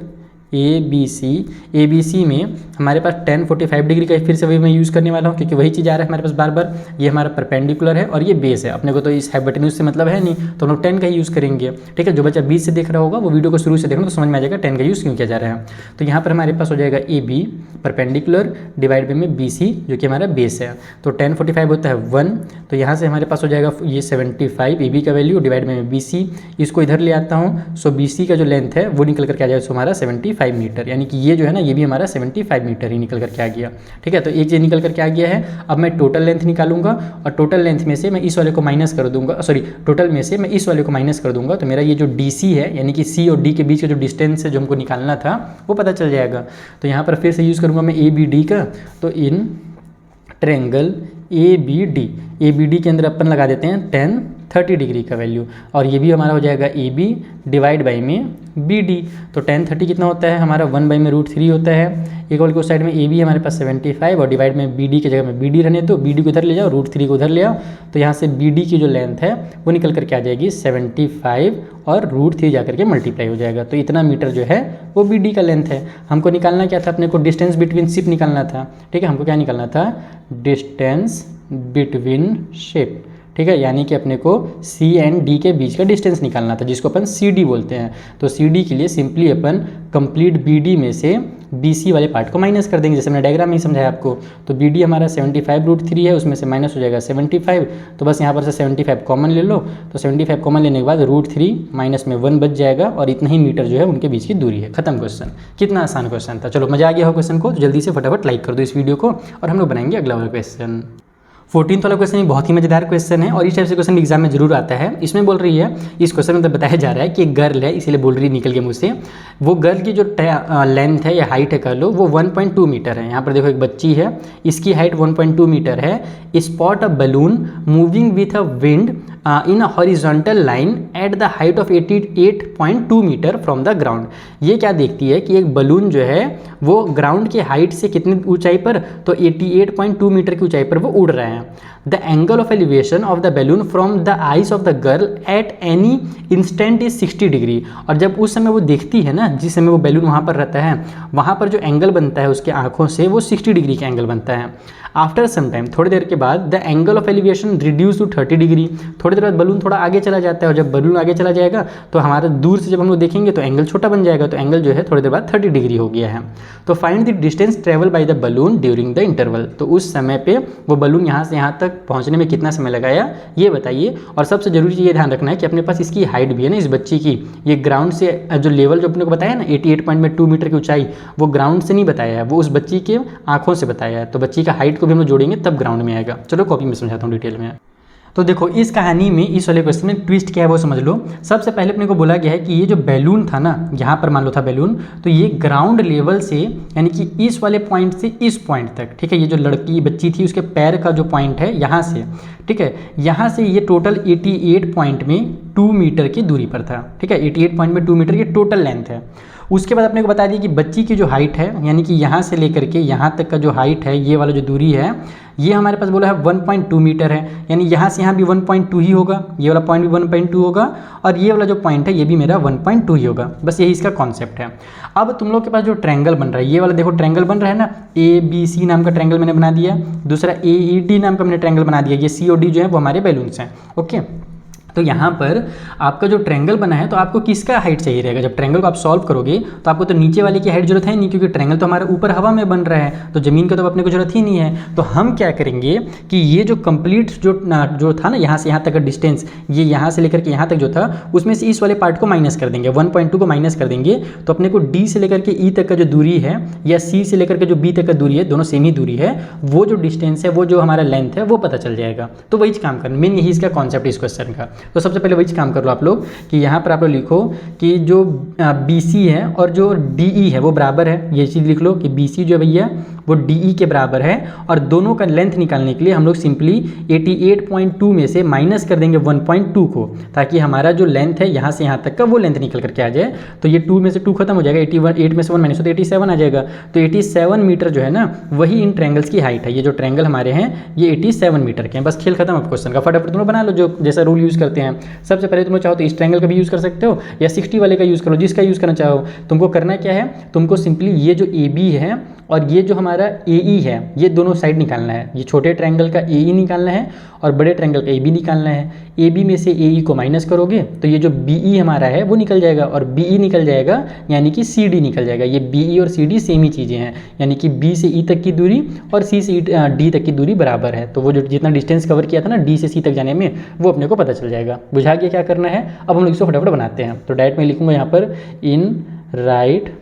ABC में हमारे पास tan 45 डिग्री का फिर से वही मैं यूज़ करने वाला हूँ क्योंकि वही चीज़ आ रहा है हमारे पास बार बार। ये हमारा परपेंडिकुलर है और ये बेस है, अपने को तो इस हाइपोटेन्यूज से मतलब है नहीं, तो हम लोग tan का ही यूज़ करेंगे। ठीक है, जो बच्चा बीच से देख रहा होगा वो वीडियो को शुरू से देखना तो समझ में आ जाएगा tan का यूज़ क्यों किया जा रहा है। तो यहाँ पर हमारे पास हो जाएगा AB परपेंडिकुलर डिवाइड बाई में BC जो कि हमारा बेस है, तो tan 45 होता है 1, तो यहाँ से हमारे पास हो जाएगा ये 75 AB का वैल्यू डिवाइड बाई में BC, इसको इधर ले आता हूँ। सो BC का जो लेंथ है वो निकल करके आ जाएगा हमारा 75 मीटर, यानी कि ये जो है ना ये भी हमारा 75 मीटर ही निकल करके आ गया। ठीक है, तो एक चीज़ निकल करके आ गया है। अब मैं टोटल लेंथ निकालूंगा और टोटल लेंथ में से मैं इस वाले को माइनस कर दूंगा, टोटल में से मैं इस वाले को माइनस कर दूंगा, तो मेरा ये जो DC है यानी कि C और D के बीच का जो डिस्टेंस है जो हमको निकालना था वो पता चल जाएगा। तो यहाँ पर फिर से यूज़ करूँगा मैं ABD का, तो इन ट्रायंगल ABD के अंदर अपन लगा देते हैं tan 30 डिग्री का वैल्यू, और ये भी हमारा हो जाएगा AB डिवाइड बाई में BD। तो tan 30 कितना होता है हमारा 1 बाई में √3 होता है। एक और को साइड में AB हमारे पास 75 और डिवाइड में BD की जगह में BD रहने दो, BD को इधर ले जाओ, √3 को उधर ले आओ, तो यहाँ से BD की जो लेंथ है वो निकल करके आ जाएगी 75 और √3 जा करके मल्टीप्लाई हो जाएगा। तो इतना मीटर जो है वो BD का लेंथ है। हमको निकालना क्या था, अपने को डिस्टेंस बिटवीन शिप निकालना था। ठीक है, हमको क्या निकालना था, डिस्टेंस बिटवीन शिप। ठीक है, यानी कि अपने को C एंड D के बीच का डिस्टेंस निकालना था जिसको अपन CD बोलते हैं। तो CD के लिए सिंपली अपन कंप्लीट BD में से BC वाले पार्ट को माइनस कर देंगे, जैसे मैंने डायग्राम में ही समझाया आपको। तो BD हमारा 75 √3 है, उसमें से माइनस हो जाएगा 75, तो बस यहाँ पर से 75 कॉमन ले लो, तो 75 कॉमन लेने के बाद √3 माइनस में 1 बच जाएगा और इतना ही मीटर जो है उनके बीच की दूरी है। खत्म क्वेश्चन। कितना आसान क्वेश्चन था। चलो मजा आ गया हो क्वेश्चन को, तो जल्दी से फटाफट लाइक कर दो इस वीडियो को और हम लोग बनाएंगे अगला वाला क्वेश्चन। 14th वाला क्वेश्चन बहुत ही मजेदार क्वेश्चन है और इस टाइप से क्वेश्चन एग्जाम में जरूर आता है। इसमें बोल रही है, इस क्वेश्चन में तो बताया जा रहा है कि एक गर्ल है, इसीलिए बोल रही है निकल के मुझसे, वो गर्ल की जो लेंथ है या हाइट है कह लो वो 1.2 मीटर है। यहाँ पर देखो एक बच्ची है, इसकी हाइट 1.2 मीटर है। Spot a balloon moving with a wind in a horizontal line at the height of 88.2 metre from the ground. ये क्या देखती है कि एक बलून जो है वो ग्राउंड के हाइट से कितनी ऊंचाई पर, तो 88.2 मीटर की ऊंचाई पर वो उड़ रहा है। The angle of elevation of the balloon from the eyes of the girl at any instant is 60 degree. और जब उस समय वो देखती है ना, जिस समय वो बैलून वहाँ पर रहता है, वहाँ पर जो एंगल बनता है उसके आँखों से वो 60 डिग्री का एंगल बनता है। आफ्टर सम टाइम, थोड़ी देर के बाद, the angle of elevation reduce to 30 degree. थोड़ी देर बाद बलून थोड़ा आगे चला जाता है और जब बलून आगे चला जाएगा तो हमारा दूर से जब हम लोग देखेंगे तो एंगल छोटा बन जाएगा, तो एंगल जो है थोड़ी देर बाद 30 डिग्री हो गया है। तो find the distance travel by the balloon during the interval. तो उस समय पे वो बलून यहाँ से यहाँ तक तक पहुँचने में कितना समय लगाया ये बताइए। और सबसे जरूरी चीज़ ये ध्यान रखना है कि अपने पास इसकी हाइट भी है ना, इस बच्ची की, ये ग्राउंड से जो लेवल जो अपने को बताया ना 88.2 मीटर की ऊंचाई, वो ग्राउंड से नहीं बताया है, वो उस बच्ची के आंखों से बताया है। तो बच्ची का हाइट को भी हम लोग जोड़ेंगे तब ग्राउंड में आएगा। चलो कॉपी में समझाता हूँ डिटेल में। तो देखो इस कहानी में इस वाले क्वेश्चन में ट्विस्ट क्या है वो समझ लो। सबसे पहले अपने को बोला गया है कि ये जो बैलून था ना, यहाँ पर मान लो था बैलून, तो ये ग्राउंड लेवल से यानी कि इस वाले पॉइंट से इस पॉइंट तक, ठीक है, ये जो लड़की बच्ची थी उसके पैर का जो पॉइंट है यहाँ से, ठीक है, यहाँ से ये टोटल 88.2 मीटर की दूरी पर था, ठीक है, 88.2 मीटर की टोटल लेंथ है। उसके बाद अपने को बता दिया कि बच्ची की जो हाइट है यानी कि यहाँ से लेकर के यहाँ तक का जो हाइट है, ये वाला जो दूरी है, ये हमारे पास बोला है 1.2 मीटर है, यानी यहाँ से यहाँ भी 1.2 ही होगा, ये वाला पॉइंट भी 1.2 होगा और ये वाला जो पॉइंट है ये भी मेरा 1.2 ही होगा। बस यही इसका कॉन्सेप्ट है। अब तुम लोग के पास जो ट्रायंगल बन रहा है, ये वाला देखो ट्रायंगल बन रहा है ना, ABC नाम का ट्रायंगल मैंने बना दिया, दूसरा AED नाम का मैंने ट्रायंगल बना दिया, ये C और D जो है वो हमारे बैलून्स हैं। ओके, तो यहाँ पर आपका जो ट्रायंगल बना है तो आपको किसका हाइट चाहिए रहेगा। जब ट्रायंगल को आप सॉल्व करोगे तो आपको तो नीचे वाले की हाइट जरूरत है नहीं, क्योंकि ट्रायंगल तो हमारा ऊपर हवा में बन रहा है, तो ज़मीन का तो अपने को जरूरत ही नहीं है। तो हम क्या करेंगे कि ये जो कंप्लीट जो था ना यहाँ से यहाँ तक का डिस्टेंस, ये यहाँ से लेकर के यहाँ तक जो था उसमें से इस वाले पार्ट को माइनस कर देंगे, 1.2 को माइनस कर देंगे, तो अपने को D से लेकर के E तक का जो दूरी है या C से लेकर के जो B तक का दूरी है, दोनों सेम ही दूरी है, वो जो डिस्टेंस है, वो जो हमारा लेंथ है वो पता चल जाएगा। तो वही काम करना, मेन यही इसका कॉन्सेप्ट इस क्वेश्चन का। तो सबसे पहले वही काम कर लो आप लोग कि यहाँ पर आप लोग लिखो कि जो BC है और जो DE है वो बराबर है। ये चीज़ लिख लो कि BC जो है भैया वो DE के बराबर है, और दोनों का लेंथ निकालने के लिए हम लोग सिंपली 88.2 में से माइनस कर देंगे 1.2 को, ताकि हमारा जो लेंथ है यहाँ से यहाँ तक का वो लेंथ निकल करके आ जाए। तो ये 2 में से 2 खत्म हो जाएगा, 8 में से 1 माइनस हो तो 87 आ जाएगा। तो 87 मीटर जो है ना वही इन ट्रायंगल्स की हाइट है। ये जो ट्रायंगल हमारे हैं ये 87 मीटर के हैं। बस खेल खत्म अब क्वेश्चन का। फटाफट तुम लोग बना लो जो जैसा रूल यूज़ करते हैं। सबसे पहले तुम चाहो तो इस ट्रायंगल का भी यूज़ कर सकते हो या 60 वाले का यूज़ करो, जिसका यूज़ करना चाहो। तुमको करना क्या है, तुमको सिंपली ये जो AB है और ये जो हमारा AE है, ये दोनों साइड निकालना है। ये छोटे ट्रायंगल का AE निकालना है और बड़े ट्रायंगल का AB निकालना है। AB में से AE को माइनस करोगे तो ये जो BE हमारा है वो निकल जाएगा, और BE निकल जाएगा यानी कि CD निकल जाएगा। ये BE और CD सेम ही चीज़ें हैं, यानी कि B से E तक की दूरी और C से D तक की दूरी बराबर है। तो वो जो जितना डिस्टेंस कवर किया था ना D से C तक जाने में, वो अपने को पता चल जाएगा। बुझा गया क्या करना है। अब हम लोग इसको फटाफट बनाते हैं। तो डायरेक्ट मैं लिखूँगा यहाँ पर इन राइट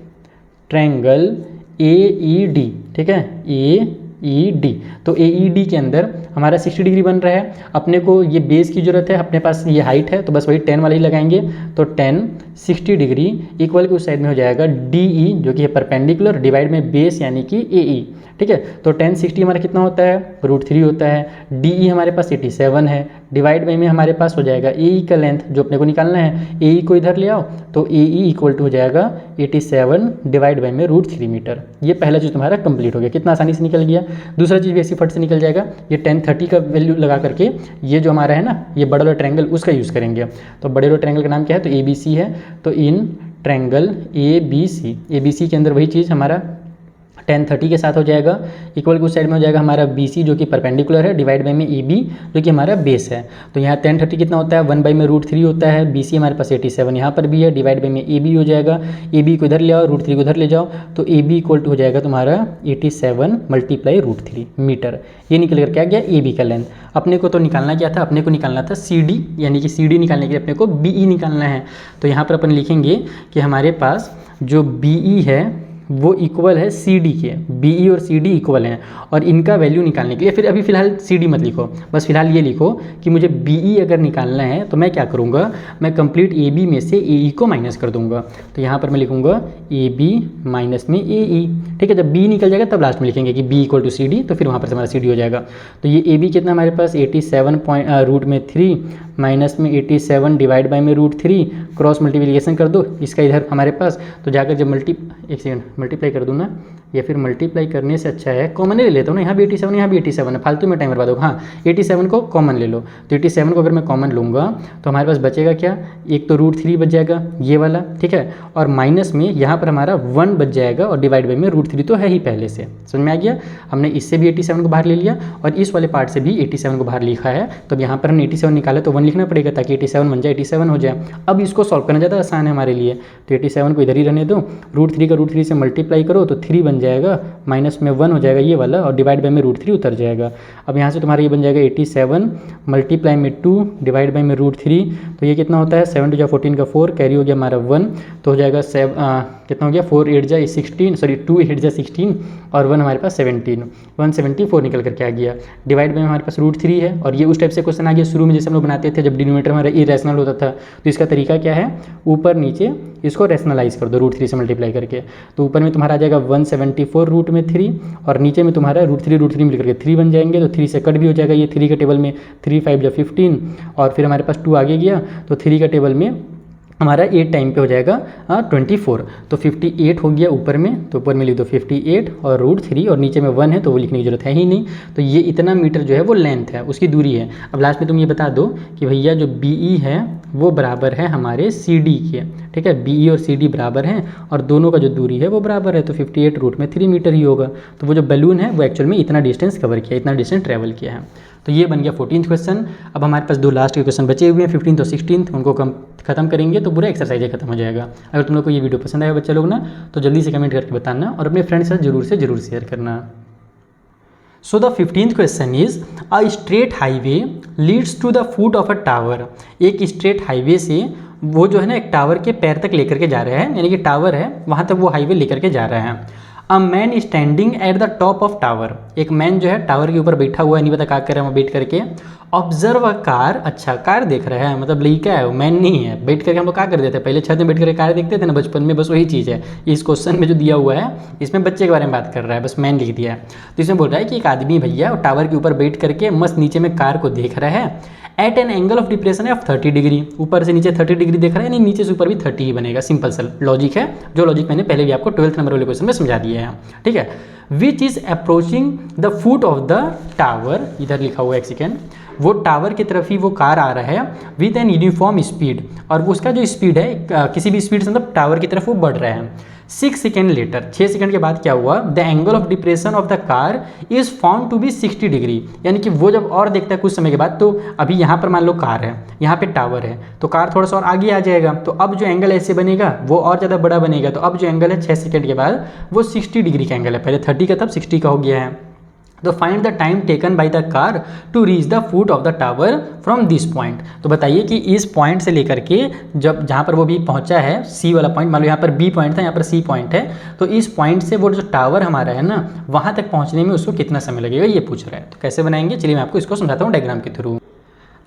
ट्रायंगल AED, ठीक है, AED। तो AED के अंदर हमारा 60 डिग्री बन रहा है। अपने को ये बेस की जरूरत है, अपने पास ये हाइट है तो बस वही 10 वाला ही लगाएंगे। तो 10 60 डिग्री इक्वल के उस साइड में हो जाएगा DE जो कि है परपेंडिकुलर डिवाइड में बेस यानी कि AE, ठीक है। तो 10 60 हमारा कितना होता है, √3 होता है। DE हमारे पास 87 है, डिवाइड बाई में हमारे पास हो जाएगा AE का लेंथ जो अपने को निकालना है। AE को इधर ले आओ तो AE इक्वल टू हो जाएगा 87 डिवाइड बाई में √3 मीटर। ये पहला चीज़ तुम्हारा कंप्लीट हो गया, कितना आसानी से निकल गया। दूसरा चीज़ भी ऐसी फट से निकल जाएगा। ये 10 30 का वैल्यू लगा करके ये जो हमारा है ना ये बड़ा वाला ट्रायंगल उसका यूज़ करेंगे। तो बड़े वाले ट्रायंगल का नाम क्या है, तो ABC है। तो इन ट्रायंगल ABC के अंदर वही चीज़ हमारा 10 30 के साथ हो जाएगा, इक्वल के उस साइड में हो जाएगा हमारा BC जो कि परपेंडिकुलर है, डिवाइड बाई में AB जो कि हमारा बेस है। तो यहाँ 10 30 कितना होता है, 1 बाई में √3 होता है। BC हमारे पास 87 यहाँ पर भी है, डिवाइड बाई में AB हो जाएगा। AB को इधर ले आओ, √3 को इधर ले जाओ, तो AB इक्वल टू हो जाएगा तुम्हारा 87 मल्टीप्लाई √3 मीटर। ये निकल कर क्या गया, AB का लेंथ। अपने को तो निकालना क्या था, अपने को निकालना था CD, यानी कि CD निकालने के लिए अपने को BE निकालना है। तो यहाँ पर अपन लिखेंगे कि हमारे पास जो BE है वो इक्वल है CD के। BE और CD इक्वल हैं, और इनका वैल्यू निकालने के लिए फिर अभी फ़िलहाल CD मत लिखो, बस फिलहाल ये लिखो कि मुझे BE अगर निकालना है तो मैं क्या करूँगा, मैं कंप्लीट AB में से AE को माइनस कर दूँगा। तो यहाँ पर मैं लिखूँगा AB माइनस में AE, ठीक है। जब B निकल जाएगा तब लास्ट में लिखेंगे कि B इक्वल टू CD, तो फिर वहाँ पर से हमारा CD हो जाएगा। तो ये AB कितना हमारे पास 87√3 माइनस में 87 डिवाइड बाई में √3, क्रॉस मल्टीप्लिकेशन कर दो इसका इधर हमारे पास। तो जाकर जब मल्टीप्लाई कर दूँ ना, या फिर मल्टीप्लाई करने से अच्छा है कॉमन ले लेता हूँ ना, यहाँ भी 87 यहाँ भी 87 है, फालतू में टाइम बर्बाद होगा। हाँ 87 को कॉमन ले लो। तो 87 को अगर मैं कॉमन लूँगा तो हमारे पास बचेगा क्या, एक तो √3 बच जाएगा ये वाला, ठीक है, और माइनस में यहाँ पर हमारा 1 बच जाएगा, और डिवाइड बाई में √3 तो है ही पहले से। समझ में आ गया। हमने इससे भी 87 को बाहर ले लिया और इस वाले पार्ट से भी 87 को बाहर लिखा है। तो यहाँ पर हमने 87 निकाला तो 1 लिखना पड़ेगा ताकि 87 बन जाए, 87 हो जाए। अब इसको सॉल्व करना ज़्यादा आसान है हमारे लिए। तो 87 को इधर ही रहने दो, √3 का √3 से मल्टीप्लाई करो तो 3 बन बन जाएगा, माइनस में 1 हो जाएगा ये वाला, और डिवाइड बाई में √3 उतर जाएगा। अब यहाँ से तुम्हारा ये बन जाएगा 87 मल्टीप्लाई में 2 डिवाइड बाई में √3, तो ये कितना होता है 7 × 14 का 4, कैरी हो गया हमारा 1, तो हो जाएगा कितना हो गया 4 8 जा 16, सॉरी 2 8 जा 16 और 1 हमारे पास 17, 174 निकल करके आ गया। डिवाइड बाई में हमारे पास √3 है, और ये उस टाइप से क्वेश्चन आ गया शुरू में जैसे हम लोग बनाते थे जब डिनोमिनेटर हमारा इरेशनल होता था। तो इसका तरीका क्या है, ऊपर नीचे इसको रैशनलाइज कर दो √3 से मल्टीप्लाई करके, तो ऊपर में तुम्हारा आ जाएगा 174 रूट में 3, और नीचे में तुम्हारा √3 मिल करके 3 बन जाएंगे, तो 3 से कट भी हो जाएगा ये 3 के टेबल में, 3 5 जा 15, और फिर हमारे पास 2 आगे गया, तो 3 का टेबल में हमारा 8 टाइम पे हो जाएगा 24, तो 58 हो गया ऊपर में, तो ऊपर में लिख दो 58 और √3, और नीचे में 1 है तो वो लिखने की जरूरत है ही नहीं। तो ये इतना मीटर जो है वो लेंथ है, उसकी दूरी है। अब लास्ट में तुम ये बता दो कि भैया जो BE है वो बराबर है हमारे CD के, ठीक है, BE और CD बराबर हैं और दोनों का जो दूरी है वो बराबर है, तो 58 √3 मीटर ही होगा। तो वो जो बैलून है वो एक्चुअल में इतना डिस्टेंस कवर किया, इतना डिस्टेंस ट्रैवल किया है। तो ये बन गया 14th क्वेश्चन। अब हमारे पास 2 लास्ट के क्वेश्चन बचे हुए हैं, 15th और 16th, उनको खत्म करेंगे तो पूरा एक्सरसाइज खत्म हो जाएगा। अगर तुम लोग को ये वीडियो पसंद आया बच्चा लोग ना, तो जल्दी से कमेंट करके बताना और अपने फ्रेंड्स से जरूर शेयर करना। So the 15th question is a straight highway leads to the foot of a tower. एक स्ट्रेट हाईवे से वो जो है ना एक टावर के पैर तक लेकर के जा रहे हैं, यानी कि टावर है वहाँ तक वो हाईवे लेकर के जा रहे हैं। A man standing at the top of tower, एक मैन जो है टावर के ऊपर बैठा हुआ है, नहीं पता क्या कर रहा है वहाँ बैठ करके। ऑब्जर्व अ कार, अच्छा कार देख रहा है, मतलब लड़का है वो, मैन नहीं है। बैठ करके हम लोग क्या कर देते हैं, पहले छत में बैठ करके कार देखते थे ना बचपन में, बस वही चीज़ है। इस क्वेश्चन में जो दिया हुआ है इसमें बच्चे के बारे में बात कर रहा है, बस मैन लिख दिया है। तो इसमें बोल रहा है कि एक आदमी भैया टावर के ऊपर बैठ करके मस्त नीचे में कार को देख रहा है at an angle of depression of 30 degree. ऊपर से नीचे 30 डिग्री देख रहा है, नहीं नीचे से ऊपर भी 30 ही बनेगा। सिंपल सा लॉजिक है, जो लॉजिक मैंने पहले भी आपको 12th नंबर वाले क्वेश्चन में समझा दिया है, ठीक है। Which is approaching the foot of the tower, इधर लिखा हुआ है एक सेकेंड, वो टावर की तरफ ही वो कार आ रहा है विद एन यूनिफॉर्म स्पीड, और उसका जो स्पीड है किसी भी स्पीड से मतलब टावर की तरफ वो बढ़ रहा है। 6 सेकेंड लेटर, 6 सेकेंड के बाद क्या हुआ, the angle of depression of the car is found to be 60 degree, यानी कि वो जब और देखता है कुछ समय के बाद, तो अभी यहाँ पर मान लो कार है, यहाँ पे टावर है, तो कार थोड़ा सा और आगे आ जाएगा, तो अब जो एंगल ऐसे बनेगा वो और ज़्यादा बड़ा बनेगा। तो अब जो एंगल है 6 सेकेंड के बाद वो 60 डिग्री का एंगल है, पहले 30 का तब 60 का हो गया है। तो find the time taken by the car to reach the foot of the tower from this point. तो बताइए कि इस पॉइंट से लेकर के जब जहाँ पर वो भी पहुँचा है, सी वाला पॉइंट, मान लो यहाँ पर बी पॉइंट था, यहाँ पर सी पॉइंट है, तो इस पॉइंट से वो जो टावर हमारा है ना वहाँ तक पहुँचने में उसको कितना समय लगेगा ये पूछ रहा है। तो कैसे बनाएंगे, चलिए मैं आपको इसको समझाता हूँ डायग्राम के थ्रू।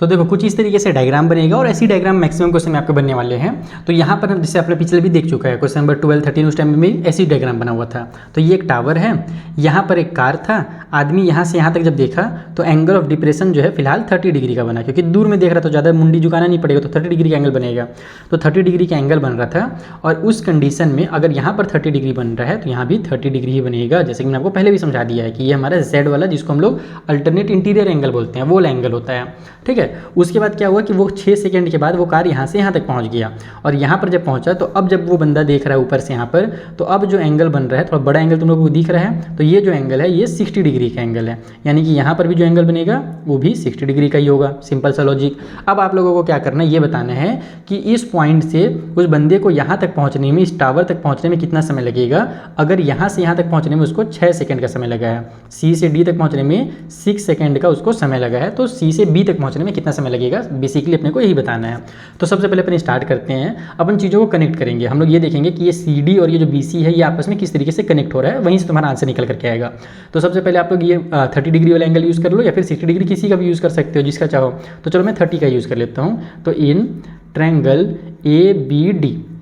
तो देखो कुछ इस तरीके से डायग्राम बनेगा, और ऐसी डायग्राम मैक्सिमम क्वेश्चन में आपके बनने वाले हैं। तो यहाँ पर हम जैसे आपने पिछले भी देख चुका है क्वेश्चन नंबर 12 13, उस टाइम में ऐसी डायग्राम बना हुआ था। तो ये एक टावर है, यहाँ पर एक कार था, आदमी यहाँ से यहाँ तक जब देखा तो एंगल ऑफ डिप्रेशन जो है फिलहाल 30 डिग्री का बना, क्योंकि दूर में देख रहा तो ज़्यादा मुंडी झुकाना नहीं पड़ेगा, तो 30 डिग्री का एंगल बनेगा। तो 30 डिग्री का एंगल बन रहा था, और उस कंडीशन में अगर यहाँ पर 30 डिग्री बन रहा है तो यहाँ भी 30 डिग्री ही बनेगा। जैसे कि मैंने आपको पहले भी समझा दिया है कि ये हमारा Z वाला, जिसको हम लोग अल्टरनेट इंटीरियर एंगल बोलते हैं, वो एंगल होता है, ठीक है। उसके बाद क्या हुआ कि वो 6 सेकंड के बाद वो कार यहाँ से यहाँ तक पहुँच गया, और यहाँ पर जब पहुँचा तो अब जब वो बंदा देख रहा है ऊपर से यहाँ पर, तो अब जो एंगल बन रहा है थोड़ा बड़ा एंगल तुम लोगों को दिख रहा है, तो ये जो एंगल है ये 60 डिग्री का एंगल है, यानी कि यहाँ पर भी जो एंगल बनेगा वो भी 60 डिग्री का ही होगा। सिंपल सा लॉजिक। अब आप लोगों को क्या करना है ये बताना है कि इस पॉइंट से उस बंदे को यहाँ तक पहुँचने में, इस टावर तक पहुँचने में कितना समय लगेगा। अगर यहाँ से यहाँ तक पहुँचने में उसको 6 सेकंड का समय लगा है, सी से डी तक पहुँचने में 6 सेकंड का उसको समय लगा है, तो सी से बी तक पहुँचने में कितना समय लगेगा, बेसिकली अपने को यही बताना है। तो सबसे पहले अपन स्टार्ट करते हैं, अपन चीज़ों को कनेक्ट करेंगे। हम लोग ये देखेंगे कि ये सी डी और ये जो बी सी है ये आपस में किस तरीके से कनेक्ट हो रहा है, वहीं से तुम्हारा आंसर निकल करके आएगा। तो सबसे पहले आप लोग ये 30 डिग्री वाला एंगल यूज़ कर लो, या फिर 60 डिग्री किसी का भी यूज़ कर सकते हो जिसका चाहो। तो चलो मैं 30 का यूज़ कर लेता हूँ। तो in triangle A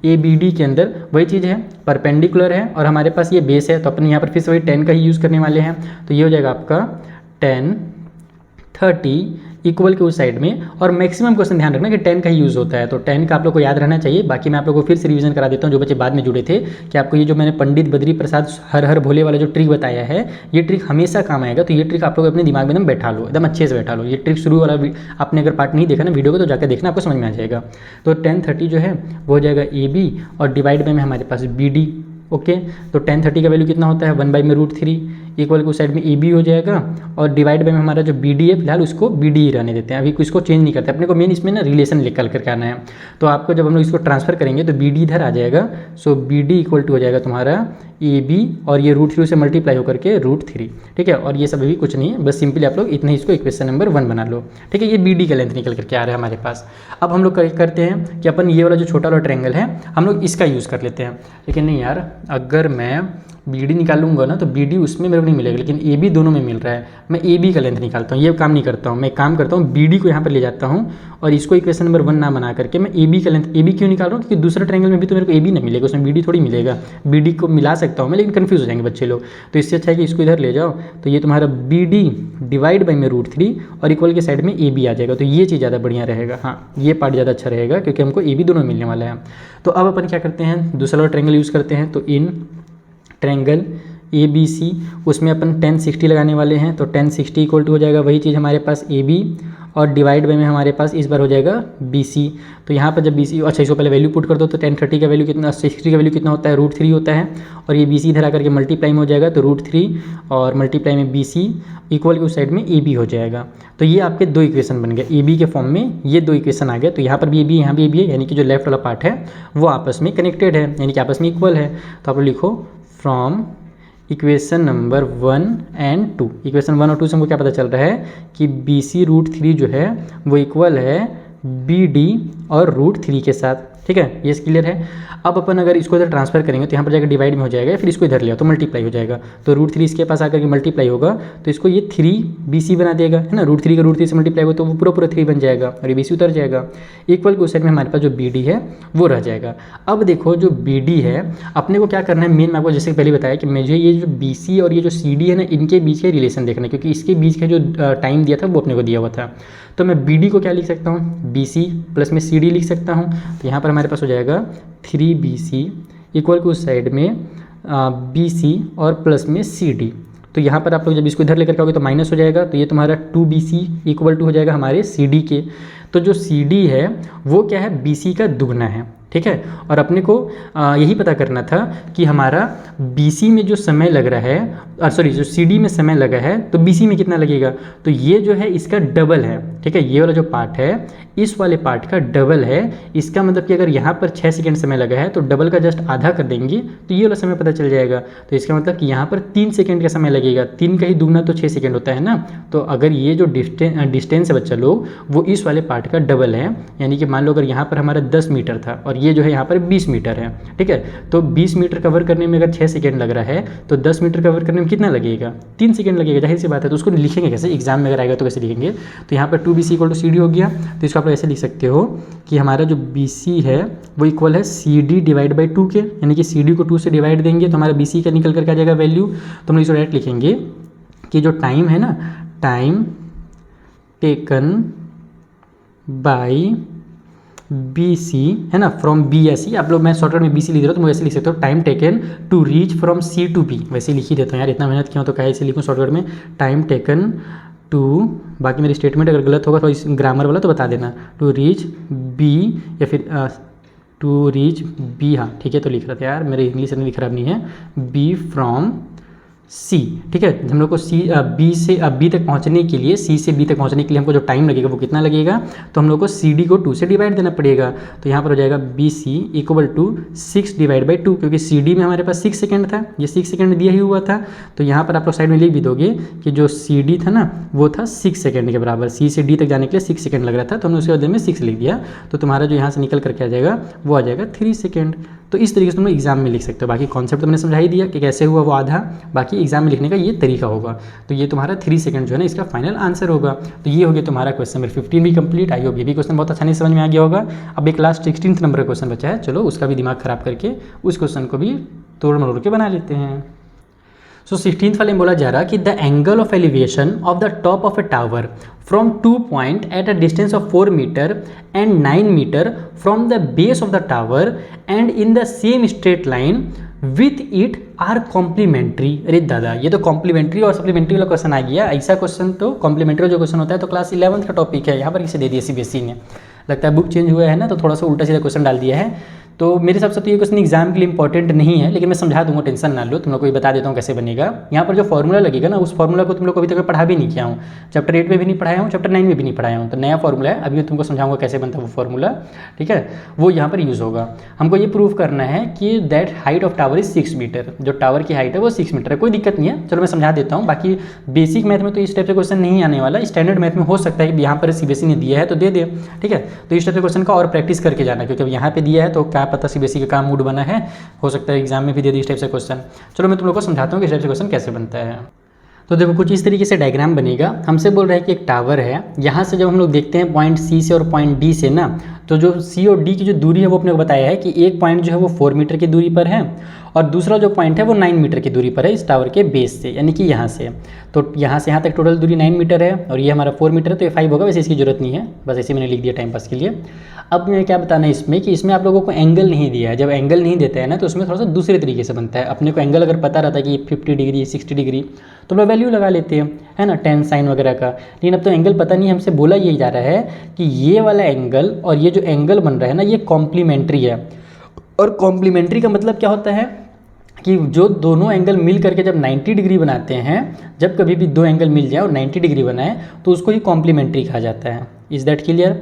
B D के अंदर वही चीज़ है, परपेंडिकुलर है और हमारे पास ये बेस है, तो अपन यहाँ पर फिर से वही 10 का ही यूज़ करने वाले हैं। तो ये हो जाएगा आपका 10 30 इक्वल के उस साइड में, और मैक्सिमम क्वेश्चन ध्यान रखना कि 10 का ही यूज़ होता है, तो 10 का आप लोग को याद रहना चाहिए। बाकी मैं आप लोगों को फिर से रिवीजन करा देता हूँ, जो बच्चे बाद में जुड़े थे, कि आपको ये जो मैंने पंडित बद्री प्रसाद हर हर भोले वाला जो ट्रिक बताया है, ये ट्रिक हमेशा काम आएगा। तो ये ट्रिक आप लोग अपने दिमाग में एकदम बैठा लो, एकदम अच्छे से बैठा लो। ये ट्रिक शुरू वाला आपने अगर पार्ट नहीं देखा ना वीडियो को, तो जाकर देखना, आपको समझ में आ जाएगा। तो 10 30 जो है वो हो जाएगा ए बी, और डिवाइड में हमारे पास बी डी। ओके, तो 10 30 का वैल्यू कितना होता है 1 बाई में √3, इक्वल को साइड में ए बी हो जाएगा, और डिवाइड बाय में हमारा जो बी डी है फिलहाल उसको बी डी ही रहने देते हैं, अभी इसको चेंज नहीं करते, अपने को मेन इसमें ना रिलेशन निकल करके आना है। तो आपको जब हम लोग इसको ट्रांसफर करेंगे तो बी डी इधर आ जाएगा, सो बी डी इक्वल टू हो जाएगा तुम्हारा ए बी, और ये √3 से मल्टीप्लाई होकर के √3, ठीक है। और ये सब भी कुछ नहीं है, बस सिंपली आप लोग इतना ही इसको इक्वेशन नंबर 1 बना लो, ठीक है। ये बी डी का लेंथ निकल करके आ रहा है हमारे पास। अब हम लोग करते हैं कि अपन ये वाला जो छोटा वाला ट्रायंगल है हम लोग इसका यूज़ कर लेते हैं, लेकिन नहीं यार, अगर मैं बी डी निकालूंगा ना तो बी डी उसमें मेरे को नहीं मिलेगा, लेकिन ए बी दोनों में मिल रहा है। मैं ए बी का लेंथ निकालता हूँ, ये काम नहीं करता हूँ, मैं काम करता हूँ बी डी को यहाँ पर ले जाता हूँ और इसको इक्वेशन नंबर 1 ना बना करके मैं ए बी का लेंथ, ए बी क्यों निकाल रहा हूँ क्योंकि दूसरे ट्रायंगल में भी तो मेरे को ए बी नहीं मिलेगा, उसमें बी डी थोड़ी मिलेगा। बी डी को मिला सकता हूँ मैं, लेकिन कन्फ्यूज़ हो जाएंगे बच्चे लोग, तो इससे अच्छा है कि इसको इधर ले जाओ। तो ये तुम्हारा बी डी डिवाइड बाई में √3 और इक्वल के साइड में ए बी आ जाएगा, तो ये चीज़ ज़्यादा बढ़िया रहेगा। हाँ, ये पार्ट ज़्यादा अच्छा रहेगा क्योंकि हमको ए बी दोनों मिलने वाला है। तो अब अपन क्या करते हैं, दूसरा वाला ट्रायंगल यूज़ करते हैं। तो इन ट्रायंगल ए बी सी उसमें अपन tan 60 लगाने वाले हैं, तो tan 60 इक्वल टू हो जाएगा वही चीज़ हमारे पास ए बी, और डिवाइड बाई में हमारे पास इस बार हो जाएगा बी सी। तो यहाँ पर जब बी सी, अच्छा इसको पहले वैल्यू पुट कर दो, तो tan 30 का वैल्यू कितना, 60 का वैल्यू कितना होता है, √3 होता है, और ये बी सी इधर आकर के मल्टीप्लाई में हो जाएगा, तो √3 और मल्टीप्लाई में बी सी इक्वल के उस साइड में ए बी हो जाएगा। तो ये आपके दो इक्वेशन बन गए ए बी के फॉर्म में, ये दो इक्वेशन आ गए। तो यहाँ पर भी ए बी, यहाँ भी ए बी है, यानी कि जो लेफ्ट वाला पार्ट है वो आपस में कनेक्टेड है, यानी कि आपस में इक्वल है। तो आप लिखो from equation number 1 and 2, equation 1 और 2 से हमको क्या पता चल रहा है कि बी सी √3 जो है वो इक्वल है बी डी और √3 के साथ, ठीक है, ये क्लियर है। अब अपन अगर इसको इधर ट्रांसफर करेंगे तो यहाँ पर जाकर डिवाइड में हो जाएगा, फिर इसको इधर ले आओ तो मल्टीप्लाई हो जाएगा, तो √3 इसके पास आकर के मल्टीप्लाई होगा तो इसको ये 3BC बना देगा, है ना। √3 का √3 से मल्टीप्लाई होगा तो वो पूरा 3 बन जाएगा और ये BC उतर जाएगा। इक्वल के उस साइड में हमारे पास जो BD है वो रह जाएगा। अब देखो जो BD है अपने को क्या करना है, मेन मैं आपको जैसे पहले बताया कि मुझे ये जो BC और ये जो CD है ना इनके बीच का रिलेशन देखना है, क्योंकि इसके बीच का जो टाइम दिया था वो अपने को दिया हुआ था। तो मैं BD को क्या लिख सकता हूँ, BC प्लस में CD लिख सकता हूँ। तो यहाँ पर हमारे पास हो जाएगा 3BC इक्वल के उस साइड में BC और प्लस में CD। तो यहाँ पर आप लोग जब इसको इधर लेकर के आओगे तो माइनस हो जाएगा, तो ये तुम्हारा 2BC इक्वल टू हो जाएगा हमारे CD के। तो जो CD है वो क्या है, BC का दुगना है, ठीक है। और अपने को यही पता करना था कि हमारा BC में जो समय लग रहा है, सॉरी जो CD में समय लगा है तो BC में कितना लगेगा, तो ये जो है इसका डबल है, ठीक है। ये वाला जो पार्ट है इस वाले पार्ट का डबल है। इसका मतलब कि अगर यहाँ पर 6 सेकेंड समय लगा है तो डबल का जस्ट आधा कर देंगे तो ये वाला समय पता चल जाएगा। तो इसका मतलब कि यहाँ पर 3 सेकेंड का समय लगेगा, 3 का ही दुगना तो 6 सेकेंड होता है ना। तो अगर ये जो डिस्टेंस है बच्चा लोग वो इस वाले पार्ट का डबल है, यानी कि मान लो अगर यहाँ पर हमारा 10 मीटर था और ये जो है यहाँ पर 20 मीटर है, ठीक है। तो 20 मीटर कवर करने में अगर 6 सेकेंड लग रहा है तो 10 मीटर कवर करने में कितना लगेगा, 3 सेकेंड लगेगा, जाहिर सी बात है। तो उसको लिखेंगे कैसे, एग्जाम में अगर आएगा तो कैसे लिखेंगे, तो यहाँ पर 2BC इक्वल टू CD हो गया। तो इसको आप लोग ऐसे लिख सकते हो कि हमारा जो BC है वो इक्वल है CD डिवाइड बाई 2 के, यानी कि CD को 2 से डिवाइड देंगे तो हमारा BC का निकल करके आ जाएगा वैल्यू। तो हम इसको डायरेक्ट लिखेंगे कि जो टाइम है ना, टाइम टेकन बाई BC है ना, फ्रॉम BC, आप लोग मैं शॉर्टकट में BC लिख रहा हूँ तो मैं ऐसे लिख सकता हूँ time taken to reach from C to B, वैसे लिख ही देता हूँ यार, इतना मेहनत किया तो कहे ऐसे लिखूँ शॉर्टकट में, टाइम टेकन टू, बाकी मेरी स्टेटमेंट अगर गलत होगा तो इस ग्रामर वाला तो बता देना, टू रीच B या फिर टू रीच B, हाँ ठीक है। तो लिख रहा था यार, मेरे इंग्लिश इतनी खराब नहीं है, B फ्रॉम C, ठीक है। हम लोग को B से B तक पहुंचने के लिए, C से B तक पहुंचने के लिए हमको जो टाइम लगेगा वो कितना लगेगा, तो हम लोग को CD को 2 से डिवाइड देना पड़ेगा। तो यहाँ पर हो जाएगा BC equal to 6 divide by 2, क्योंकि CD में हमारे पास 6 सेकेंड था, ये 6 सेकेंड दिया ही हुआ था। तो यहाँ पर आप लोग साइड में लिख भी दोगे कि जो CD था ना वो था 6 सेकेंड के बराबर, C से D तक जाने के लिए 6 सेकेंड लग रहा था, तो हमने उसके बदले में 6 लिख दिया। तो तुम्हारा जो यहाँ से निकल करके आ जाएगा वो आ जाएगा 3 सेकेंड। तो इस तरीके से तुम एग्जाम में लिख सकते हो। बाकी कॉन्सेप्ट तो मैंने समझा ही दिया कि कैसे हुआ वो आधा, बाकी एग्जाम में लिखने का ये तरीका होगा। तो ये तुम्हारा 3 सेकंड जो है ना इसका फाइनल आंसर होगा। तो ये हो गया तुम्हारा क्वेश्चन नंबर 15 भी कंप्लीट। आई होप ये भी क्वेश्चन बहुत आसानी से समझ में आ गया होगा। अब एक लास्ट 16th नंबर का क्वेश्चन बचा है, चलो उसका भी दिमाग खराब करके उस क्वेश्चन को भी तोड़ मरोड़ के बना लेते हैं। सो 16th वाले में बोला जा रहा कि the angle of elevation of the top of a tower from 2 point at a distance of 4 metre and 9 metre from the base of the tower and in the same straight line with it are complementary. अरे दादा, ये तो complementary और supplementary वाला question आ गया। ऐसा question तो complementary जो क्वेश्चन होता है तो क्लास 11th का टॉपिक है, यहाँ पर किसे दे दिया CBSE ने, लगता है बुक चेंज हुआ है ना तो थोड़ा सा उल्टा सीधा क्वेश्चन डाल दिया है। तो मेरे हिसाब से तो ये क्वेश्चन एग्जाम के लिए इंपॉर्टेंट नहीं है, लेकिन मैं समझा दूंगा, टेंशन ना लो, तुम लोग को भी बता देता हूँ कैसे बनेगा। यहाँ पर जो फॉर्मूला लगेगा ना, उस फॉर्मूला को तुम लोग को अभी तक पढ़ा भी नहीं किया हूँ, चैप्टर 8 में भी नहीं पढ़ाया हूँ, चैप्टर 9 में भी नहीं पढ़ाया हूँ। तो नया फॉर्मूला है, अभी मैं तुमको समझाऊंगा कैसे बनता है वो फॉर्मूला, ठीक है, वो यहाँ पर यूज़ होगा। हमको ये प्रूव करना है कि that height of tower is 6 metre, जो टावर की हाइट है वो 6 मीटर है। कोई दिक्कत नहीं है, चलो मैं समझा देता हूँ। बाकी बेसिक मैथ में तो इस टाइप से क्वेश्चन नहीं आने वाला, स्टैंडर्ड मैथ में हो सकता है कि यहाँ पर सीबीएसई ने दिया है तो दे दे, ठीक है। तो इस टाइप से क्वेश्चन का और प्रैक्टिस करके जाना, क्योंकि अब यहाँ पे दिया है तो क्या पता सीबीएसई का काम मूड बना है, हो सकता है एग्जाम में भी दे दी इस टाइप से क्वेश्चन। चलो मैं तुम लोग को समझाता हूँ कि इस टाइप से क्वेश्चन कैसे बनता है। तो देखो कुछ इस तरीके से डायग्राम बनेगा। हमसे बोल रहा है कि एक टावर है, यहाँ से जब हम लोग देखते हैं पॉइंट सी से और पॉइंट डी से ना, तो जो सी और डी की जो दूरी है वो अपने को बताया है कि एक पॉइंट जो है वो 4 मीटर की दूरी पर है और दूसरा जो पॉइंट है वो 9 मीटर की दूरी पर है इस टावर के बेस से, यानी कि यहाँ से। तो यहाँ से यहाँ तक टोटल दूरी 9 मीटर है और ये हमारा 4 मीटर है, तो ये 5 होगा, वैसे इसकी जरूरत नहीं है, बस ऐसे मैंने लिख दिया टाइम पास के लिए। अब मैं क्या बताना है इसमें कि इसमें आप लोगों को एंगल नहीं दिया है। जब एंगल नहीं देते हैं ना तो उसमें थोड़ा सा दूसरे तरीके से बनता है। अपने को एंगल अगर पता रहता है कि 50 डिग्री 60 डिग्री तो हम लोग वैल्यू लगा लेते हैं, है ना, टेन साइन वगैरह का। लेकिन अब तो एंगल पता नहीं, हमसे बोला यही जा रहा है कि ये वाला एंगल और ये जो एंगल बन रहा है ना ये कॉम्प्लीमेंट्री है। और कॉम्प्लीमेंट्री का मतलब क्या होता है कि जो दोनों एंगल मिल करके जब 90 डिग्री बनाते हैं, जब कभी भी दो एंगल मिल जाए और 90 डिग्री बनाए तो उसको ही कॉम्प्लीमेंट्री कहा जाता है। Is that clear?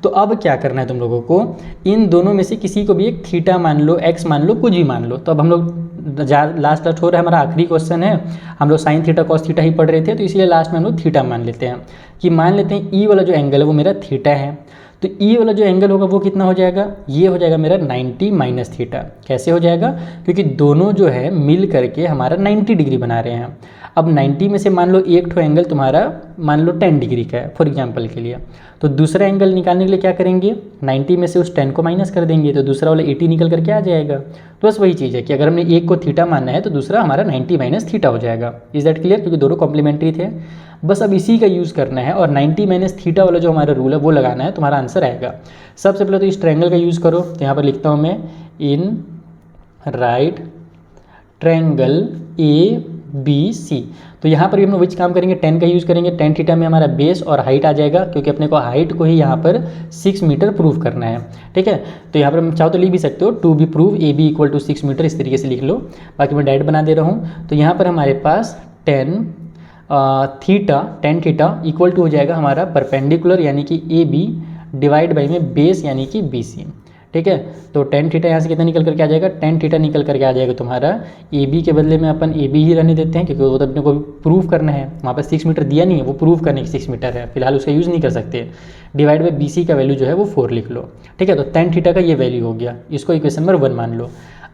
तो अब क्या करना है तुम लोगों को, इन दोनों में से किसी को भी एक थीटा मान लो, एक्स मान लो, कुछ भी मान लो। तो अब हम लोग लास्ट हो रहा है, हमारा आखिरी क्वेश्चन है, हम लोग साइन थीटा कॉस थीटा ही पढ़ रहे थे, तो इसलिए लास्ट में हम लोग थीटा मान लेते हैं कि मान लेते हैं ई वाला जो एंगल है वो मेरा थीटा है। तो ई वाला जो एंगल होगा वो कितना हो जाएगा, ये हो जाएगा मेरा 90 माइनस थीटा। कैसे हो जाएगा, क्योंकि दोनों जो है मिल करके हमारा 90 डिग्री बना रहे हैं। अब 90 में से मान लो एक ठो एंगल तुम्हारा मान लो 10 डिग्री का है फॉर एग्जांपल के लिए, तो दूसरा एंगल निकालने के लिए क्या करेंगे, 90 में से उस 10 को माइनस कर देंगे तो दूसरा वाला 80 निकल करके आ जाएगा। तो बस वही चीज़ है कि अगर हमने एक को थीटा मानना है तो दूसरा हमारा 90 माइनस थीटा हो जाएगा। Is that clear? क्योंकि दोनों कॉम्प्लीमेंट्री थे। बस अब इसी का यूज़ करना है और 90 माइनस थीटा वाला जो हमारा रूल है वो लगाना है, तुम्हारा आंसर आएगा। सबसे पहले तो इस ट्रायंगल का यूज़ करो, तो यहाँ पर लिखता हूँ मैं, in right triangle A B C. तो यहाँ पर भी हम लोग विच काम करेंगे, 10 का यूज़ करेंगे। 10 थीटा में हमारा बेस और हाइट आ जाएगा, क्योंकि अपने को हाइट को ही यहाँ पर 6 मीटर प्रूव करना है, ठीक है। तो यहाँ पर हम चाहो तो लिख भी सकते हो, to be prove A B equal to 6 metre, इस तरीके से लिख लो। बाकी मैं डायरेक्ट बना दे रहा हूँ। तो यहाँ पर हमारे पास 10 थीटा इक्वल टू हो जाएगा हमारा परपेंडिकुलर यानी कि ए बी डिवाइड बाई में बेस यानी कि बी सी, ठीक है। तो 10 थीटा यहाँ से कितना निकल करके आ जाएगा, 10 थीटा निकल करके आ जाएगा तुम्हारा ए बी के बदले में अपन ए बी ही रहने देते हैं, क्योंकि वो तो अपने को प्रूव करना है। वहाँ पर 6 मीटर दिया नहीं है, वो प्रूव करने की 6 मीटर है, फिलहाल उसका यूज़ नहीं कर सकते। डिवाइड बाई बी सी का वैल्यू जो है वो 4 लिख लो, ठीक है। तो 10 थीटा का ये वैल्यू हो गया, इसको इक्वेशन नंबर 1 मान लो।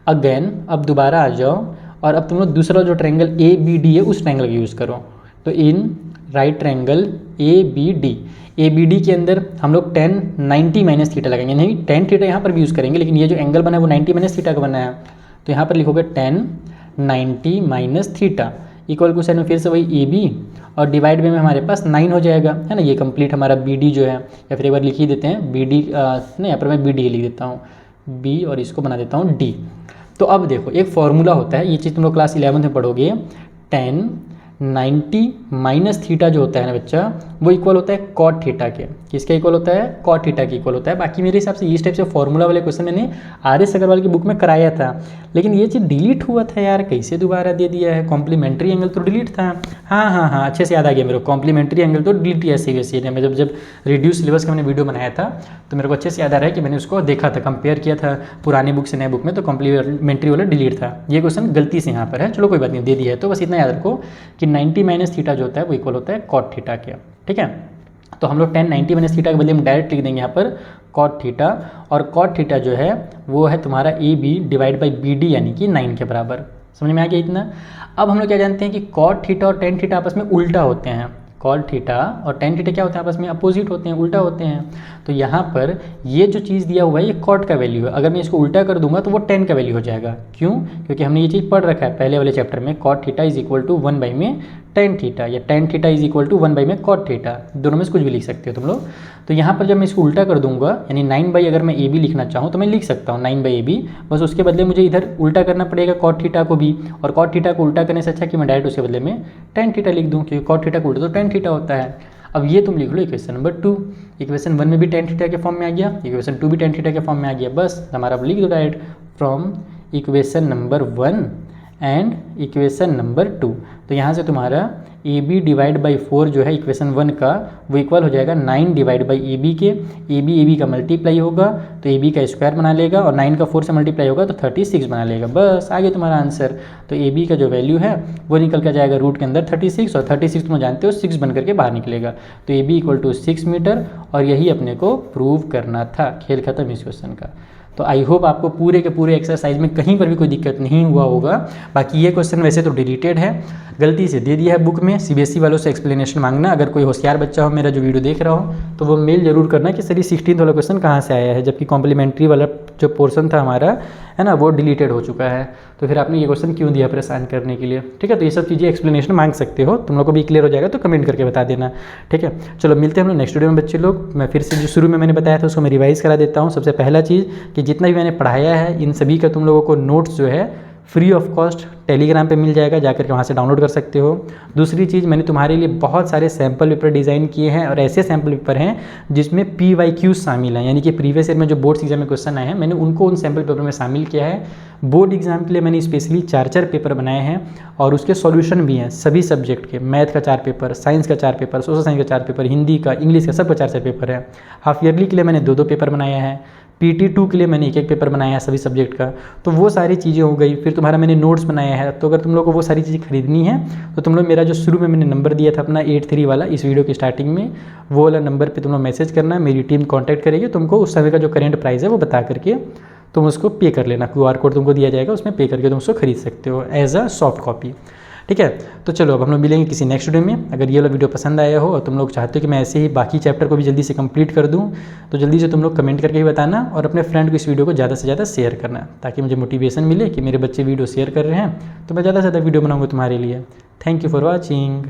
अगेन अब दोबारा आ जाओ और अब तुम लोग दूसरा जो ट्रायंगल ए बी डी है उस ट्रायंगल का यूज़ करो। तो in right triangle A B D के अंदर हम लोग 10 90 माइनस थीटा लगाएंगे, नहीं 10 थीटा यहाँ पर भी यूज़ करेंगे, लेकिन ये जो एंगल बना है वो 90 माइनस थीटा का बना है। तो यहाँ पर लिखोगे 10 90 minus theta equal to sine में फिर से वही ए बी और डिवाइड में हमारे पास 9 हो जाएगा, है ना। ये कंप्लीट हमारा बी डी जो है, या फिर एक बार लिख ही देते हैं बी डी, नहीं यहाँ पर मैं बी डी लिख देता हूँ, बी और इसको बना देता हूँ डी। तो अब देखो एक फॉर्मूला होता है, ये चीज़ तुम लोग क्लास 11 में पढ़ोगे, 10 90 माइनस थीटा जो होता है ना बच्चा, वो इक्वल होता है कॉट थीटा के। किसका इक्वल होता है, कॉट थीटा के इक्वल होता है। बाकी मेरे हिसाब से इस टाइप से फॉर्मूला वाले क्वेश्चन मैंने आर.एस. अग्रवाल की बुक में कराया था, लेकिन ये चीज़ डिलीट हुआ था यार, कैसे दोबारा दे दिया है। कॉम्प्लीमेंट्री एंगल तो डिलीट था, हाँ अच्छे से याद आ गया मेरे को, कॉम्प्लीमेंट्री एंगल तो डिलीट किया सीबीएसई ने। मैं जब रिड्यूस सिलेबस का मैंने वीडियो बनाया था तो मेरे को अच्छे से याद आ रहा है कि मैंने उसको देखा था, कंपेयर किया था पुरानी बुक से नए बुक में, तो कॉम्प्लीमेंट्री वाला डिलीट था। ये क्वेश्चन गलती से यहाँ पर है, चलो कोई बात नहीं, दे दिया है। तो बस इतना याद रखो कि 90 माइनस थीटा जो होता है वो इक्वल होता है कॉट थीटा के, ठीक है। तो हम लोग 10 90 माइनस थीटा के बदले हम डायरेक्ट लिख देंगे यहाँ पर कॉट थीटा, और कॉट थीटा जो है वो है तुम्हारा A B divide by B D यानी कि 9 के बराबर। समझ में आ गया इतना? अब हम लोग क्या जानते हैं कि कॉट थीटा और टेन थीटा आपस में उल्टा होते हैं। कॉट थीटा और टेन थीटा क्या होते हैं, आपस में अपोजिट होते हैं, उल्टा होते हैं। तो यहाँ पर ये जो चीज़ दिया हुआ है ये कॉट का वैल्यू है, अगर मैं इसको उल्टा कर दूंगा तो वो 10 का वैल्यू हो जाएगा। क्यों? क्योंकि हमने ये चीज़ पढ़ रखा है पहले वाले चैप्टर में, cot theta is equal to 1 by में टेन थीटा, या tan theta is equal to 1 by में कॉट थीटा, दोनों में से कुछ भी लिख सकते हो तुम लोग। तो यहाँ पर जब मैं इसको उल्टा कर दूंगा, यानी 9 बाई अगर मैं ए बी लिखना चाहूँ तो मैं लिख सकता हूँ 9 बाई ए बी, बस उसके बदले मुझे इधर उल्टा करना पड़ेगा कॉट थीटा को भी, और कॉट थीटा को उल्टा करने से अच्छा कि मैं डायरेक्ट उसके बदले में टेन थीटा लिख दूँ, क्योंकि कॉट थीटा को उल्टा तो टेन थीटा होता है। अब ये तुम लिख लो इक्वेशन नंबर 2। इक्वेशन 1 में भी tan थीटा के फॉर्म में आ गया, इक्वेशन 2 भी tan थीटा के फॉर्म में आ गया। बस हमारा अब लिख दो direct from equation number 1 and equation number 2। तो यहाँ से तुम्हारा ए बी डिवाइड बाई 4 जो है इक्वेशन 1 का वो इक्वल हो जाएगा 9 डिवाइड बाई ए बी के। ए बी का मल्टीप्लाई होगा तो ए बी का स्क्वायर बना लेगा और 9 का 4 से मल्टीप्लाई होगा तो 36 बना लेगा। बस आ गया तुम्हारा आंसर। तो ए बी का जो वैल्यू है वो निकल कर जाएगा रूट के अंदर 36 और 36 तुम जानते हो 6 बन करके बाहर निकलेगा। तो A B equal to 6 metre और यही अपने को प्रूव करना था। खेल खत्म इस क्वेश्चन का। तो आई होप आपको पूरे के पूरे एक्सरसाइज में कहीं पर भी कोई दिक्कत नहीं हुआ होगा। बाकी ये क्वेश्चन वैसे तो डिलीटेड है, गलती से दे दिया है बुक में। सीबीएसई वालों से एक्सप्लेनेशन मांगना। अगर कोई होशियार बच्चा हो मेरा जो वीडियो देख रहा हो तो वो मेल जरूर करना कि सर ये 16th वाला क्वेश्चन कहाँ से आया है, जबकि कॉम्प्लीमेंट्री वाला जो पोर्शन था हमारा है ना वो डिलीटेड हो चुका है। तो फिर आपने ये क्वेश्चन क्यों दिया परेशान करने के लिए। ठीक है, तो ये सब चीज़ें एक्सप्लेनेशन मांग सकते हो, तुम लोग को भी क्लियर हो जाएगा तो कमेंट करके बता देना। ठीक है, चलो मिलते हैं हम लोग नेक्स्ट वीडियो में बच्चे लोग। मैं फिर से जो शुरू में मैंने बताया था उसको मैं रिवाइज़ करा देता हूँ। सबसे पहला चीज़ कि जितना भी मैंने पढ़ाया है इन सभी का तुम लोगों को नोट्स जो है फ्री ऑफ कॉस्ट टेलीग्राम पे मिल जाएगा, जाकर के वहाँ से डाउनलोड कर सकते हो। दूसरी चीज़, मैंने तुम्हारे लिए बहुत सारे सैम्पल पेपर डिज़ाइन किए हैं और ऐसे सैम्पल पेपर हैं जिसमें PYQ शामिल हैं, यानी कि प्रीवियस ईयर में जो बोर्ड्स एग्जाम में क्वेश्चन आए हैं मैंने उनको उन सैम्पल पेपर में शामिल किया है। बोर्ड एग्जाम के लिए मैंने स्पेशली 4 पेपर बनाए हैं और उसके सॉल्यूशन भी हैं सभी सब्जेक्ट के। मैथ का 4 पेपर, साइंस का 4 पेपर, सोशल साइंस का 4 पेपर, हिंदी का, इंग्लिश का, सबका 4 पेपर है। हाफ ईयरली के लिए मैंने 2 पेपर बनाया है। PT2 के लिए मैंने 1 पेपर बनाया है सभी सब्जेक्ट का। तो वो सारी चीज़ें हो गई। फिर तुम्हारा मैंने नोट्स बनाया है। तो अगर तुम लोग को वो सारी चीज़ें खरीदनी है तो तुम लोग मेरा जो शुरू में मैंने नंबर दिया था अपना 83 वाला इस वीडियो की स्टार्टिंग में, वो वाला नंबर पे तुम लोग मैसेज करना, मेरी टीम कॉन्टैक्ट करेगी। तुमको उस समय का जो करेंट प्राइस है वो बता करके तुम उसको पे कर लेना। QR कोड तुमको दिया जाएगा, उसमें पे करके तुम उसको खरीद सकते हो एज अ सॉफ्ट कॉपी। ठीक है, तो चलो अब हम लोग मिलेंगे किसी नेक्स्ट वीडियो में। अगर ये वाला वीडियो पसंद आया हो और तुम लोग चाहते हो कि मैं ऐसे ही बाकी चैप्टर को भी जल्दी से कंप्लीट कर दूं तो जल्दी से तुम लोग कमेंट करके ही बताना और अपने फ्रेंड को इस वीडियो को ज़्यादा से ज़्यादा शेयर करना, ताकि मुझे मोटिवेशन मिले कि मेरे बच्चे वीडियो शेयर कर रहे हैं तो मैं ज़्यादा से ज़्यादा वीडियो बनाऊँगा तुम्हारे लिए। Thank you for watching.